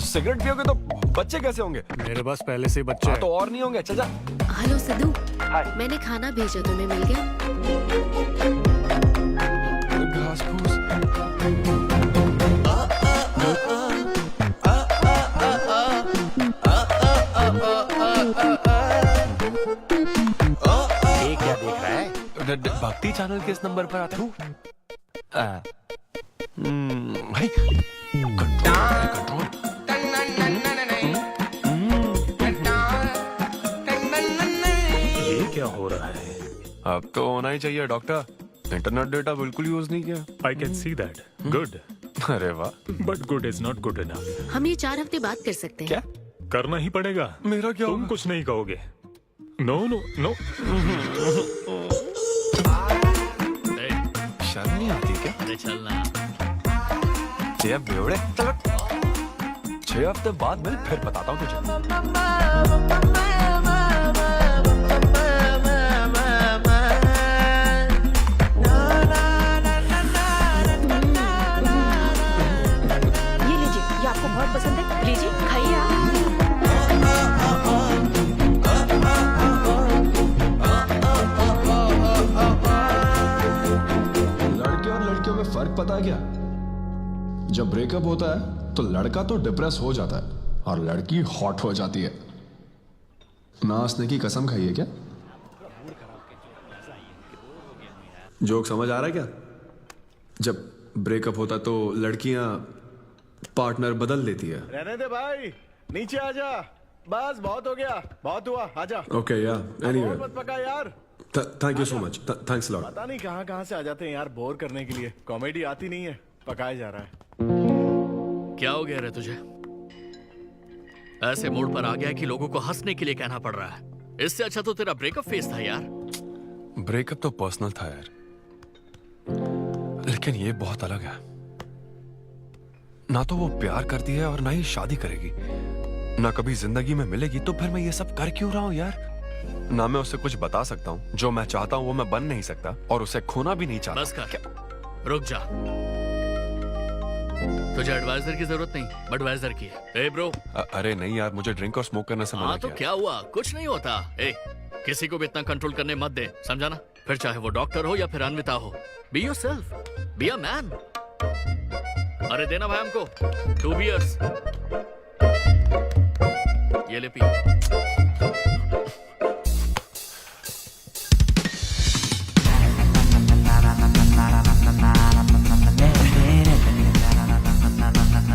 Cigarette पियोगे तो बच्चे कैसे होंगे? मेरे पास पहले से ही बच्चे हैं। तो और नहीं होंगे। अच्छा जा। हेलो सिद्धू, मैंने खाना भेजा, तुम्हें मिल गया? घास फूस। ये क्या देख रहा है? भक्ति चैनल के इस नंबर पर आता हूँ। कंट्रोल। ये क्या हो रहा है? अब तो होना ही चाहिए डॉक्टर। इंटरनेट डेटा बिल्कुल यूज नहीं किया। I can see that. Good. अरे वाह। But good is not good enough. हम ये 4 हफ्ते बाद कर सकते हैं। क्या करना ही पड़ेगा? मेरा क्या? तुम कुछ नहीं कहोगे। No no no. शर्म नहीं आती क्या? अरे चलना। 6 बेवड़े। 6 हफ्ते बाद मैं फिर बताता हूँ तुझे। ये लीजिए, ये आपको बहुत पसंद है, लीजिए खाइए आप। लड़के और लड़कियों में फर्क पता है क्या? जब ब्रेकअप होता है तो लड़का तो डिप्रेस हो जाता है और लड़की हॉट हो जाती है। नाचने की कसम खाई है क्या? जोक समझ आ रहा है क्या? जब ब्रेकअप होता तो लड़कियां पार्टनर बदल देती है। रहने दे भाई, नीचे आजा। बस बहुत हो गया, बहुत हुआ, आजा। ओके या एनीवे, मत पका यार। Thank you so much, thanks lot. पता नहीं कहाँ कहाँ से आ जाते हैं यार, बोर करने के लिए। कॉमेडी आती नहीं है, पकाया जा रहा है। क्या हो गया रे तुझे? ऐसे मूड पर आ गया कि लोगों को हंसने के लिए कहना पड़ रहा है। इससे अच्छा तो तेरा ब्रेकअप फेस था यार। ब्रेकअप तो पर्सनल था यार, लेकिन ये बहुत अलग है। ना तो वो प्यार करती है और ना ही शादी करेगी, ना कभी जिंदगी में मिलेगी, तो फिर मैं ये सब कर क्यों रहा हूं यार? ना मैं उसे कुछ बता सकता हूँ, जो मैं चाहता हूँ वो मैं बन नहीं सकता, और उसे खोना भी नहीं चाहता। बस कर, रुक जा। तुझे एडवाइजर की जरूरत नहीं, बडवाइजर की है। ए ब्रो। अरे नहीं यार, मुझे ड्रिंक और स्मोक करने से मना हाँ तो किया। क्या हुआ? कुछ नहीं होता। ए, किसी को भी इतना कंट्रोल करने मत दे, समझा ना? फिर चाहे वो डॉक्टर हो या फिर अनविता हो। Be yourself, be a man. अरे देना भाई हमको 2 बियर्स। ये ले पी।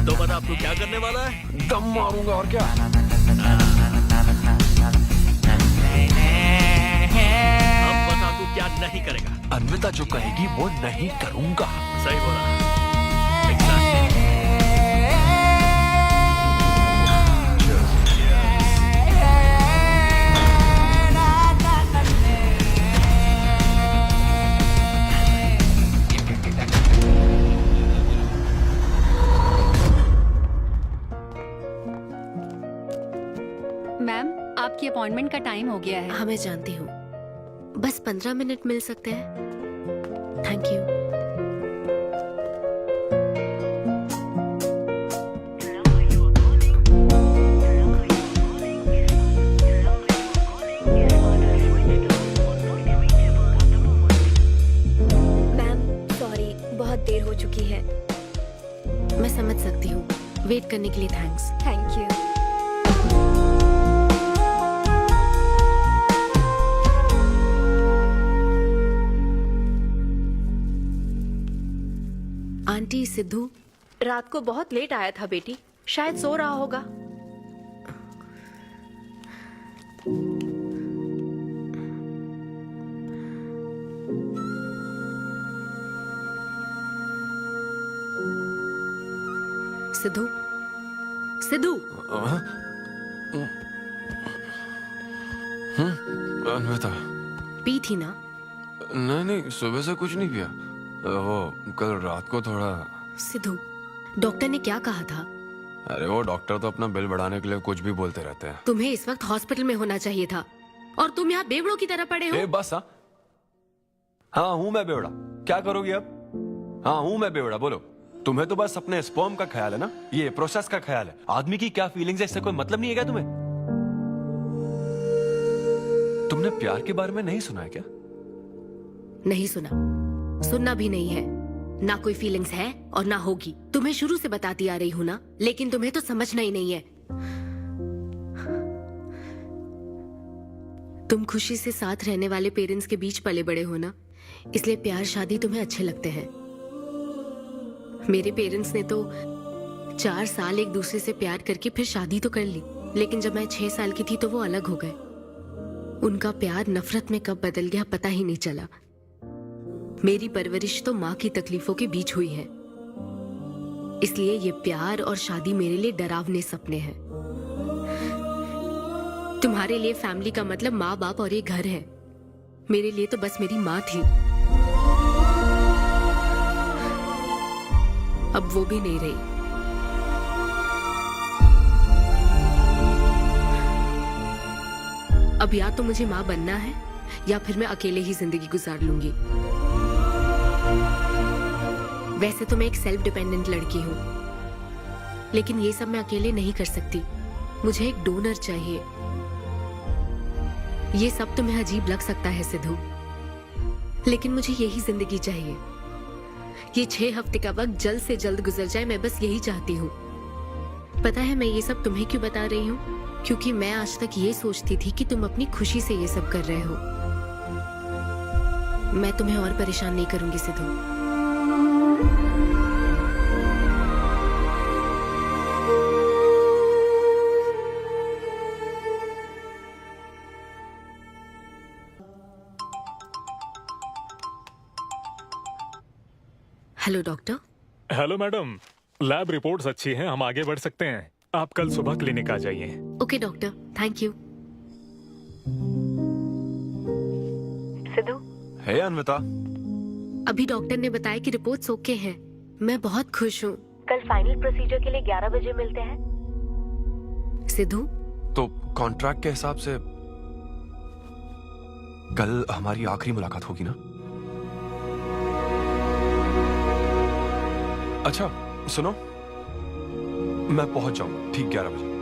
तो बता अब तू क्या करने वाला है? दम मारूंगा और क्या। अब बता तू क्या नहीं करेगा? अनविता जो कहेगी वो नहीं करूंगा। सही बोला। आपकी अपॉइंटमेंट का टाइम हो गया है। हाँ मैं जानती हूँ, बस 15 मिनट मिल सकते हैं? Thank you. बहुत देर हो चुकी है। मैं समझ सकती हूँ। वेट करने के लिए thanks. Thank you. Aunty, Sidhu रात को बहुत लेट आया था बेटी, शायद सो रहा होगा। सिद्धू, सिद्धू। अन्विता, पी थी ना? नहीं, सुबह से कुछ नहीं पिया। वो कल रात को थोड़ा। सिद्धू, डॉक्टर ने क्या कहा था? अरे वो डॉक्टर तो अपना बिल बढ़ाने के लिए कुछ भी बोलते रहते हैं। तुम्हें इस वक्त हॉस्पिटल में होना चाहिए था और तुम यहाँ बेवड़ों की तरह पड़े हो। बस हाँ हूँ मैं बेवड़ा। क्या करोगी अब? हाँ हूँ मैं बेवड़ा, बोलो। तुम्हें तो बस अपने स्पर्म का ख्याल है ना, ये प्रोसेस का ख्याल है। आदमी की क्या फीलिंग्स है इससे कोई मतलब नहीं है क्या तुम्हें? तुमने प्यार के बारे में नहीं सुना है क्या? नहीं सुना, सुनना भी नहीं है। ना कोई फीलिंग्स है और ना होगी। तुम्हें शुरू से बताती आ रही हूँ ना, लेकिन तुम्हें तो समझना ही नहीं है। तुम खुशी से साथ रहने वाले पेरेंट्स के बीच पले बड़े हो ना, इसलिए प्यार शादी तुम्हें अच्छे लगते हैं। मेरे पेरेंट्स ने तो 4 साल एक दूसरे से प्यार करके फिर शादी तो कर ली, लेकिन जब मैं 6 साल की थी तो वो अलग हो गए। उनका प्यार नफरत में कब बदल गया पता ही नहीं चला। मेरी परवरिश तो माँ की तकलीफों के बीच हुई है, इसलिए ये प्यार और शादी मेरे लिए डरावने सपने हैं। तुम्हारे लिए फैमिली का मतलब माँ बाप और ये घर है। मेरे लिए तो बस मेरी माँ थी, अब वो भी नहीं रही। अब या तो मुझे माँ बनना है या फिर मैं अकेले ही जिंदगी गुजार लूंगी। वैसे तो मैं एक सेल्फ डिपेंडेंट लड़की हूँ, लेकिन ये सब मैं अकेले नहीं कर सकती। मुझे एक डोनर चाहिए। ये सब तुम्हें अजीब लग सकता है सिद्धू, लेकिन मुझे यही जिंदगी चाहिए। ये 6 हफ्ते का वक्त जल्द से जल्द गुजर जाए, मैं बस यही चाहती हूँ। पता है मैं ये सब तुम्हें क्यों बता रही हूँ? क्योंकि मैं आज तक ये सोचती थी कि तुम अपनी खुशी से ये सब कर रहे हो। मैं तुम्हें और परेशान नहीं करूंगी Sidhu. Hello doctor. Hello madam, lab reports अच्छी हैं, हम आगे बढ़ सकते हैं। आप कल सुबह क्लिनिक आ जाइए। Okay doctor, thank you. Siddhu. Hey Anvita. अभी डॉक्टर ने बताया कि रिपोर्ट्स ओके हैं। मैं बहुत खुश हूँ। कल फाइनल प्रोसीजर के लिए 11 बजे मिलते हैं। सिद्धू, तो कॉन्ट्रैक्ट के हिसाब से कल हमारी आखिरी मुलाकात होगी ना? अच्छा सुनो, मैं पहुंच जाऊंगा ठीक 11 बजे।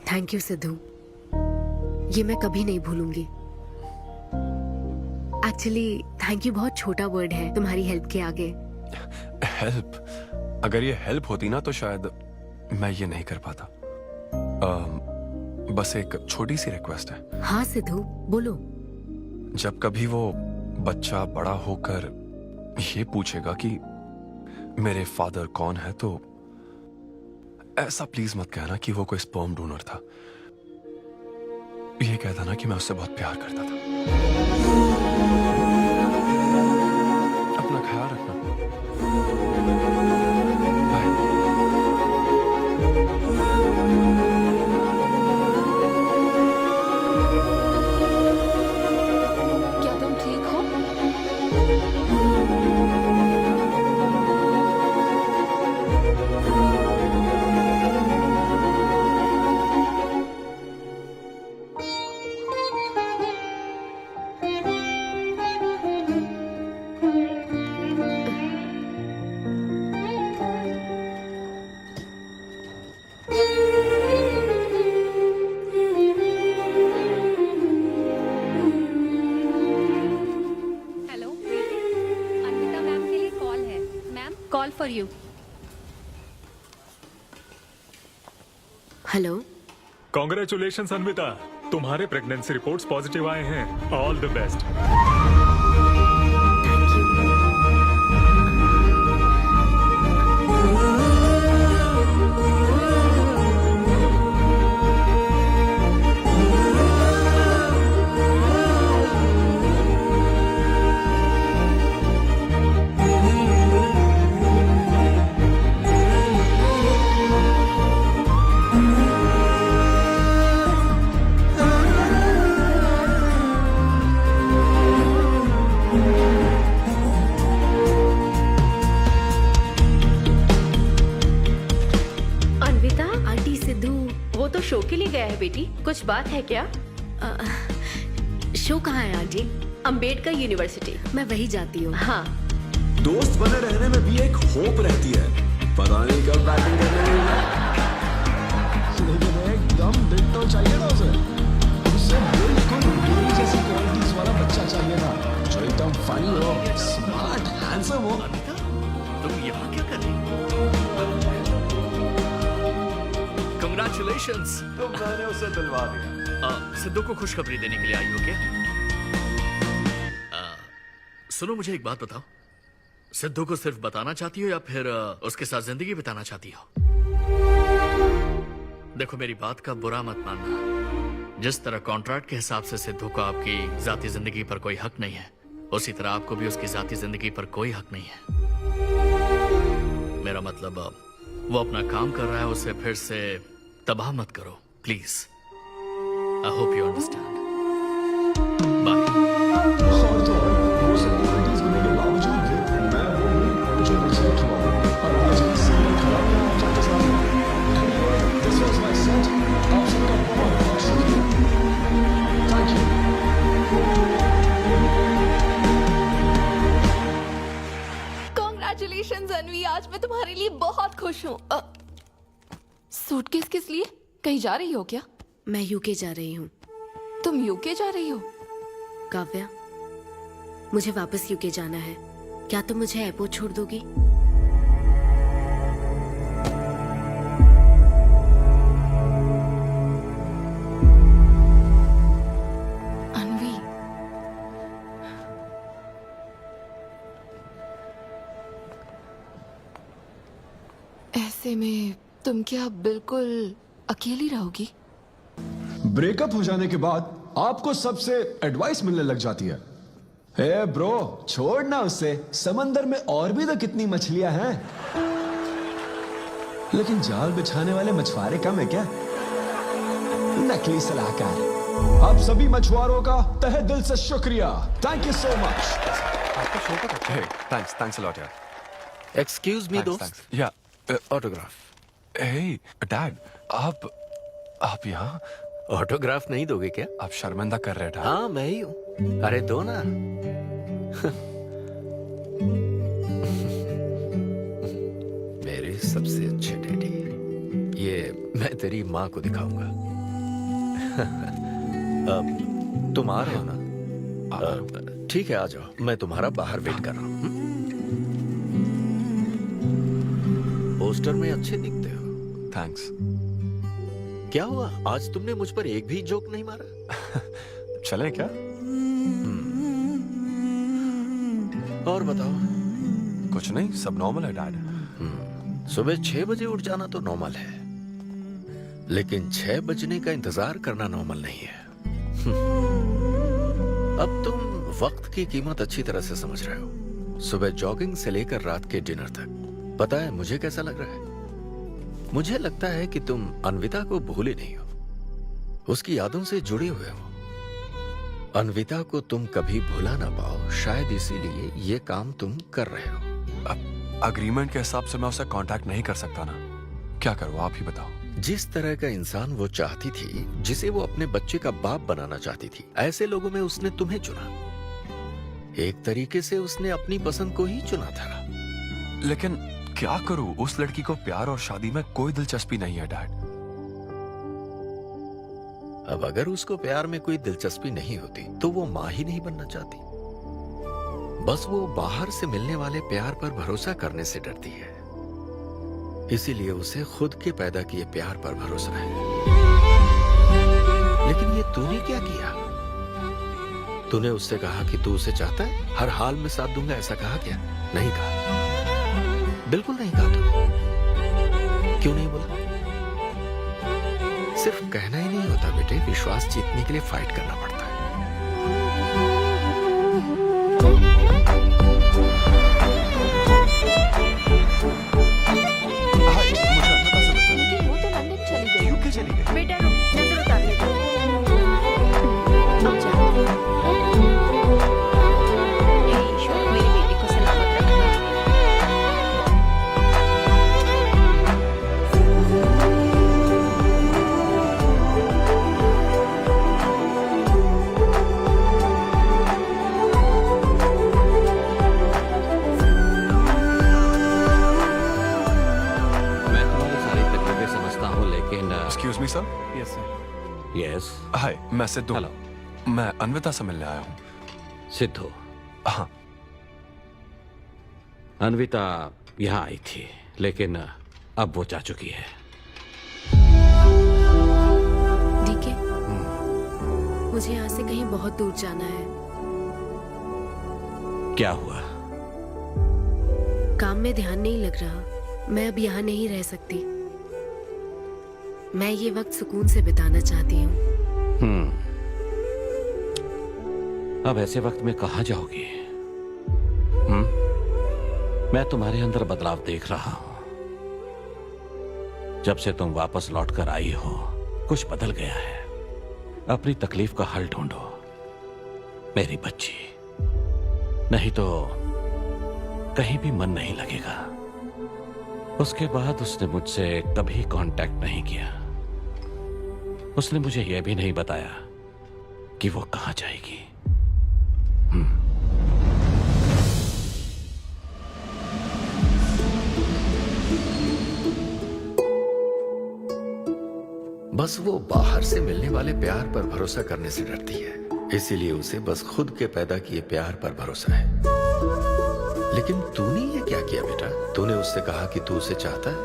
थैंक यू सिद्धू, ये मैं कभी नहीं भूलूंगी। एक्चुअली थैंक यू बहुत छोटा वर्ड है तुम्हारी हेल्प के आगे। हेल्प? अगर ये हेल्प होती ना तो शायद मैं ये नहीं कर पाता। बस एक छोटी सी रिक्वेस्ट है। हाँ सिद्धू बोलो। जब कभी वो बच्चा बड़ा होकर ये पूछेगा कि मेरे फादर कौन है, तो ऐसा प्लीज मत कहना कि वो कोई स्पर्म डोनर था। ये कहता ना कि मैं उससे बहुत प्यार करता था। अपना ख्याल रखना। क्या तुम ठीक हो? हेलो, अन्विता मैम के लिए कॉल है। Ma'am, call for you. Hello. Congratulation Anvita, तुम्हारे प्रेगनेंसी रिपोर्ट्स पॉजिटिव आए हैं। All the best. Anvita, aunty Sidhu वो तो शो के लिए गया है बेटी, कुछ बात है क्या? शो कहाँ है आंटी? अम्बेडकर यूनिवर्सिटी। मैं वही जाती हूँ। हाँ। दोस्त बने रहने में भी एक होप रहती है, पता नहीं कब बैटिंग करने लगेगा। लेकिन एकदम दिल तो चाहिए ना उसे। उसे बिल्कुल मेरी जैसी क्वालिटीज वाला बच्चा चाहिए था, जो एकदम फनी हो, स्मार्ट, हैंडसम हो। तुम यहाँ क्या कर रही हो? Congratulations! तो मैंने उसे दिलवा दिया। सिद्धू को खुशखबरी देने के लिए आई हो क्या? सुनो, मुझे एक बात बताओ, सिद्धू को सिर्फ बताना चाहती हो या फिर उसके साथ जिंदगी बिताना चाहती हो? देखो, मेरी बात का बुरा मत मानना। जिस तरह कॉन्ट्रैक्ट के हिसाब से सिद्धू को आपकी जाती जिंदगी पर कोई हक नहीं है, उसी तरह आपको भी उसकी जाती जिंदगी पर कोई हक नहीं है। मेरा मतलब, वो अपना काम कर रहा है, उसे फिर से तबाह मत करो please. I hope you understand. Bye. और तो और, वो सब क्वालिटीज होने के बावजूद भी मैं वो हूँ जो रिजेक्ट हुआ और आज भी सीधे खड़ा हूँ आप सबके सामने। Anyway, this was my set. आप सबका बहुत बहुत शुक्रिया। Thank you. Congratulations अन्वी, आज मैं तुम्हारे लिए बहुत खुश हूँ। सूटकेस किस लिए? कहीं जा रही हो क्या? मैं यूके जा रही हूँ। तुम यूके जा रही हो? काव्या, मुझे वापस यूके जाना है। क्या तुम मुझे एयरपोर्ट छोड़ दोगी? अन्वी, ऐसे में तुम क्या बिल्कुल अकेली रहोगी? ब्रेकअप हो जाने के बाद आपको सबसे एडवाइस मिलने लग जाती है। हे ब्रो, छोड़ना उसे, समंदर में और भी तो कितनी मछलियां हैं। लेकिन जाल बिछाने वाले मछुआरे कम है क्या? नकली सलाहकार। आप सभी मछुआरों का तहे दिल से शुक्रिया। Thank you so much. आपका शो का hey, thanks a lot यार। एक्सक्यूज मी दोस्त। या ऑटोग्राफ। हे डैड, आप यहाँ? ऑटोग्राफ नहीं दोगे क्या? आप शर्मिंदा कर रहे थे। हाँ, मैं ही हूँ। अरे दो ना। मेरे सबसे अच्छे डैडी, ये मैं तेरी माँ को दिखाऊंगा। तुम आ रहे हो ना? ठीक है, आ जाओ, मैं तुम्हारा बाहर वेट कर रहा हूँ। पोस्टर में अच्छे दिखते हो। थैंक्स। क्या हुआ, आज तुमने मुझ पर एक भी जोक नहीं मारा? चले क्या? और बताओ, कुछ नहीं, सब नॉर्मल है डैड। सुबह 6 बजे उठ जाना तो नॉर्मल है, लेकिन 6 बजने का इंतजार करना नॉर्मल नहीं है। अब तुम वक्त की कीमत अच्छी तरह से समझ रहे हो। सुबह जॉगिंग से लेकर रात के डिनर तक। पता है मुझे कैसा लग रहा है? मुझे लगता है कि तुम अन्विता को भूले नहीं हो, उसकी यादों से जुड़े हुए हो। अन्विता को तुम कभी भुला ना पाओ, शायद इसीलिए ये काम तुम कर रहे हो। अब अग्रीमेंट के हिसाब से मैं उसे कांटेक्ट नहीं कर सकता ना, क्या करूं आप ही बताओ। जिस तरह का इंसान वो चाहती थी, जिसे वो अपने बच्चे का बाप बनाना चाहती थी, ऐसे लोगों में उसने तुम्हें चुना। एक तरीके से उसने अपनी पसंद को ही चुना था। लेकिन क्या करूं, उस लड़की को प्यार और शादी में कोई दिलचस्पी नहीं है डैड। अब अगर उसको प्यार में कोई दिलचस्पी नहीं होती तो वो माँ ही नहीं बनना चाहती। बस वो बाहर से मिलने वाले प्यार पर भरोसा करने से डरती है, इसीलिए उसे खुद के पैदा किए प्यार पर भरोसा है। लेकिन ये तूने क्या किया? तूने उससे कहा कि तू उसे चाहता है, हर हाल में साथ दूंगा, ऐसा कहा क्या? नहीं कहा, बिल्कुल नहीं कहा तूने। क्यों नहीं बोला? सिर्फ कहना ही नहीं होता बेटे, विश्वास जीतने के लिए फाइट करना पड़ता है। लेकिन वो तो लंदन चली गई। यूके चली गई। बेटा रुक, नजर उतार ले। ईश्वर मेरी बेटी को सलामत रखना। मैं तुम्हारी सारी तकलीफें समझता हूँ, लेकिन excuse me sir. Yes sir. Yes. Hi, मैं सिद्धू। हेलो। मैं अन्विता से मिलने आया हूँ। सिद्धू? हाँ। अन्विता यहाँ आई थी, लेकिन अब वो जा चुकी है। डीके, मुझे यहाँ से कहीं बहुत दूर जाना है। क्या हुआ? काम में ध्यान नहीं लग रहा, मैं अब यहाँ नहीं रह सकती। मैं ये वक्त सुकून से बिताना चाहती हूँ। अब ऐसे वक्त में कहाँ जाओगी? मैं तुम्हारे अंदर बदलाव देख रहा हूं। जब से तुम वापस लौट कर आई हो, कुछ बदल गया है। अपनी तकलीफ का हल ढूंढो मेरी बच्ची, नहीं तो कहीं भी मन नहीं लगेगा। उसके बाद उसने मुझसे कभी कांटेक्ट नहीं किया। उसने मुझे यह भी नहीं बताया कि वो कहां जाएगी। बस वो बाहर से मिलने वाले प्यार पर भरोसा करने से डरती है, इसीलिए उसे बस खुद के पैदा किए प्यार पर भरोसा है। लेकिन तूने ये क्या किया बेटा? तूने उससे कहा कि तू उसे चाहता है।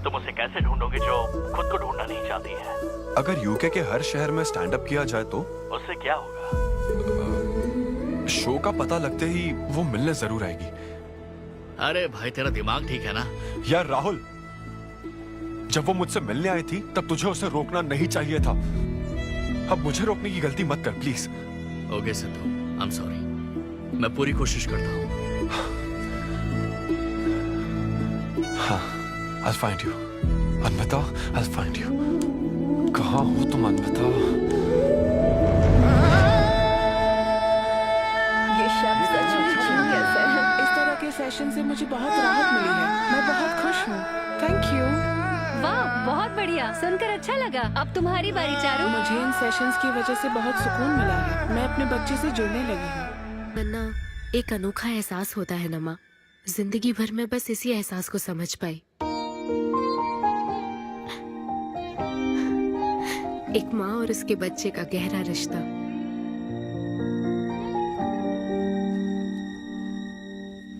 तुम उसे कैसे ढूंढोगे जो खुद को ढूंढना नहीं चाहती है? अगर यूके के हर शहर में स्टैंड अप किया जाए तो उससे क्या होगा? शो का पता लगते ही वो मिलने जरूर आएगी। अरे भाई, तेरा दिमाग ठीक है ना? यार राहुल, जब वो मुझसे मिलने आई थी तब तुझे उसे रोकना नहीं चाहिए था। अब मुझे रोकने की गलती मत कर please. Okay Sidhu, I am sorry. मैं पूरी कोशिश करता हूँ। हाँ, I'll find you. Anvita, I'll find you. कहाँ हो तुम अन्विता? ये शब्द सच में जीनियस है। इस तरह के सेशन से मुझे बहुत राहत मिली है। मैं बहुत खुश हूँ। Thank you. वाह, बहुत बढ़िया, सुनकर अच्छा लगा। अब तुम्हारी बारी चारू। मुझे इन सेशंस की वजह से बहुत सुकून मिला है। मैं अपने बच्चे से जुड़ने लगी हूँ। वरना एक अनोखा एहसास होता है ना माँ। जिंदगी भर में बस इसी एहसास को समझ पाई। एक माँ और उसके बच्चे का गहरा रिश्ता।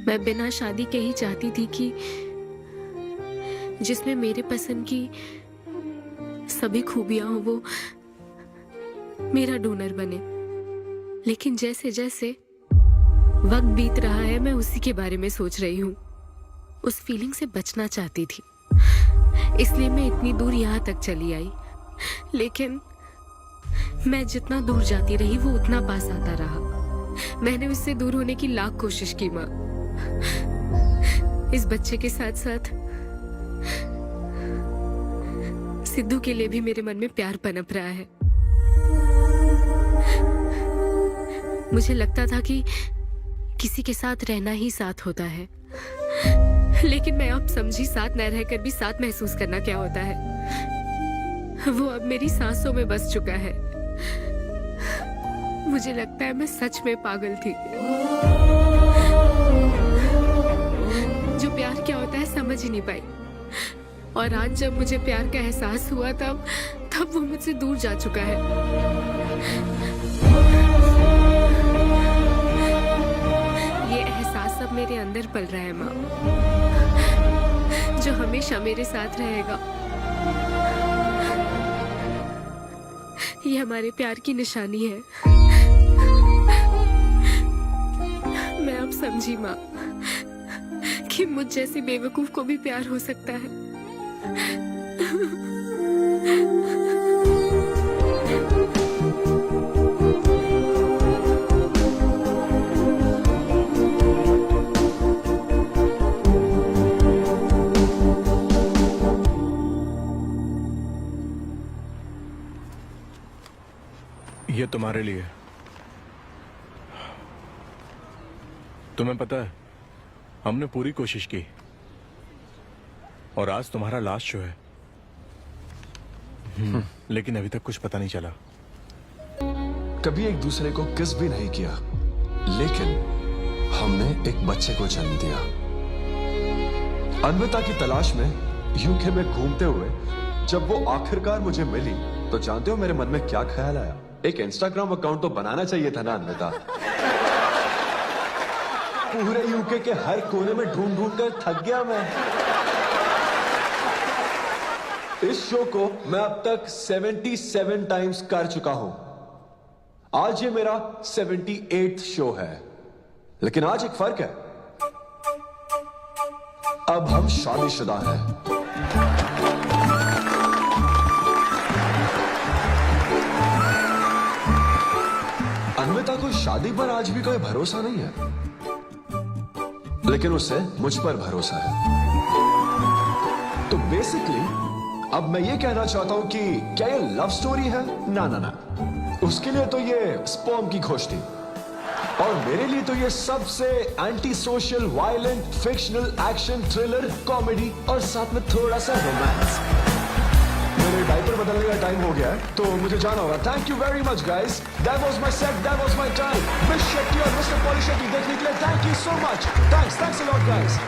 मैं बिना शादी के ही चाहती थी कि जिसमें मेरे पसंद की सभी खूबियां हो वो मेरा डोनर बने। लेकिन जैसे जैसे वक्त बीत रहा है मैं उसी के बारे में सोच रही हूँ। उस फीलिंग से बचना चाहती थी, इसलिए मैं इतनी दूर यहाँ तक चली आई। लेकिन मैं जितना दूर जाती रही वो उतना पास आता रहा। मैंने उससे दूर होने की लाख कोशिश की माँ। इस बच्चे के साथ साथ सिद्धू के लिए भी मेरे मन में प्यार पनप रहा है। मुझे लगता था कि किसी के साथ रहना ही साथ होता है, लेकिन मैं अब समझी साथ न रहकर भी साथ महसूस करना क्या होता है। वो अब मेरी सांसों में बस चुका है। मुझे लगता है मैं सच में पागल थी। जो प्यार क्या होता है समझ ही नहीं पाई, और आज जब मुझे प्यार का एहसास हुआ तब वो मुझसे दूर जा चुका है। ये एहसास अब मेरे अंदर पल रहा है माँ, जो हमेशा मेरे साथ रहेगा। ये हमारे प्यार की निशानी है। मैं अब समझी माँ कि मुझ जैसी बेवकूफ को भी प्यार हो सकता है। ये तुम्हारे लिए। तुम्हें पता है हमने पूरी कोशिश की और आज तुम्हारा लास्ट शो है। लेकिन अभी तक कुछ पता नहीं चला। कभी एक दूसरे को किस भी नहीं किया, लेकिन हमने एक बच्चे को जन्म दिया। अन्विता की तलाश में यूके में घूमते हुए जब वो आखिरकार मुझे मिली तो जानते हो मेरे मन में क्या ख्याल आया? एक इंस्टाग्राम अकाउंट तो बनाना चाहिए था ना अन्विता। पूरे यूके के हर कोने में ढूंढ ढूंढ कर थक गया मैं। इस शो को मैं अब तक 77 टाइम्स कर चुका हूं। आज ये मेरा 78th शो है, लेकिन आज एक फर्क है। अब हम शादीशुदा हैं। अन्विता को शादी पर आज भी कोई भरोसा नहीं है, लेकिन उसे मुझ पर भरोसा है। तो बेसिकली अब मैं ये कहना चाहता हूं कि क्या ये लव स्टोरी है? ना ना ना, उसके लिए तो ये स्पर्म की खोज थी, और मेरे लिए तो ये सबसे anti social, violent, fictional, action, thriller, comedy और साथ में थोड़ा सा रोमांस। मेरे डायपर बदलने का टाइम हो गया है, तो मुझे जाना होगा। Thank you very much guys, that was my set, that was my time. Miss Shetty और मिस्टर पॉली शेट्टी देखने के लिए thank you so much. Thanks a lot guys.